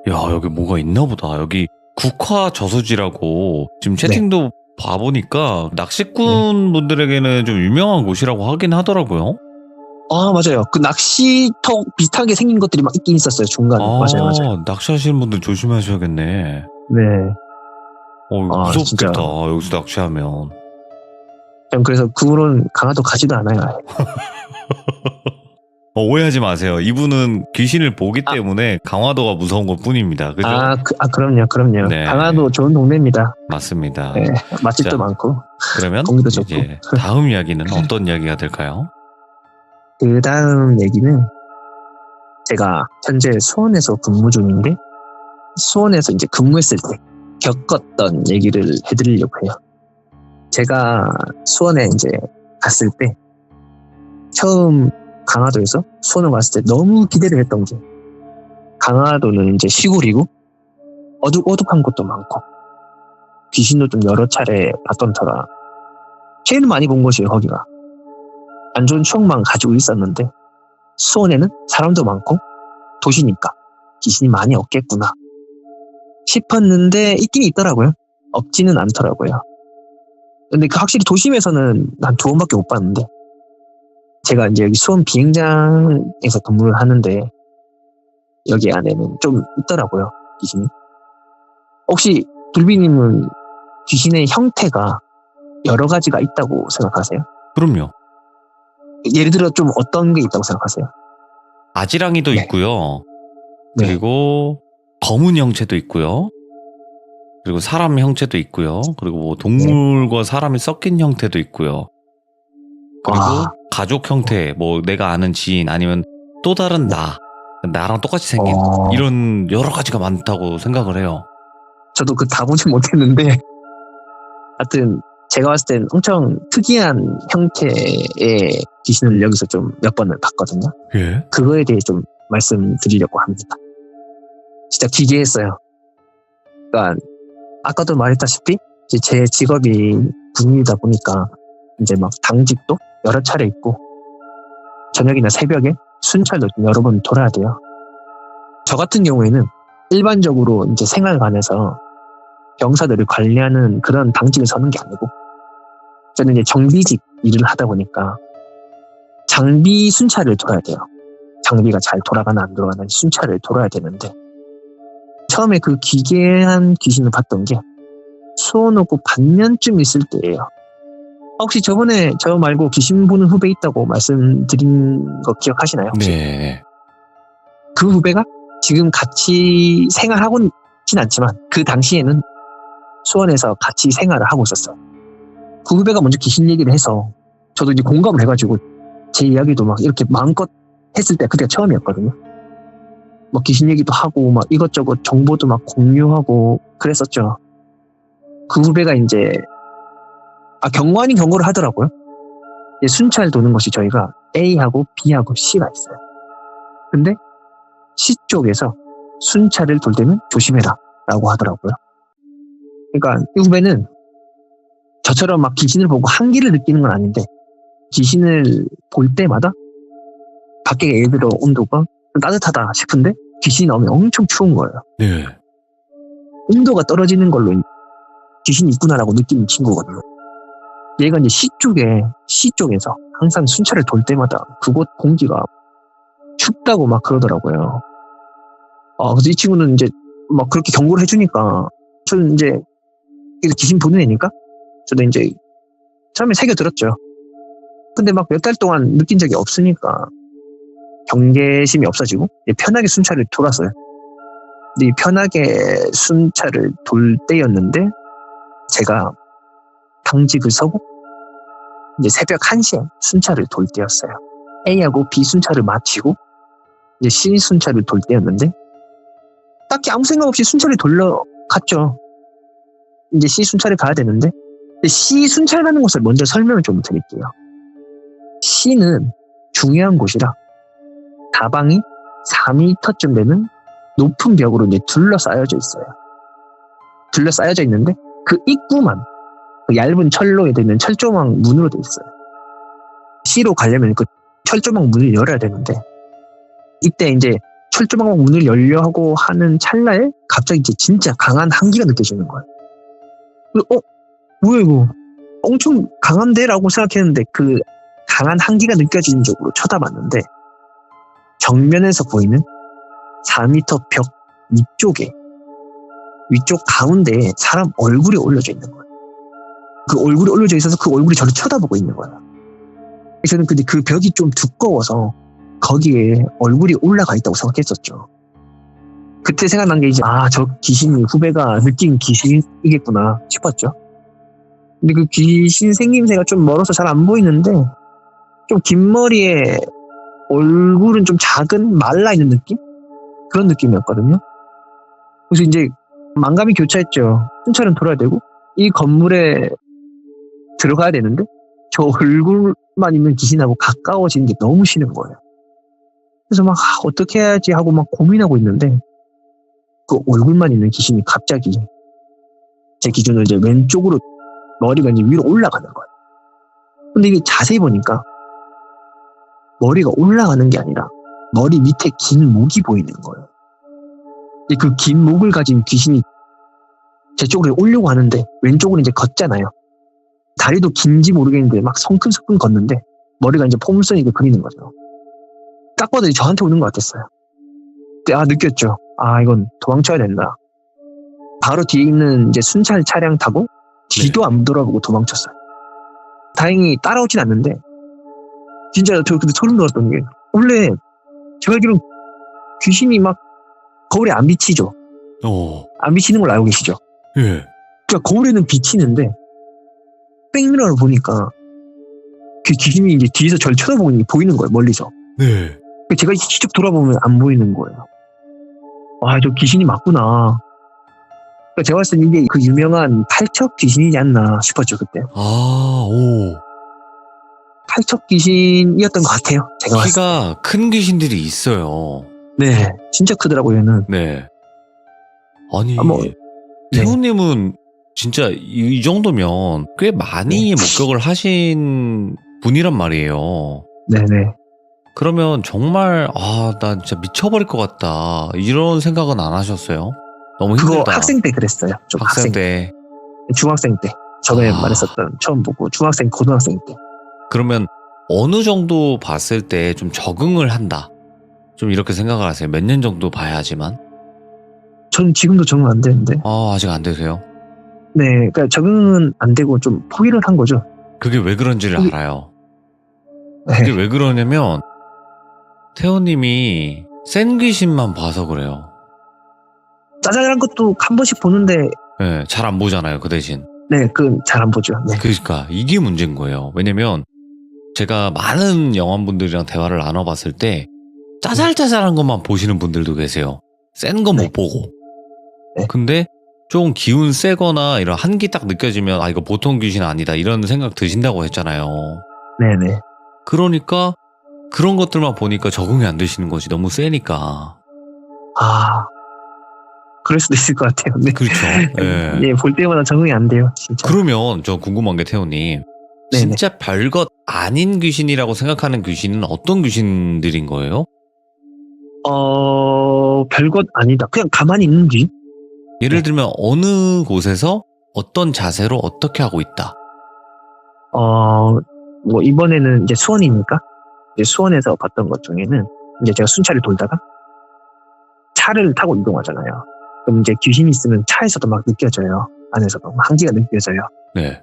야, 여기 뭐가 있나 보다. 여기 국화 저수지라고 지금 채팅도 봐보니까 낚시꾼 분들에게는 좀 유명한 곳이라고 하긴 하더라고요. 맞아요. 그 낚시터 비슷하게 생긴 것들이 막 있긴 있었어요. 중간에. 맞아요. 낚시하시는 분들 조심하셔야겠네. 네. 무섭겠다. 진짜. 여기서 낚시하면. 전 그래서 그 후로는 강화도 가지도 않아요. 오해하지 마세요. 이분은 귀신을 보기 때문에 강화도가 무서운 것 뿐입니다. 그죠? 그럼요. 네. 강화도 좋은 동네입니다. 맞습니다. 네, 맛집도 자, 많고. 그러면 공기도 좋고. 이제 다음 이야기는 어떤 이야기가 될까요? 그 다음 얘기는 제가 현재 수원에서 근무 중인데 수원에서 이제 근무했을 때 겪었던 얘기를 해드리려고 해요. 제가 수원에 이제 갔을 때 처음 강화도에서 수원을 갔을 때 너무 기대를 했던 게 강화도는 이제 시골이고 어둑어둑한 곳도 많고 귀신도 좀 여러 차례 봤던 터라 제일 많이 본 곳이에요. 거기가 안 좋은 추억만 가지고 있었는데 수원에는 사람도 많고 도시니까 귀신이 많이 없겠구나 싶었는데 있긴 있더라고요. 없지는 않더라고요. 근데 그 확실히 도심에서는 한 2번밖에 못 봤는데 제가 이제 여기 수원 비행장에서 근무를 하는데 여기 안에는 좀 있더라고요. 귀신이. 혹시 둘비님은 귀신의 형태가 여러 가지가 있다고 생각하세요? 그럼요. 예를 들어 좀 어떤 게 있다고 생각하세요? 아지랑이도 네. 있고요. 네. 그리고 검은 형체도 있고요. 그리고 사람 형체도 있고요. 그리고 뭐 동물과 사람이 섞인 형태도 있고요. 그리고 와. 가족 형태, 뭐 내가 아는 지인 아니면 또 다른 나랑 똑같이 생긴 이런 여러 가지가 많다고 생각을 해요. 저도 그 다 보진 못했는데 하여튼 제가 봤을 땐 엄청 특이한 형태의 귀신을 여기서 좀 몇 번을 봤거든요. 예? 그거에 대해 좀 말씀드리려고 합니다. 진짜 기괴했어요. 그러니까 아까도 말했다시피 이제 제 직업이 군인이다 보니까 이제 막 당직도 여러 차례 있고 저녁이나 새벽에 순찰도 좀 여러 번 돌아야 돼요. 저 같은 경우에는 일반적으로 이제 생활관에서 병사들을 관리하는 그런 당직을 서는 게 아니고 저는 이제 정비직 일을 하다 보니까 장비 순찰을 돌아야 돼요. 장비가 잘 돌아가나 안 돌아가나 순찰을 돌아야 되는데 처음에 그 기괴한 귀신을 봤던 게 수원 오고 반년쯤 있을 때예요. 혹시 저번에 저 말고 귀신 보는 후배 있다고 말씀드린 거 기억하시나요? 혹시? 네. 그 후배가 지금 같이 생활하고는 않지만 그 당시에는 수원에서 같이 생활을 하고 있었어요. 그 후배가 먼저 귀신 얘기를 해서 저도 이제 공감을 해가지고 제 이야기도 막 이렇게 마음껏 했을 때 그때가 처음이었거든요. 막 귀신 얘기도 하고 막 이것저것 정보도 막 공유하고 그랬었죠. 그 후배가 이제 경고 아닌 경고를 하더라고요. 이제 순찰 도는 것이 저희가 A하고 B하고 C가 있어요. 근데 C 쪽에서 순찰을 돌 때는 조심해라 라고 하더라고요. 그러니까 이 후배는 저처럼 막 귀신을 보고 한기를 느끼는 건 아닌데 귀신을 볼 때마다 밖에 예를 들어 온도가 좀 따뜻하다 싶은데 귀신이 나오면 엄청 추운 거예요. 네. 온도가 떨어지는 걸로 귀신이 있구나라고 느끼는 친구거든요. 얘가 이제 C 쪽에서 항상 순찰을 돌 때마다 그곳 공기가 춥다고 막 그러더라고요. 그래서 이 친구는 이제 막 그렇게 경고를 해주니까 저는 이제 귀신 보는 애니까 저도 이제 처음에 새겨들었죠. 근데 막 몇 달 동안 느낀 적이 없으니까 경계심이 없어지고 편하게 순찰을 돌았어요. 근데 이 편하게 순찰을 돌 때였는데 제가 당직을 서고 이제 새벽 1시에 순찰을 돌 때였어요. A하고 B 순찰을 마치고 이제 C 순찰을 돌 때였는데 딱히 아무 생각 없이 순찰을 돌러 갔죠. 이제 C 순찰을 가야 되는데 C 순찰 가는 곳을 먼저 설명을 좀 드릴게요. C는 중요한 곳이라 다방이 4m쯤 되는 높은 벽으로 이제 둘러싸여져 있어요. 둘러싸여져 있는데 그 입구만 그 얇은 철로에 되는 철조망 문으로 돼 있어요. C로 가려면 그 철조망 문을 열어야 되는데 이때 이제 철조망 문을 열려 하고 하는 찰나에 갑자기 이제 진짜 강한 한기가 느껴지는 거예요. 뭐야 이거? 엄청 강한데? 라고 생각했는데 그 강한 한기가 느껴지는 쪽으로 쳐다봤는데 정면에서 보이는 4m 벽 위쪽 가운데에 사람 얼굴이 올려져 있는 거예요. 그 얼굴이 올려져 있어서 그 얼굴이 저를 쳐다보고 있는 거예요. 저는 근데 그 벽이 좀 두꺼워서 거기에 얼굴이 올라가 있다고 생각했었죠. 그때 생각난 게 이제 저 귀신이 후배가 느낀 귀신이겠구나 싶었죠. 근데 그 귀신 생김새가 좀 멀어서 잘 안 보이는데 좀 긴 머리에 얼굴은 좀 작은 말라있는 느낌? 그런 느낌이었거든요. 그래서 이제 만감이 교차했죠. 순찰은 돌아야 되고 이 건물에 들어가야 되는데 저 얼굴만 있는 귀신하고 가까워지는 게 너무 싫은 거예요. 그래서 막 어떻게 해야지 하고 막 고민하고 있는데 그 얼굴만 있는 귀신이 갑자기 제 기준으로 이제 왼쪽으로 머리가 이제 위로 올라가는 거예요. 근데 이게 자세히 보니까 머리가 올라가는 게 아니라 머리 밑에 긴 목이 보이는 거예요. 그 긴 목을 가진 귀신이 제 쪽으로 오려고 하는데 왼쪽으로 이제 걷잖아요. 다리도 긴지 모르겠는데 막 성큼성큼 걷는데 머리가 이제 포물선이 그리는 거죠. 딱 봐도 저한테 오는 것 같았어요. 그때 느꼈죠. 이건 도망쳐야 된다. 바로 뒤에 있는 이제 순찰 차량 타고 뒤도 안 돌아보고 도망쳤어요. 다행히 따라오진 않는데 진짜 저 그때 소름 돋았던 게 원래 제가 알기로는 귀신이 막 거울에 안 비치죠. 안 비치는 걸 알고 계시죠? 예. 그러니까 거울에는 비치는데 백미러를 보니까 그 귀신이 이제 뒤에서 저를 쳐다보고 있는 게 보이는 거예요. 멀리서. 네. 제가 직접 돌아보면 안 보이는 거예요. 저 귀신이 맞구나. 그러니까 제가 봤을 때 이게 그 유명한 팔척 귀신이지 않나 싶었죠, 그때. 오. 팔척 귀신이었던 것 같아요. 제가 봤을 때. 키가 큰 귀신들이 있어요. 네. 진짜 크더라고요, 얘는. 네. 아니, 네. 태훈님은 진짜 이 정도면 꽤 많이 목격을 하신 분이란 말이에요. 네네. 그러면 정말 나 진짜 미쳐버릴 것 같다 이런 생각은 안 하셨어요? 너무 힘들다. 그거 학생 때 그랬어요. 좀 학생 때. 중학생 때. 전에 말했었던 처음 보고 중학생, 고등학생 때. 그러면 어느 정도 봤을 때 좀 적응을 한다. 좀 이렇게 생각을 하세요. 몇 년 정도 봐야지만. 전 지금도 적응 안 되는데. 아직 안 되세요? 네, 그러니까 적응은 안 되고 좀 포기를 한 거죠. 그게 왜 그런지를 알아요. 네. 그게 왜 그러냐면 태호님이 센 귀신만 봐서 그래요. 짜잘한 것도 한 번씩 보는데 네, 잘 안 보잖아요. 그 대신. 네, 그건 잘 안 보죠. 네. 그러니까 이게 문제인 거예요. 왜냐면 제가 많은 영화분들이랑 대화를 나눠봤을 때 짜잘짜잘한 것만 보시는 분들도 계세요. 센 거 못 보고. 네. 근데 좀 기운 세거나 이런 한기 딱 느껴지면 이거 보통 귀신 아니다 이런 생각 드신다고 했잖아요. 네네. 그러니까 그런 것들만 보니까 적응이 안 되시는 거지. 너무 세니까. 그럴 수도 있을 것 같아요. 네. 그렇죠. 예. 예, 볼 때마다 적응이 안 돼요. 진짜. 그러면 저 궁금한 게 태호님. 진짜 별것 아닌 귀신이라고 생각하는 귀신은 어떤 귀신들인 거예요? 별것 아니다. 그냥 가만히 있는 귀? 예를 들면 어느 곳에서 어떤 자세로 어떻게 하고 있다. 뭐 이번에는 이제 수원이니까 이제 수원에서 봤던 것 중에는 이제 제가 순찰을 돌다가 차를 타고 이동하잖아요. 그럼 이제 귀신이 있으면 차에서도 막 느껴져요. 안에서도 한기가 느껴져요. 네.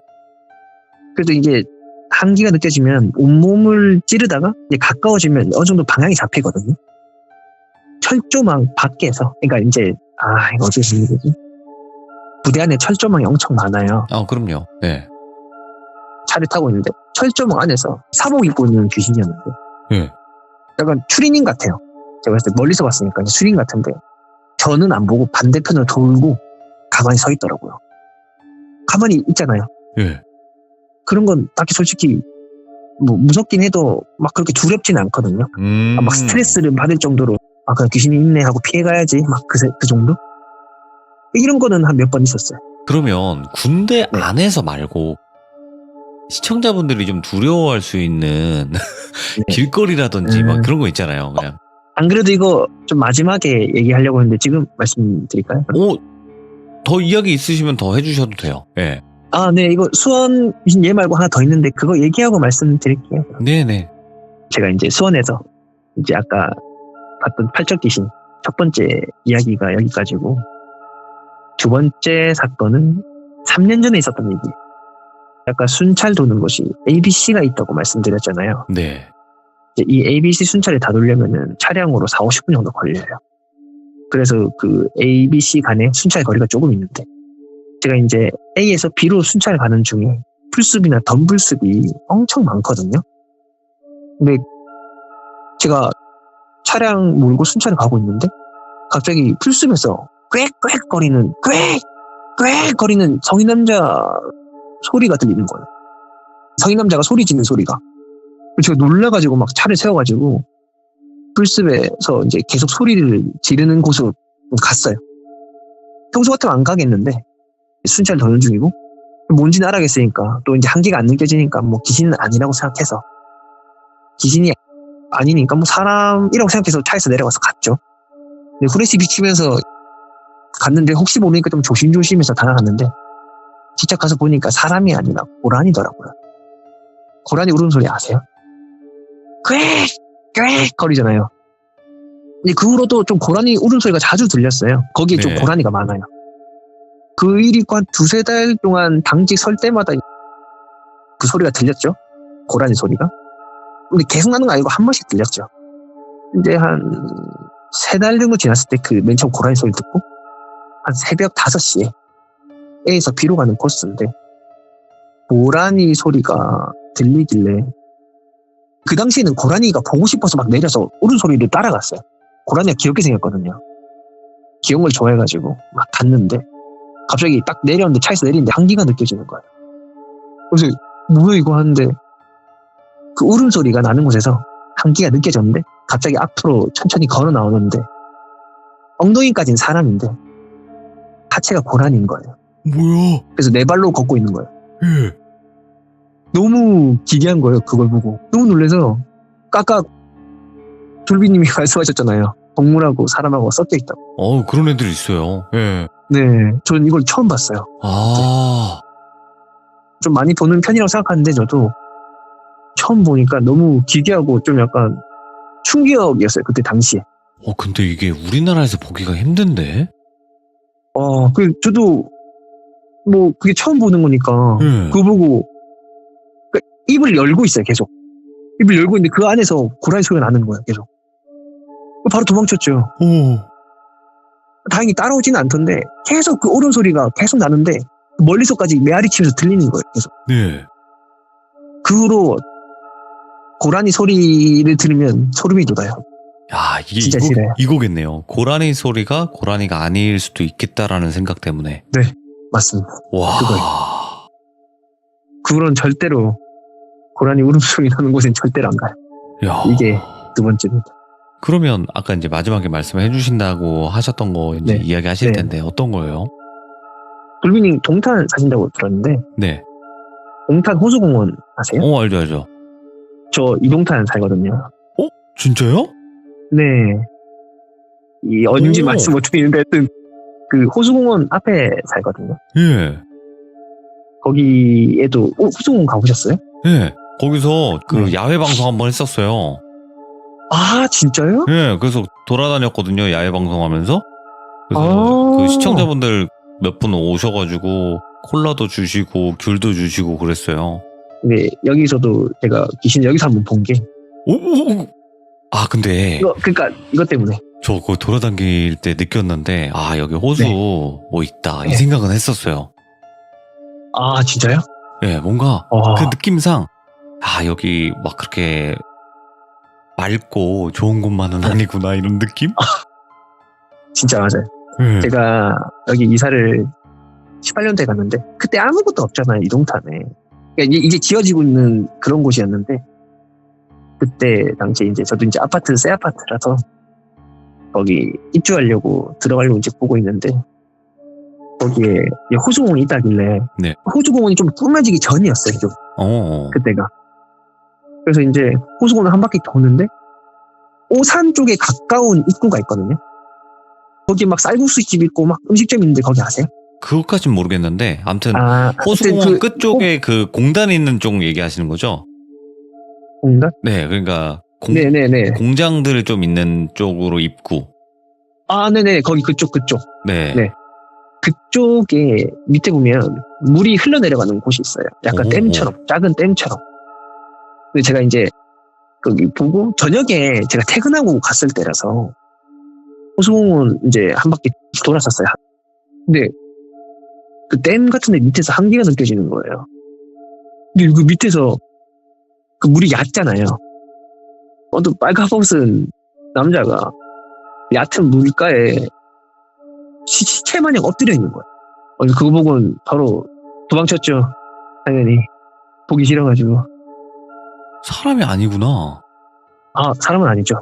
그래서 이제 한기가 느껴지면 온몸을 찌르다가 이제 가까워지면 어느 정도 방향이 잡히거든요. 철조망 밖에서, 그러니까 이제 이거 어떻게 들리지? 부대 안에 철조망이 엄청 많아요. 그럼요. 네. 차를 타고 있는데 철조망 안에서 사복 입고 있는 귀신이었는데, 네. 약간 추리닝 같아요. 제가 봤을 때 멀리서 봤으니까 추리닝 같은데 저는 안 보고 반대편을 돌고 가만히 서 있더라고요. 가만히 있잖아요. 네. 그런 건 딱히 솔직히 뭐 무섭긴 해도 막 그렇게 두렵진 않거든요. 막 스트레스를 받을 정도로 그냥 귀신이 있네 하고 피해가야지 막 그 정도? 이런 거는 한 몇 번 있었어요. 그러면 군대 안에서 말고 시청자분들이 좀 두려워할 수 있는 길거리라든지 막 그런 거 있잖아요. 그냥. 안 그래도 이거 좀 마지막에 얘기하려고 했는데 지금 말씀드릴까요? 더 이야기 있으시면 더 해주셔도 돼요. 네. 네, 이거 수원 귀신 얘 말고 하나 더 있는데 그거 얘기하고 말씀드릴게요. 네네. 제가 이제 수원에서 이제 아까 봤던 팔척 귀신 첫 번째 이야기가 여기까지고 두 번째 사건은 3년 전에 있었던 얘기. 아까 순찰 도는 곳이 ABC가 있다고 말씀드렸잖아요. 네. 이제 이 ABC 순찰을 다 돌려면은 차량으로 40-50분 정도 걸려요. 그래서 그 ABC 간의 순찰 거리가 조금 있는데 제가 이제 A에서 B로 순찰 가는 중에 풀숲이나 덤불숲이 엄청 많거든요. 근데 제가 차량 몰고 순찰을 가고 있는데 갑자기 풀숲에서 꽥꽥 거리는 성인 남자 소리가 들리는 거예요. 성인 남자가 소리 지르는 소리가. 제가 놀라가지고 막 차를 세워가지고 풀숲에서 이제 계속 소리를 지르는 곳으로 갔어요. 평소 같으면 안 가겠는데 순찰 도는 중이고 뭔지는 알아겠으니까 또 이제 한계가 안 느껴지니까 뭐 귀신은 아니라고 생각해서 귀신이 아니니까 뭐 사람이라고 생각해서 차에서 내려가서 갔죠. 근데 후레쉬 비추면서 갔는데 혹시 모르니까 좀 조심조심해서 다가갔는데 직접 가서 보니까 사람이 아니라 고라니더라고요. 고라니 울음소리 아세요? 꽥꽥 거리잖아요. 근데 그 후로도 좀 고라니 울음소리가 자주 들렸어요. 거기에 좀 네. 고라니가 많아요. 그 일이 있고 한 2-3달 동안 당직 설 때마다 그 소리가 들렸죠. 고라니 소리가. 근데 계속 나는 거 아니고 한 번씩 들렸죠. 근데 한 3달 정도 지났을 때 그 맨 처음 고라니 소리 듣고 한 새벽 5시에 A에서 B로 가는 코스인데 고라니 소리가 들리길래 그 당시에는 고라니가 보고 싶어서 막 내려서 울음소리를 따라갔어요. 고라니가 귀엽게 생겼거든요. 귀여운 걸 좋아해가지고 막 갔는데 갑자기 딱 내렸는데 차에서 내리는데 한기가 느껴지는 거예요. 그래서 뭐야 이거 하는데 그 울음소리가 나는 곳에서 한기가 느껴졌는데 갑자기 앞으로 천천히 걸어 나오는데 엉덩이까지는 사람인데 하체가 고라니인 거예요. 뭐야? 그래서 네 발로 걷고 있는 거예요. 예. 너무 기괴한 거예요. 그걸 보고 너무 놀라서 아까 졸비님이 말씀하셨잖아요. 동물하고 사람하고 섞여 있다고. 그런 애들 있어요. 예. 네, 저는 이걸 처음 봤어요. 아, 좀 많이 보는 편이라고 생각하는데 저도 처음 보니까 너무 기괴하고 좀 약간 충격이었어요. 그때 당시에. 근데 이게 우리나라에서 보기가 힘든데? 저도 뭐 그게 처음 보는 거니까 예. 그거 보고 그러니까 입을 열고 있어요. 계속 입을 열고 있는데 그 안에서 고라니 소리가 나는 거예요. 계속. 바로 도망쳤죠. 다행히 따라오지는 않던데 계속 그 울음소리가 계속 나는데 멀리서까지 메아리 치면서 들리는 거예요. 계속. 네. 그 후로 고라니 소리를 들으면 소름이 돋아요. 야, 이게 진짜 싫어요. 이거겠네요. 고라니 소리가 고라니가 아닐 수도 있겠다라는 생각 때문에. 맞습니다. 와. 그거예요. 그 후로는 절대로 고라니 울음소리 나는 곳엔 절대로 안 가요. 야. 이게 2번째입니다. 그러면 아까 이제 마지막에 말씀해 주신다고 하셨던 거 이제 네. 이야기 하실 네. 텐데 어떤 거예요? 돌비님 동탄 사신다고 들었는데 네. 동탄 호수공원 아세요? 알죠. 저 이동탄 살거든요. 진짜요? 네. 이 어딘지 오. 말씀 못 드리는데 하여튼 그 호수공원 앞에 살거든요. 예. 거기에도 호수공원 가보셨어요? 예. 거기서 그 네. 야외 방송 한번 했었어요. 아 진짜요? 예. 그래서 돌아다녔거든요. 야외 방송하면서. 그래서 아. 그 시청자분들 몇 분 오셔가지고 콜라도 주시고 귤도 주시고 그랬어요. 네, 여기서도 제가 귀신 여기서 한번 본 게 오. 아 근데 그러니까 이것 때문에 저 그거 돌아다닐 때 느꼈는데 여기 호수 네. 뭐 있다 이 네. 생각은 했었어요. 아 진짜요? 예, 뭔가 그 느낌상 여기 막 그렇게 맑고 좋은 곳만은 아니구나 이런 느낌? 진짜 맞아요. 예. 제가 여기 이사를 18년도에 갔는데 그때 아무것도 없잖아요. 이동탄에. 그러니까 이제 지어지고 있는 그런 곳이었는데 그때 당시에 이제 저도 이제 아파트 새 아파트라서 거기 입주하려고 들어가려고 이제 보고 있는데 거기에 호수공원이 있다길래 네. 호수공원이 좀 꾸며지기 전이었어요. 좀 그때가. 그래서 이제 호수공원 한 바퀴 도는데 오산 쪽에 가까운 입구가 있거든요. 거기 막 쌀국수집 있고 막 음식점 있는데 거기 아세요? 그것까진 모르겠는데 아무튼 하여튼 호수공원 끝쪽에 그 공단 있는 쪽 얘기하시는 거죠? 공단? 네, 그러니까 네네네. 공장들 좀 있는 쪽으로 입구. 네네. 거기 그쪽. 네. 네. 그쪽에 밑에 보면 물이 흘러내려가는 곳이 있어요. 약간 오. 댐처럼, 작은 댐처럼. 근데 제가 이제 거기 보고 저녁에 제가 퇴근하고 갔을 때라서 호수공원 이제 한 바퀴 돌았었어요. 근데 그 댐 같은 데 밑에서 한기가 느껴지는 거예요. 근데 그 밑에서 그 물이 얕잖아요. 어떤 빨가벗은 남자가 얕은 물가에 시체 마냥 엎드려 있는 거예요. 그거 보고는 바로 도망쳤죠. 당연히. 보기 싫어가지고. 사람이 아니구나. 아, 사람은 아니죠.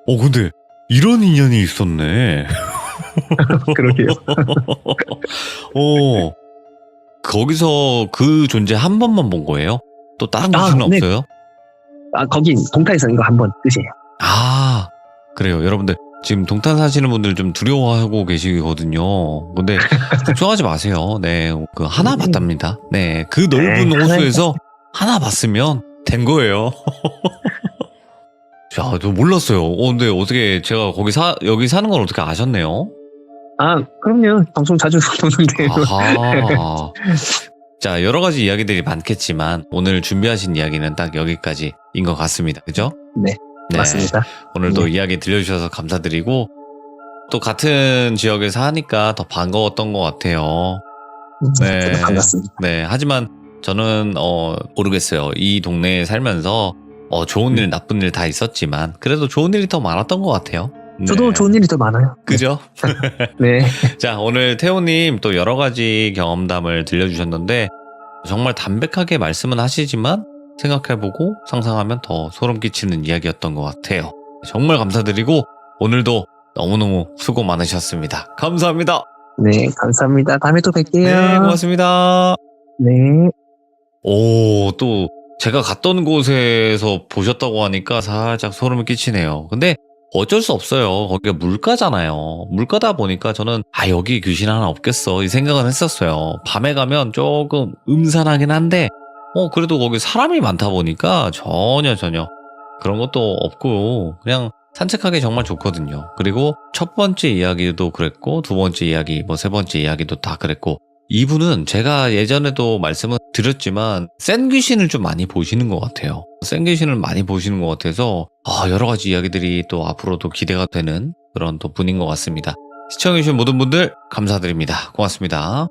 근데 이런 인연이 있었네. 그러게요. 거기서 그 존재 한 번만 본 거예요? 또 다른 귀신은 네. 없어요? 아, 거긴 동탄에서 이거 한번 끝이에요. 아, 그래요. 여러분들 지금 동탄 사시는 분들 좀 두려워하고 계시거든요. 근데 걱정하지 마세요. 네, 그 하나 봤답니다. 네, 그 넓은 네, 호수에서 하나 봤으면 된 거예요. 야, 저 몰랐어요. 근데 어떻게 제가 여기 사는 걸 어떻게 아셨네요? 아, 그럼요. 방송 자주 보는데. 아하. 자, 여러 가지 이야기들이 많겠지만 오늘 준비하신 이야기는 딱 여기까지인 것 같습니다. 그죠? 네, 맞습니다. 오늘도 네. 이야기 들려주셔서 감사드리고 또 같은 지역에 사니까 더 반가웠던 것 같아요. 네. 저도 반갑습니다. 네. 하지만 저는 모르겠어요. 이 동네에 살면서 좋은 일, 나쁜 일 다 있었지만 그래도 좋은 일이 더 많았던 것 같아요. 저도 네. 좋은 일이 더 많아요. 그죠? 네. 자, 오늘 태호님 또 여러 가지 경험담을 들려주셨는데 정말 담백하게 말씀은 하시지만 생각해보고 상상하면 더 소름 끼치는 이야기였던 것 같아요. 정말 감사드리고 오늘도 너무너무 수고 많으셨습니다. 감사합니다. 네, 감사합니다. 다음에 또 뵐게요. 네, 고맙습니다. 네. 또 제가 갔던 곳에서 보셨다고 하니까 살짝 소름이 끼치네요. 근데 어쩔 수 없어요. 거기가 물가잖아요. 물가다 보니까 저는 여기 귀신 하나 없겠어 이 생각은 했었어요. 밤에 가면 조금 음산하긴 한데 그래도 거기 사람이 많다 보니까 전혀 그런 것도 없고 그냥 산책하기 정말 좋거든요. 그리고 첫 번째 이야기도 그랬고 두 번째 이야기 세 번째 이야기도 다 그랬고 이분은 제가 예전에도 말씀을 드렸지만 센 귀신을 좀 많이 보시는 것 같아요. 센 귀신을 많이 보시는 것 같아서 여러 가지 이야기들이 또 앞으로도 기대가 되는 그런 또 분인 것 같습니다. 시청해주신 모든 분들 감사드립니다. 고맙습니다.